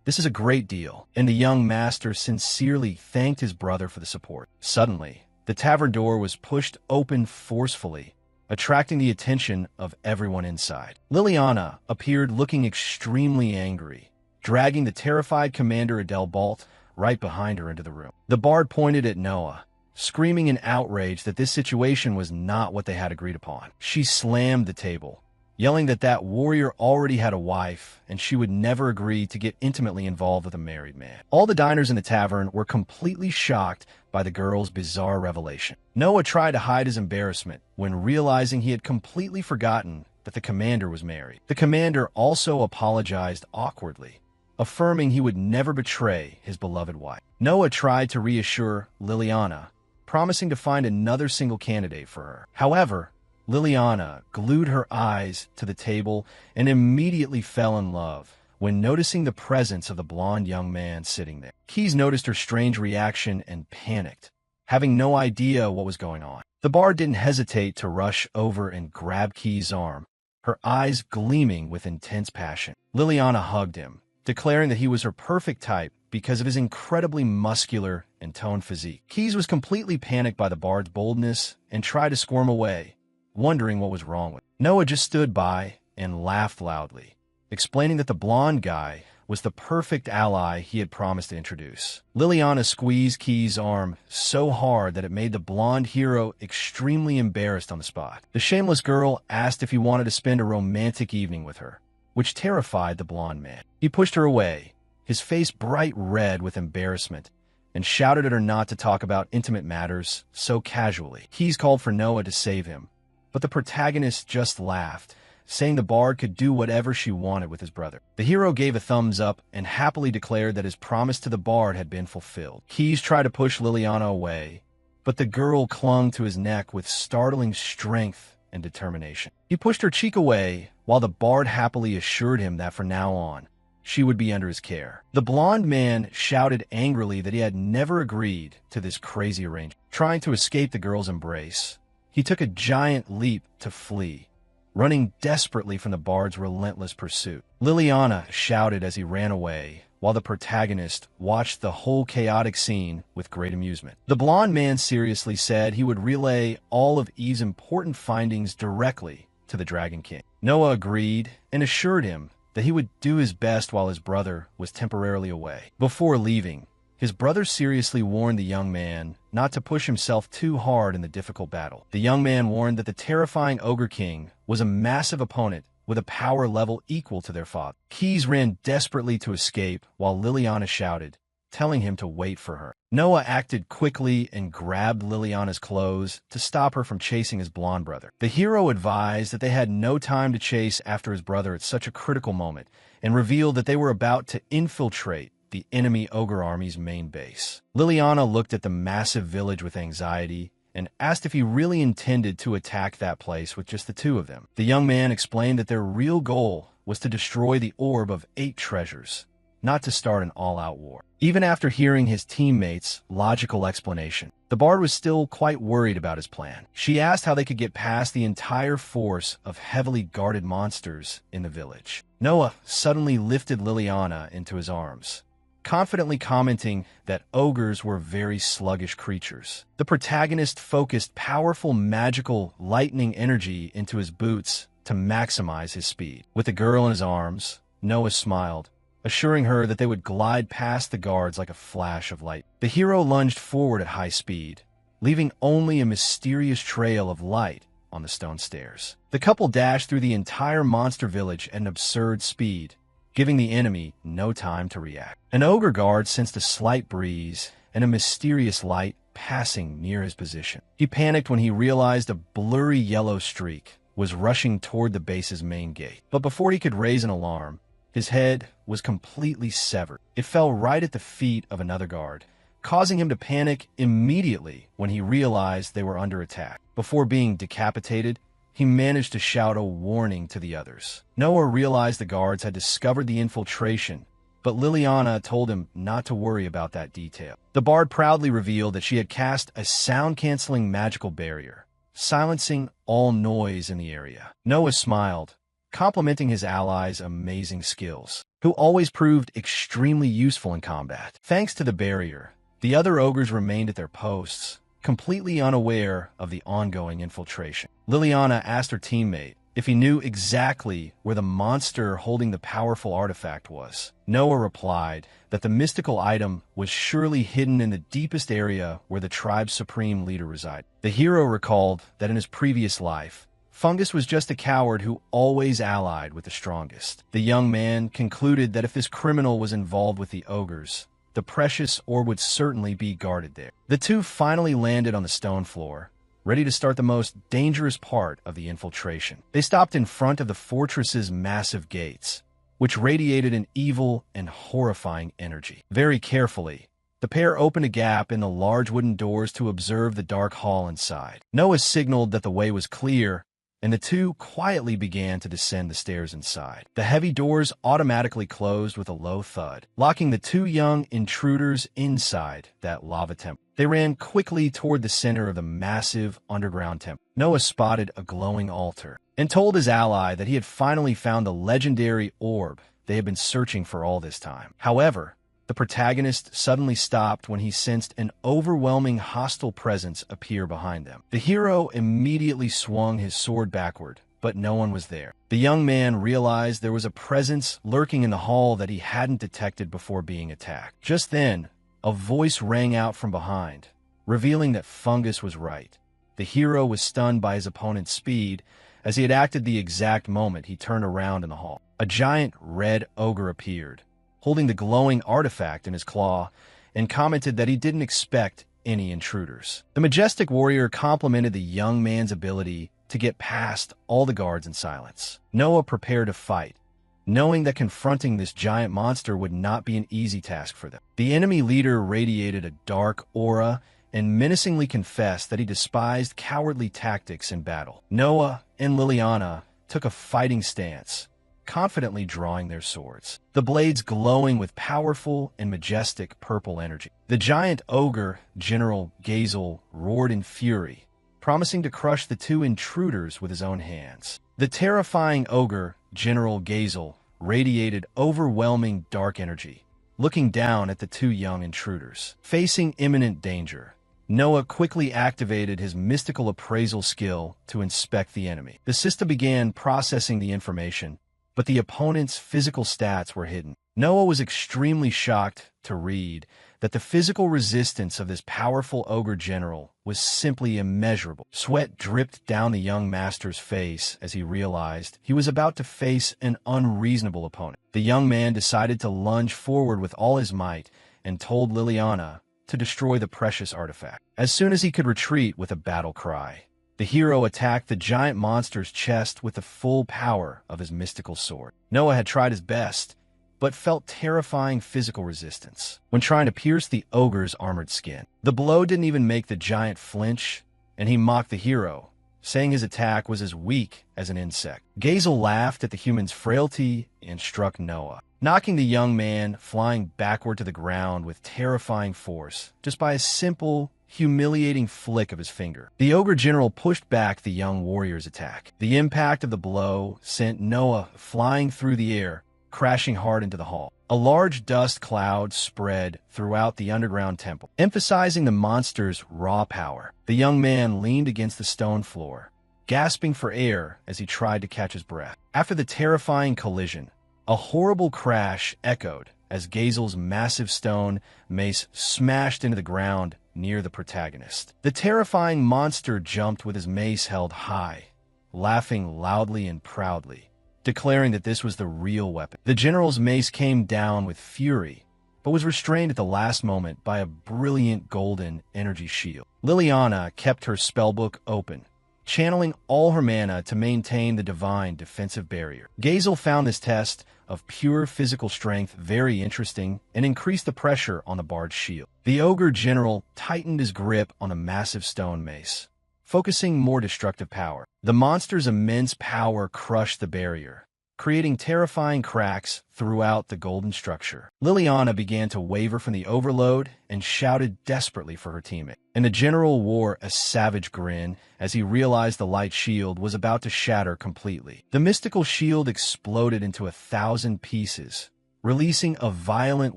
"This is a great deal," and the young master sincerely thanked his brother for the support. Suddenly, the tavern door was pushed open forcefully, attracting the attention of everyone inside. Liliana appeared looking extremely angry, dragging the terrified Commander Adelbold right behind her into the room. The bard pointed at Noah, screaming in outrage that this situation was not what they had agreed upon. She slammed the table, yelling that that warrior already had a wife and she would never agree to get intimately involved with a married man. All the diners in the tavern were completely shocked by the girl's bizarre revelation. Noah tried to hide his embarrassment when realizing he had completely forgotten that the commander was married. The commander also apologized awkwardly, affirming he would never betray his beloved wife. Noah tried to reassure Liliana, promising to find another single candidate for her. However, Liliana glued her eyes to the table and immediately fell in love when noticing the presence of the blonde young man sitting there. Keys noticed her strange reaction and panicked, having no idea what was going on. The bard didn't hesitate to rush over and grab Key's arm, her eyes gleaming with intense passion. Liliana hugged him, declaring that he was her perfect type because of his incredibly muscular and toned physique. Keys was completely panicked by the bard's boldness and tried to squirm away, wondering what was wrong with him. Noah just stood by and laughed loudly, explaining that the blonde guy was the perfect ally he had promised to introduce. Liliana squeezed Key's arm so hard that it made the blonde hero extremely embarrassed on the spot. The shameless girl asked if he wanted to spend a romantic evening with her, which terrified the blonde man. He pushed her away, his face bright red with embarrassment, and shouted at her not to talk about intimate matters so casually. Keys called for Noah to save him, but the protagonist just laughed, saying the bard could do whatever she wanted with his brother. The hero gave a thumbs up and happily declared that his promise to the bard had been fulfilled. Keys tried to push Liliana away, but the girl clung to his neck with startling strength and determination. He pushed her cheek away, while the bard happily assured him that from now on, she would be under his care. The blonde man shouted angrily that he had never agreed to this crazy arrangement. Trying to escape the girl's embrace, he took a giant leap to flee, running desperately from the bard's relentless pursuit. Liliana shouted as he ran away, while the protagonist watched the whole chaotic scene with great amusement. The blonde man seriously said he would relay all of Eve's important findings directly to the Dragon King. Noah agreed and assured him that he would do his best while his brother was temporarily away. Before leaving, his brother seriously warned the young man not to push himself too hard in the difficult battle. The young man warned that the terrifying Ogre King was a massive opponent with a power level equal to their father. Keys ran desperately to escape while Liliana shouted, telling him to wait for her. Noah acted quickly and grabbed Liliana's clothes to stop her from chasing his blonde brother. The hero advised that they had no time to chase after his brother at such a critical moment and revealed that they were about to infiltrate the enemy ogre army's main base. Liliana looked at the massive village with anxiety and asked if he really intended to attack that place with just the two of them. The young man explained that their real goal was to destroy the orb of 8 treasures, not to start an all-out war. Even after hearing his teammates' logical explanation, the bard was still quite worried about his plan. She asked how they could get past the entire force of heavily guarded monsters in the village. Noah suddenly lifted Liliana into his arms, confidently commenting that ogres were very sluggish creatures. The protagonist focused powerful magical lightning energy into his boots to maximize his speed. With the girl in his arms, Noah smiled, assuring her that they would glide past the guards like a flash of light. The hero lunged forward at high speed, leaving only a mysterious trail of light on the stone stairs. The couple dashed through the entire monster village at an absurd speed, giving the enemy no time to react. An ogre guard sensed a slight breeze and a mysterious light passing near his position. He panicked when he realized a blurry yellow streak was rushing toward the base's main gate. But before he could raise an alarm, his head was completely severed. It fell right at the feet of another guard, causing him to panic immediately when he realized they were under attack. Before being decapitated, he managed to shout a warning to the others. Noah realized the guards had discovered the infiltration, but Liliana told him not to worry about that detail. The bard proudly revealed that she had cast a sound-canceling magical barrier, silencing all noise in the area. Noah smiled, complimenting his allies' amazing skills, who always proved extremely useful in combat. Thanks to the barrier, the other ogres remained at their posts, completely unaware of the ongoing infiltration. Liliana asked her teammate if he knew exactly where the monster holding the powerful artifact was. Noah replied that the mystical item was surely hidden in the deepest area where the tribe's supreme leader resided. The hero recalled that in his previous life, Fungus was just a coward who always allied with the strongest. The young man concluded that if this criminal was involved with the ogres, the precious orb would certainly be guarded there. The two finally landed on the stone floor, ready to start the most dangerous part of the infiltration. They stopped in front of the fortress's massive gates, which radiated an evil and horrifying energy. Very carefully, the pair opened a gap in the large wooden doors to observe the dark hall inside. Noah signaled that the way was clear, and the two quietly began to descend the stairs inside. The heavy doors automatically closed with a low thud, locking the two young intruders inside that lava temple. They ran quickly toward the center of the massive underground temple. Noah spotted a glowing altar and told his ally that he had finally found the legendary orb they had been searching for all this time. However, the protagonist suddenly stopped when he sensed an overwhelming hostile presence appear behind them. The hero immediately swung his sword backward, but no one was there. The young man realized there was a presence lurking in the hall that he hadn't detected before being attacked. Just then, a voice rang out from behind, revealing that Fungus was right. The hero was stunned by his opponent's speed, as he had acted the exact moment he turned around in the hall. A giant red ogre appeared, holding the glowing artifact in his claw, and commented that he didn't expect any intruders. The majestic warrior complimented the young man's ability to get past all the guards in silence. Noah prepared to fight, knowing that confronting this giant monster would not be an easy task for them. The enemy leader radiated a dark aura and menacingly confessed that he despised cowardly tactics in battle. Noah and Liliana took a fighting stance, confidently drawing their swords, the blades glowing with powerful and majestic purple energy. The giant ogre, General Gazel, roared in fury, promising to crush the two intruders with his own hands. The terrifying ogre, General Gazel, radiated overwhelming dark energy, looking down at the two young intruders. Facing imminent danger, Noah quickly activated his mystical appraisal skill to inspect the enemy. The system began processing the information, but the opponent's physical stats were hidden. Noah was extremely shocked to read that the physical resistance of this powerful ogre general was simply immeasurable. Sweat dripped down the young master's face as he realized he was about to face an unreasonable opponent. The young man decided to lunge forward with all his might and told Liliana to destroy the precious artifact. As soon as he could retreat with a battle cry, the hero attacked the giant monster's chest with the full power of his mystical sword. Noah had tried his best, but felt terrifying physical resistance when trying to pierce the ogre's armored skin. The blow didn't even make the giant flinch, and he mocked the hero, saying his attack was as weak as an insect. Gazel laughed at the human's frailty and struck Noah, knocking the young man flying backward to the ground with terrifying force just by a simple, humiliating flick of his finger. The ogre general pushed back the young warrior's attack. The impact of the blow sent Noah flying through the air, crashing hard into the hall. A large dust cloud spread throughout the underground temple, emphasizing the monster's raw power. The young man leaned against the stone floor, gasping for air as he tried to catch his breath. After the terrifying collision, a horrible crash echoed as Gazel's massive stone mace smashed into the ground near the protagonist. The terrifying monster jumped with his mace held high, laughing loudly and proudly, declaring that this was the real weapon. The general's mace came down with fury, but was restrained at the last moment by a brilliant golden energy shield. Liliana kept her spellbook open, channeling all her mana to maintain the divine defensive barrier. Gazel found this test of pure physical strength very interesting and increased the pressure on the bard's shield. The ogre general tightened his grip on a massive stone mace, focusing more destructive power. The monster's immense power crushed the barrier, creating terrifying cracks throughout the golden structure. Liliana began to waver from the overload and shouted desperately for her teammate. And the general wore a savage grin as he realized the light shield was about to shatter completely. The mystical shield exploded into 1,000 pieces, releasing a violent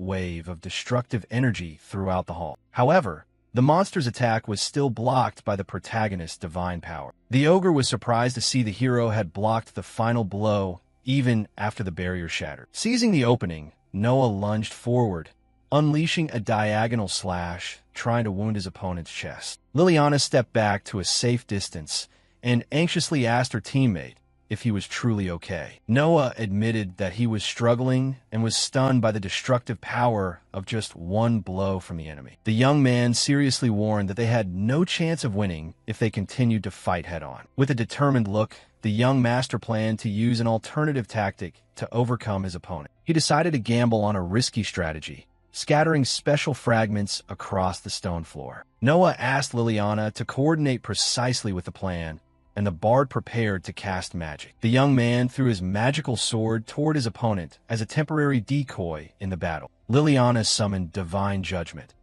wave of destructive energy throughout the hall. However, the monster's attack was still blocked by the protagonist's divine power. The ogre was surprised to see the hero had blocked the final blow even after the barrier shattered. Seizing the opening, Noah lunged forward, unleashing a diagonal slash, trying to wound his opponent's chest. Liliana stepped back to a safe distance and anxiously asked her teammate if he was truly okay. Noah admitted that he was struggling and was stunned by the destructive power of just one blow from the enemy. The young man seriously warned that they had no chance of winning if they continued to fight head-on. With a determined look, the young master planned to use an alternative tactic to overcome his opponent. He decided to gamble on a risky strategy, scattering special fragments across the stone floor. Noah asked Liliana to coordinate precisely with the plan, and the bard prepared to cast magic. The young man threw his magical sword toward his opponent as a temporary decoy in the battle. Liliana summoned divine judgment,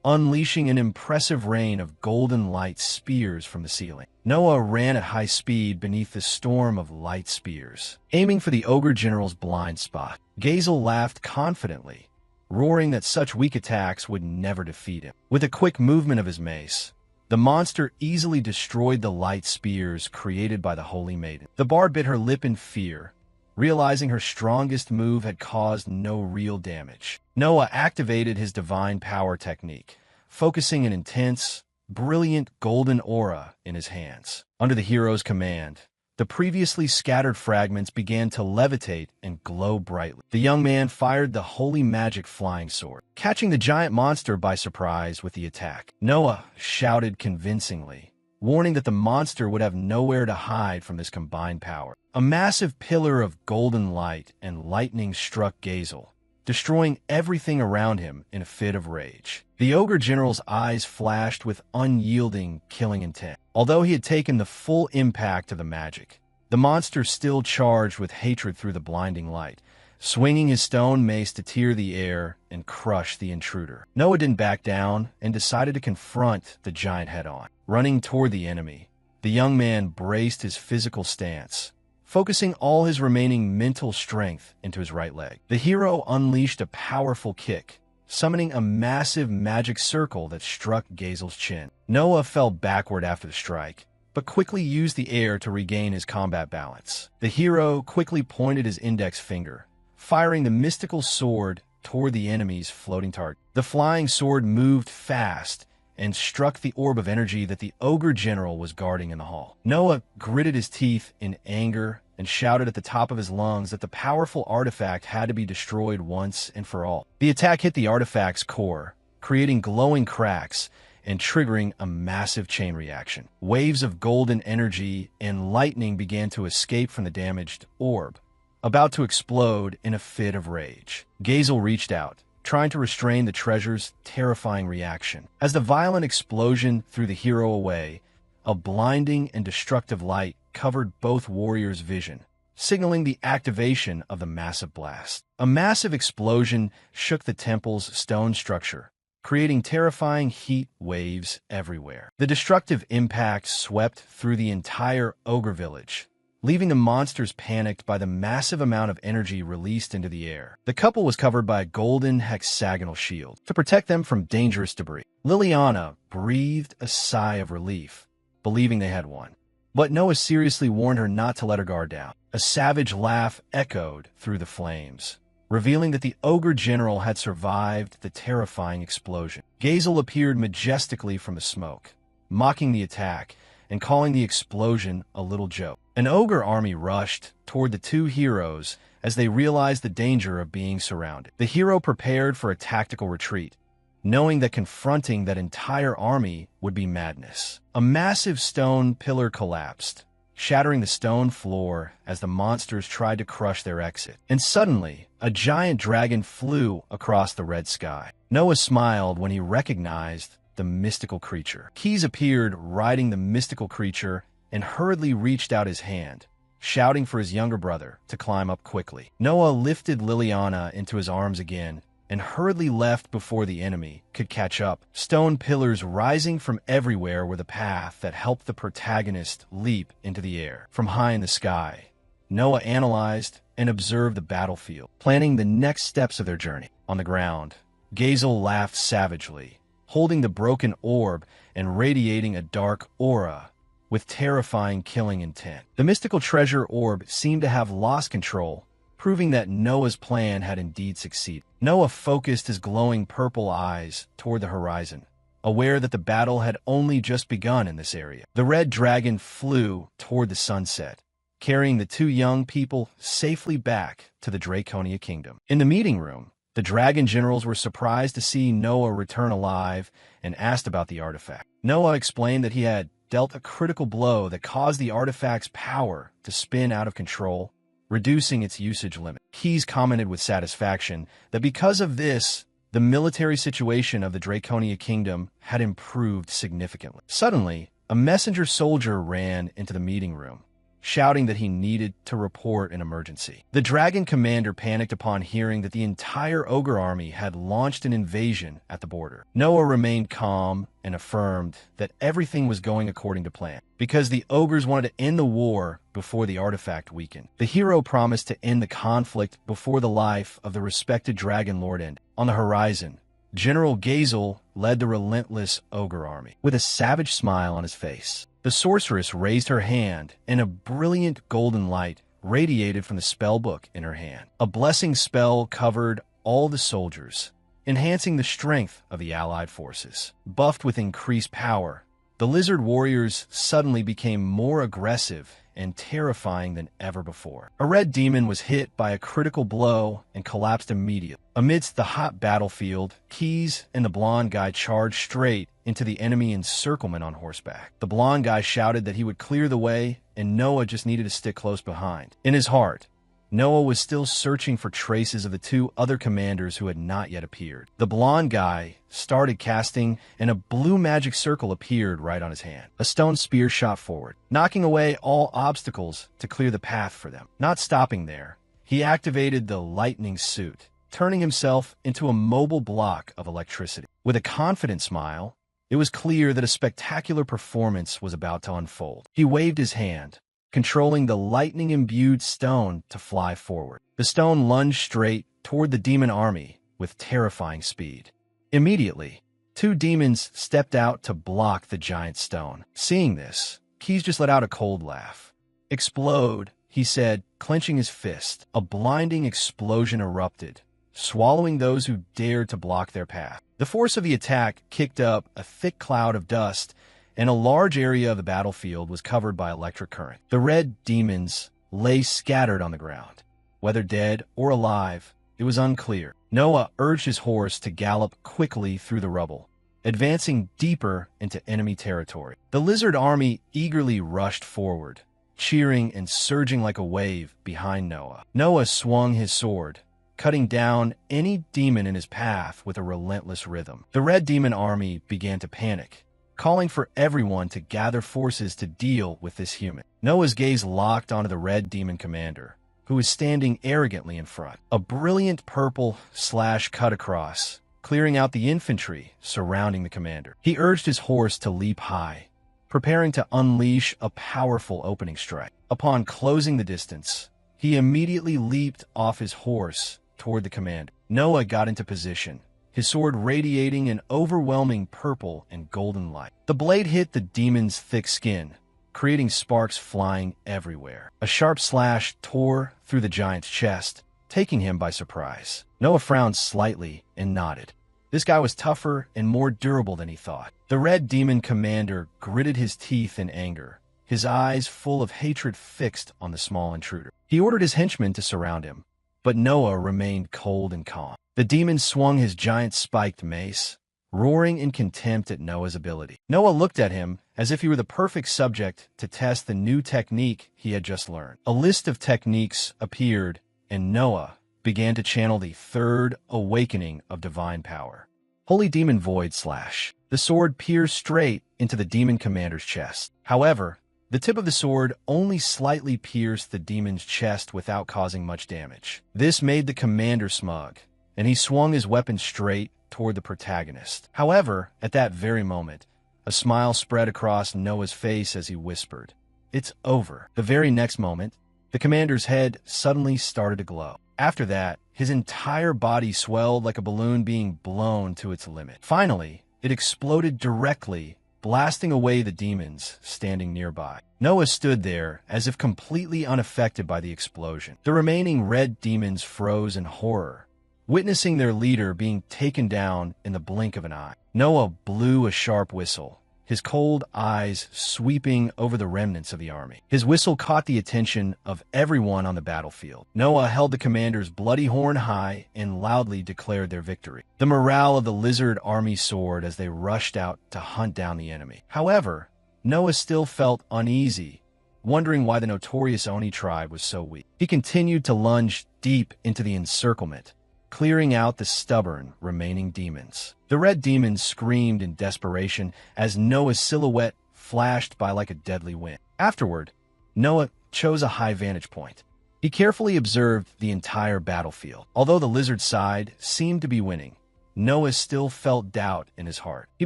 unleashing an impressive rain of golden light spears from the ceiling. Noah ran at high speed beneath the storm of light spears, aiming for the ogre general's blind spot. Gazel laughed confidently, roaring that such weak attacks would never defeat him. With a quick movement of his mace, the monster easily destroyed the light spears created by the Holy Maiden. The bard bit her lip in fear, realizing her strongest move had caused no real damage. Noah activated his divine power technique, focusing an intense, brilliant golden aura in his hands. Under the hero's command, the previously scattered fragments began to levitate and glow brightly. The young man fired the holy magic flying sword, catching the giant monster by surprise with the attack. Noah shouted convincingly, warning that the monster would have nowhere to hide from this combined power. A massive pillar of golden light and lightning struck Gazel, destroying everything around him in a fit of rage. The ogre general's eyes flashed with unyielding, killing intent. Although he had taken the full impact of the magic, the monster still charged with hatred through the blinding light, swinging his stone mace to tear the air and crush the intruder. Noah didn't back down and decided to confront the giant head-on. Running toward the enemy, the young man braced his physical stance, focusing all his remaining mental strength into his right leg. The hero unleashed a powerful kick, summoning a massive magic circle that struck Gazel's chin. Noah fell backward after the strike, but quickly used the air to regain his combat balance. The hero quickly pointed his index finger, firing the mystical sword toward the enemy's floating target. The flying sword moved fast and struck the orb of energy that the ogre general was guarding in the hall. Noah gritted his teeth in anger and shouted at the top of his lungs that the powerful artifact had to be destroyed once and for all. The attack hit the artifact's core, creating glowing cracks and triggering a massive chain reaction. Waves of golden energy and lightning began to escape from the damaged orb, about to explode in a fit of rage. Gazel reached out, trying to restrain the treasure's terrifying reaction. As the violent explosion threw the hero away, a blinding and destructive light covered both warriors' vision, signaling the activation of the massive blast. A massive explosion shook the temple's stone structure, creating terrifying heat waves everywhere. The destructive impact swept through the entire ogre village, leaving the monsters panicked by the massive amount of energy released into the air. The couple was covered by a golden hexagonal shield to protect them from dangerous debris. Liliana breathed a sigh of relief, believing they had won. But Noah seriously warned her not to let her guard down. A savage laugh echoed through the flames, revealing that the ogre general had survived the terrifying explosion. Gazel appeared majestically from the smoke, mocking the attack and calling the explosion a little joke. An ogre army rushed toward the two heroes as they realized the danger of being surrounded. The hero prepared for a tactical retreat, knowing that confronting that entire army would be madness. A massive stone pillar collapsed, shattering the stone floor as the monsters tried to crush their exit. And suddenly, a giant dragon flew across the red sky. Noah smiled when he recognized the mystical creature. Keys appeared riding the mystical creature and hurriedly reached out his hand, shouting for his younger brother to climb up quickly. Noah lifted Liliana into his arms again and hurriedly left before the enemy could catch up. Stone pillars rising from everywhere were the path that helped the protagonist leap into the air. From high in the sky, Noah analyzed and observed the battlefield, planning the next steps of their journey. On the ground, Gazel laughed savagely, holding the broken orb and radiating a dark aura with terrifying killing intent. The mystical treasure orb seemed to have lost control, proving that Noah's plan had indeed succeeded. Noah focused his glowing purple eyes toward the horizon, aware that the battle had only just begun in this area. The red dragon flew toward the sunset, carrying the two young people safely back to the Draconia Kingdom. In the meeting room, the dragon generals were surprised to see Noah return alive and asked about the artifact. Noah explained that he had dealt a critical blow that caused the artifact's power to spin out of control, reducing its usage limit. Keys commented with satisfaction that because of this, the military situation of the Draconia Kingdom had improved significantly. Suddenly, a messenger soldier ran into the meeting room, shouting that he needed to report an emergency. The dragon commander panicked upon hearing that the entire ogre army had launched an invasion at the border. Noah remained calm and affirmed that everything was going according to plan, because the ogres wanted to end the war before the artifact weakened. The hero promised to end the conflict before the life of the respected dragon lord ended. On the horizon, General Gazel led the relentless ogre army, with a savage smile on his face. The sorceress raised her hand, and a brilliant golden light radiated from the spellbook in her hand. A blessing spell covered all the soldiers, enhancing the strength of the allied forces. Buffed with increased power, the lizard warriors suddenly became more aggressive and terrifying than ever before. A red demon was hit by a critical blow and collapsed immediately. Amidst the hot battlefield, Keys and the blonde guy charged straight into the enemy encirclement on horseback. The blonde guy shouted that he would clear the way, and Noah just needed to stick close behind. In his heart, Noah was still searching for traces of the two other commanders who had not yet appeared. The blonde guy started casting, and a blue magic circle appeared right on his hand. A stone spear shot forward, knocking away all obstacles to clear the path for them. Not stopping there, he activated the lightning suit, turning himself into a mobile block of electricity. With a confident smile, it was clear that a spectacular performance was about to unfold. He waved his hand, controlling the lightning-imbued stone to fly forward. The stone lunged straight toward the demon army with terrifying speed. Immediately, two demons stepped out to block the giant stone. Seeing this, Keys just let out a cold laugh. "Explode," he said, clenching his fist. A blinding explosion erupted, swallowing those who dared to block their path. The force of the attack kicked up a thick cloud of dust, and a large area of the battlefield was covered by electric current. The red demons lay scattered on the ground. Whether dead or alive, it was unclear. Noah urged his horse to gallop quickly through the rubble, advancing deeper into enemy territory. The lizard army eagerly rushed forward, cheering and surging like a wave behind Noah. Noah swung his sword, cutting down any demon in his path with a relentless rhythm. The red demon army began to panic, calling for everyone to gather forces to deal with this human. Noah's gaze locked onto the red demon commander, who was standing arrogantly in front. A brilliant purple slash cut across, clearing out the infantry surrounding the commander. He urged his horse to leap high, preparing to unleash a powerful opening strike. Upon closing the distance, he immediately leaped off his horse toward the commander. Noah got into position, his sword radiating an overwhelming purple and golden light. The blade hit the demon's thick skin, creating sparks flying everywhere. A sharp slash tore through the giant's chest, taking him by surprise. Noah frowned slightly and nodded. This guy was tougher and more durable than he thought. The red demon commander gritted his teeth in anger, his eyes full of hatred fixed on the small intruder. He ordered his henchmen to surround him, but Noah remained cold and calm. The demon swung his giant spiked mace, roaring in contempt at Noah's ability. Noah looked at him as if he were the perfect subject to test the new technique he had just learned. A list of techniques appeared, and Noah began to channel the third awakening of divine power. Holy Demon Void Slash. The sword pierced straight into the demon commander's chest. However, the tip of the sword only slightly pierced the demon's chest without causing much damage. This made the commander smug, and he swung his weapon straight toward the protagonist. However, at that very moment, a smile spread across Noah's face as he whispered, "It's over." The very next moment, the commander's head suddenly started to glow. After that, his entire body swelled like a balloon being blown to its limit. Finally, it exploded directly, blasting away the demons standing nearby. Noah stood there as if completely unaffected by the explosion. The remaining red demons froze in horror, witnessing their leader being taken down in the blink of an eye. Noah blew a sharp whistle, his cold eyes sweeping over the remnants of the army. His whistle caught the attention of everyone on the battlefield. Noah held the commander's bloody horn high and loudly declared their victory. The morale of the lizard army soared as they rushed out to hunt down the enemy. However, Noah still felt uneasy, wondering why the notorious Oni tribe was so weak. He continued to lunge deep into the encirclement, clearing out the stubborn remaining demons. The red demons screamed in desperation as Noah's silhouette flashed by like a deadly wind. Afterward, Noah chose a high vantage point. He carefully observed the entire battlefield. Although the lizard side seemed to be winning, Noah still felt doubt in his heart. He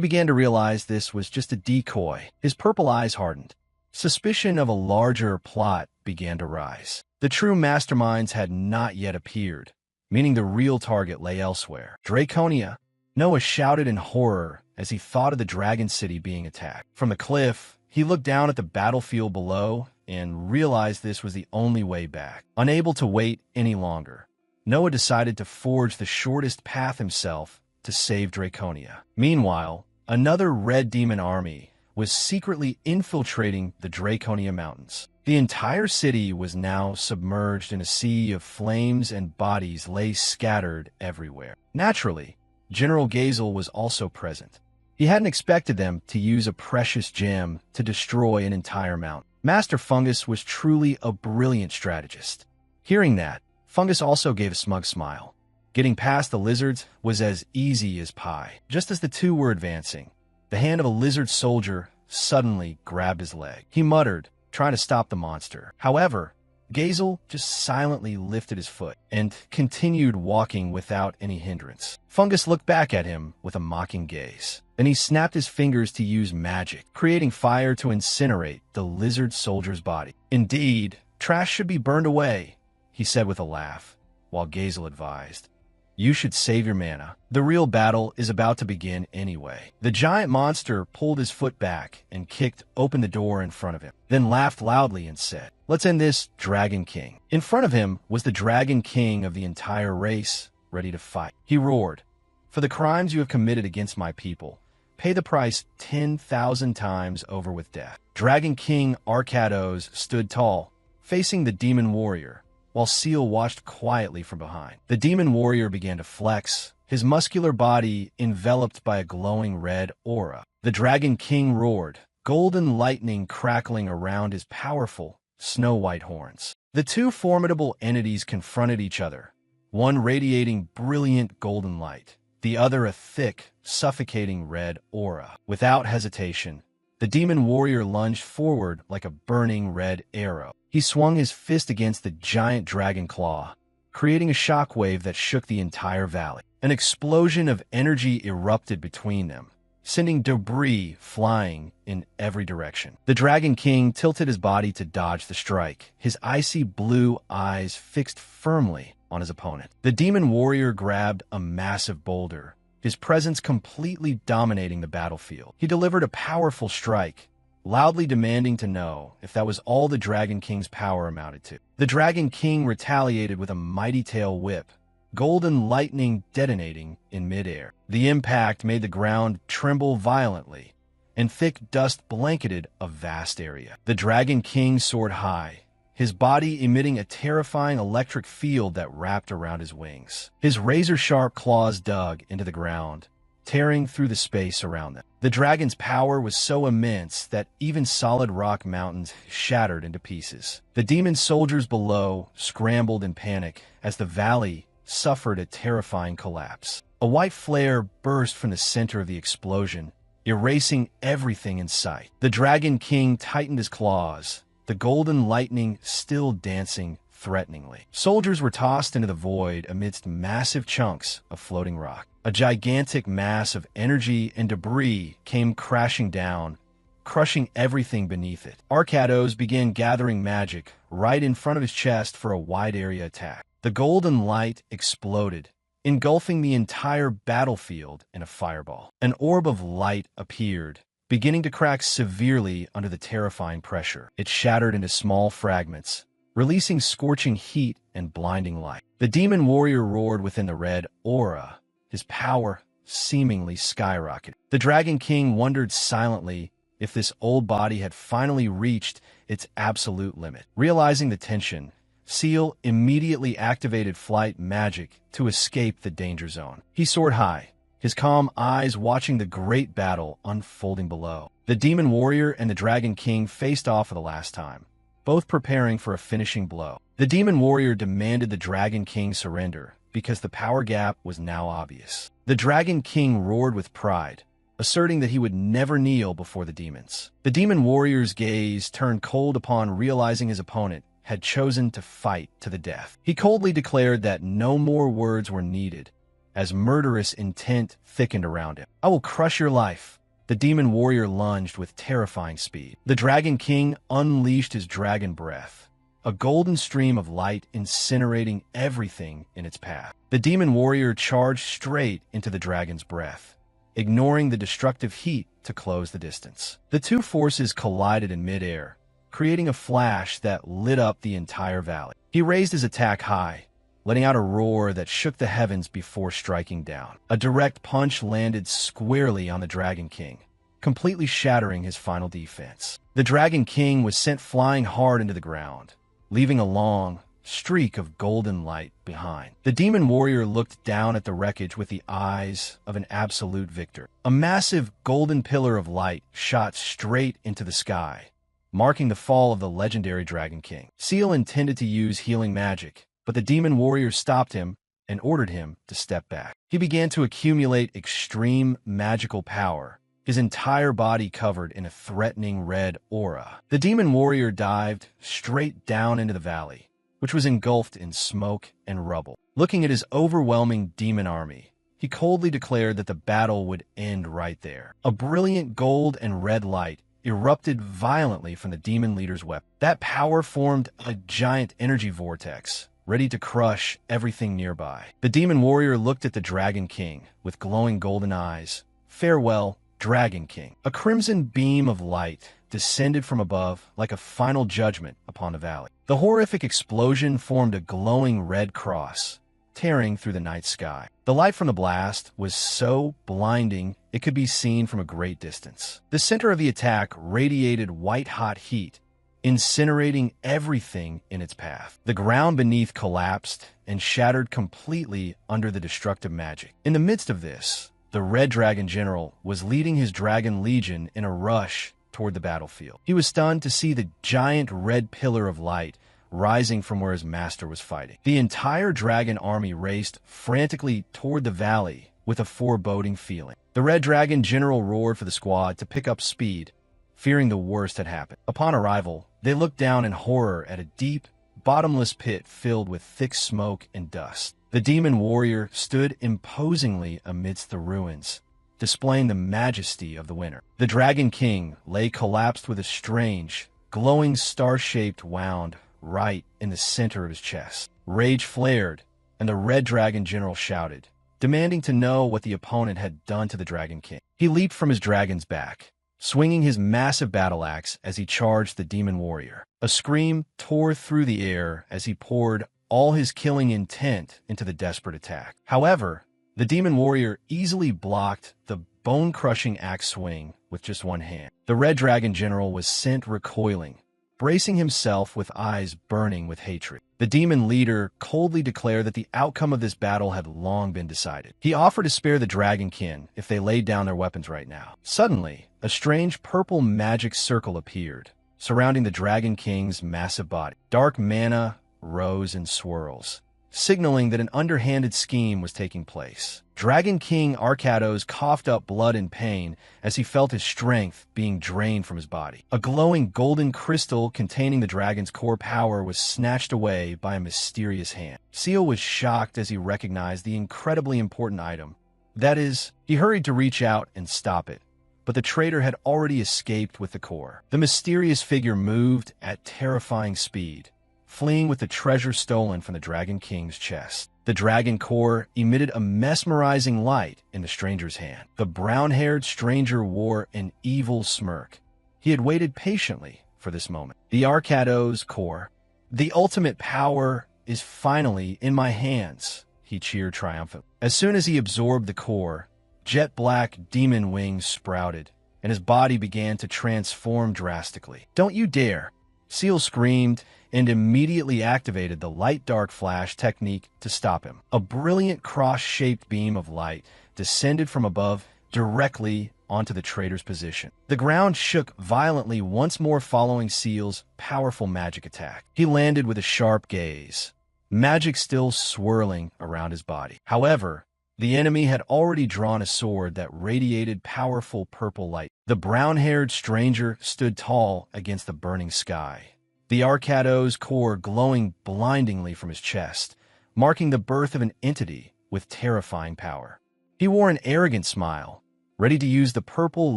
began to realize this was just a decoy. His purple eyes hardened. Suspicion of a larger plot began to rise. The true masterminds had not yet appeared, meaning the real target lay elsewhere. Draconia! Noah shouted in horror as he thought of the Dragon City being attacked. From the cliff, he looked down at the battlefield below and realized this was the only way back. Unable to wait any longer, Noah decided to forge the shortest path himself to save Draconia. Meanwhile, another red demon army was secretly infiltrating the Draconia Mountains. The entire city was now submerged in a sea of flames and bodies lay scattered everywhere. Naturally, General Gazel was also present. He hadn't expected them to use a precious gem to destroy an entire mountain. Master Fungus was truly a brilliant strategist. Hearing that, Fungus also gave a smug smile. Getting past the lizards was as easy as pie. Just as the two were advancing, the hand of a lizard soldier suddenly grabbed his leg. He muttered, trying to stop the monster. However, Gazel just silently lifted his foot and continued walking without any hindrance. Fungus looked back at him with a mocking gaze. Then he snapped his fingers to use magic, creating fire to incinerate the lizard soldier's body. Indeed, trash should be burned away, he said with a laugh, while Gazel advised, "You should save your mana. The real battle is about to begin anyway." The giant monster pulled his foot back and kicked open the door in front of him, then laughed loudly and said, "Let's end this, Dragon King." In front of him was the Dragon King of the entire race, ready to fight. He roared, "For the crimes you have committed against my people, pay the price 10,000 times over with death." Dragon King Arcados stood tall, facing the demon warrior, while Seal watched quietly from behind. The demon warrior began to flex, his muscular body enveloped by a glowing red aura. The Dragon King roared, golden lightning crackling around his powerful, snow-white horns. The two formidable entities confronted each other, one radiating brilliant golden light, the other a thick, suffocating red aura. Without hesitation, the demon warrior lunged forward like a burning red arrow. He swung his fist against the giant dragon claw, creating a shockwave that shook the entire valley. An explosion of energy erupted between them, sending debris flying in every direction. The Dragon King tilted his body to dodge the strike, his icy blue eyes fixed firmly on his opponent. The demon warrior grabbed a massive boulder, his presence completely dominating the battlefield. He delivered a powerful strike, loudly demanding to know if that was all the Dragon King's power amounted to. The Dragon King retaliated with a mighty tail whip, golden lightning detonating in midair. The impact made the ground tremble violently, and thick dust blanketed a vast area. The Dragon King soared high, his body emitting a terrifying electric field that wrapped around his wings. His razor-sharp claws dug into the ground, tearing through the space around them. The dragon's power was so immense that even solid rock mountains shattered into pieces. The demon soldiers below scrambled in panic as the valley suffered a terrifying collapse. A white flare burst from the center of the explosion, erasing everything in sight. The Dragon King tightened his claws, the golden lightning still dancing threateningly. Soldiers were tossed into the void amidst massive chunks of floating rock. A gigantic mass of energy and debris came crashing down, crushing everything beneath it. Arcados began gathering magic right in front of his chest for a wide-area attack. The golden light exploded, engulfing the entire battlefield in a fireball. An orb of light appeared, beginning to crack severely under the terrifying pressure. It shattered into small fragments, releasing scorching heat and blinding light. The demon warrior roared within the red aura, his power seemingly skyrocketed. The Dragon King wondered silently if this old body had finally reached its absolute limit. Realizing the tension, Seal immediately activated flight magic to escape the danger zone. He soared high, his calm eyes watching the great battle unfolding below. The demon warrior and the Dragon King faced off for the last time, both preparing for a finishing blow. The demon warrior demanded the Dragon King surrender because the power gap was now obvious. The Dragon King roared with pride, asserting that he would never kneel before the demons. The demon warrior's gaze turned cold upon realizing his opponent had chosen to fight to the death. He coldly declared that no more words were needed, as murderous intent thickened around him. "I will crush your life." The demon warrior lunged with terrifying speed. The Dragon King unleashed his dragon breath, a golden stream of light incinerating everything in its path. The demon warrior charged straight into the dragon's breath, ignoring the destructive heat to close the distance. The two forces collided in midair, creating a flash that lit up the entire valley. He raised his attack high, letting out a roar that shook the heavens before striking down. A direct punch landed squarely on the Dragon King, completely shattering his final defense. The Dragon King was sent flying hard into the ground, leaving a long streak of golden light behind. The demon warrior looked down at the wreckage with the eyes of an absolute victor. A massive golden pillar of light shot straight into the sky, marking the fall of the legendary Dragon King. Seal intended to use healing magic, but the demon warrior stopped him and ordered him to step back. He began to accumulate extreme magical power, his entire body covered in a threatening red aura. The demon warrior dived straight down into the valley, which was engulfed in smoke and rubble. Looking at his overwhelming demon army, he coldly declared that the battle would end right there. A brilliant gold and red light erupted violently from the demon leader's weapon. That power formed a giant energy vortex, ready to crush everything nearby. The demon warrior looked at the Dragon King with glowing golden eyes. "Farewell, Dragon King." A crimson beam of light descended from above like a final judgment upon the valley. The horrific explosion formed a glowing red cross, tearing through the night sky. The light from the blast was so blinding it could be seen from a great distance. The center of the attack radiated white-hot heat, incinerating everything in its path. The ground beneath collapsed and shattered completely under the destructive magic. In the midst of this, the Red Dragon General was leading his Dragon Legion in a rush toward the battlefield. He was stunned to see the giant red pillar of light rising from where his master was fighting. The entire dragon army raced frantically toward the valley with a foreboding feeling. The Red Dragon General roared for the squad to pick up speed, fearing the worst had happened. Upon arrival, they looked down in horror at a deep, bottomless pit filled with thick smoke and dust. The demon warrior stood imposingly amidst the ruins, displaying the majesty of the winner. The Dragon King lay collapsed with a strange, glowing star-shaped wound right in the center of his chest. Rage flared, and the Red Dragon General shouted, demanding to know what the opponent had done to the Dragon King. He leaped from his dragon's back, swinging his massive battle axe as he charged the demon warrior. A scream tore through the air as he poured all his killing intent into the desperate attack. However, the demon warrior easily blocked the bone-crushing axe swing with just one hand. The Red Dragon General was sent recoiling, bracing himself with eyes burning with hatred. The demon leader coldly declared that the outcome of this battle had long been decided. He offered to spare the Dragon Kin if they laid down their weapons right now. Suddenly, a strange purple magic circle appeared, surrounding the Dragon King's massive body. Dark mana rose in swirls, signaling that an underhanded scheme was taking place. Dragon King Arcados coughed up blood in pain as he felt his strength being drained from his body. A glowing golden crystal containing the dragon's core power was snatched away by a mysterious hand. Seal was shocked as he recognized the incredibly important item. That is, he hurried to reach out and stop it, but the traitor had already escaped with the core. The mysterious figure moved at terrifying speed, fleeing with the treasure stolen from the Dragon King's chest. The dragon core emitted a mesmerizing light in the stranger's hand. The brown-haired stranger wore an evil smirk. He had waited patiently for this moment. The Arcados core. "The ultimate power is finally in my hands," he cheered triumphantly. As soon as he absorbed the core, jet-black demon wings sprouted, and his body began to transform drastically. "Don't you dare!" Seal screamed and immediately activated the light-dark flash technique to stop him. A brilliant cross-shaped beam of light descended from above directly onto the traitor's position. The ground shook violently once more following Seal's powerful magic attack. He landed with a sharp gaze, magic still swirling around his body. However, The enemy had already drawn a sword that radiated powerful purple light. The brown-haired stranger stood tall against the burning sky, the Arcado's core glowing blindingly from his chest, marking the birth of an entity with terrifying power. He wore an arrogant smile, ready to use the purple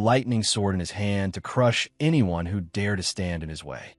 lightning sword in his hand to crush anyone who dared to stand in his way.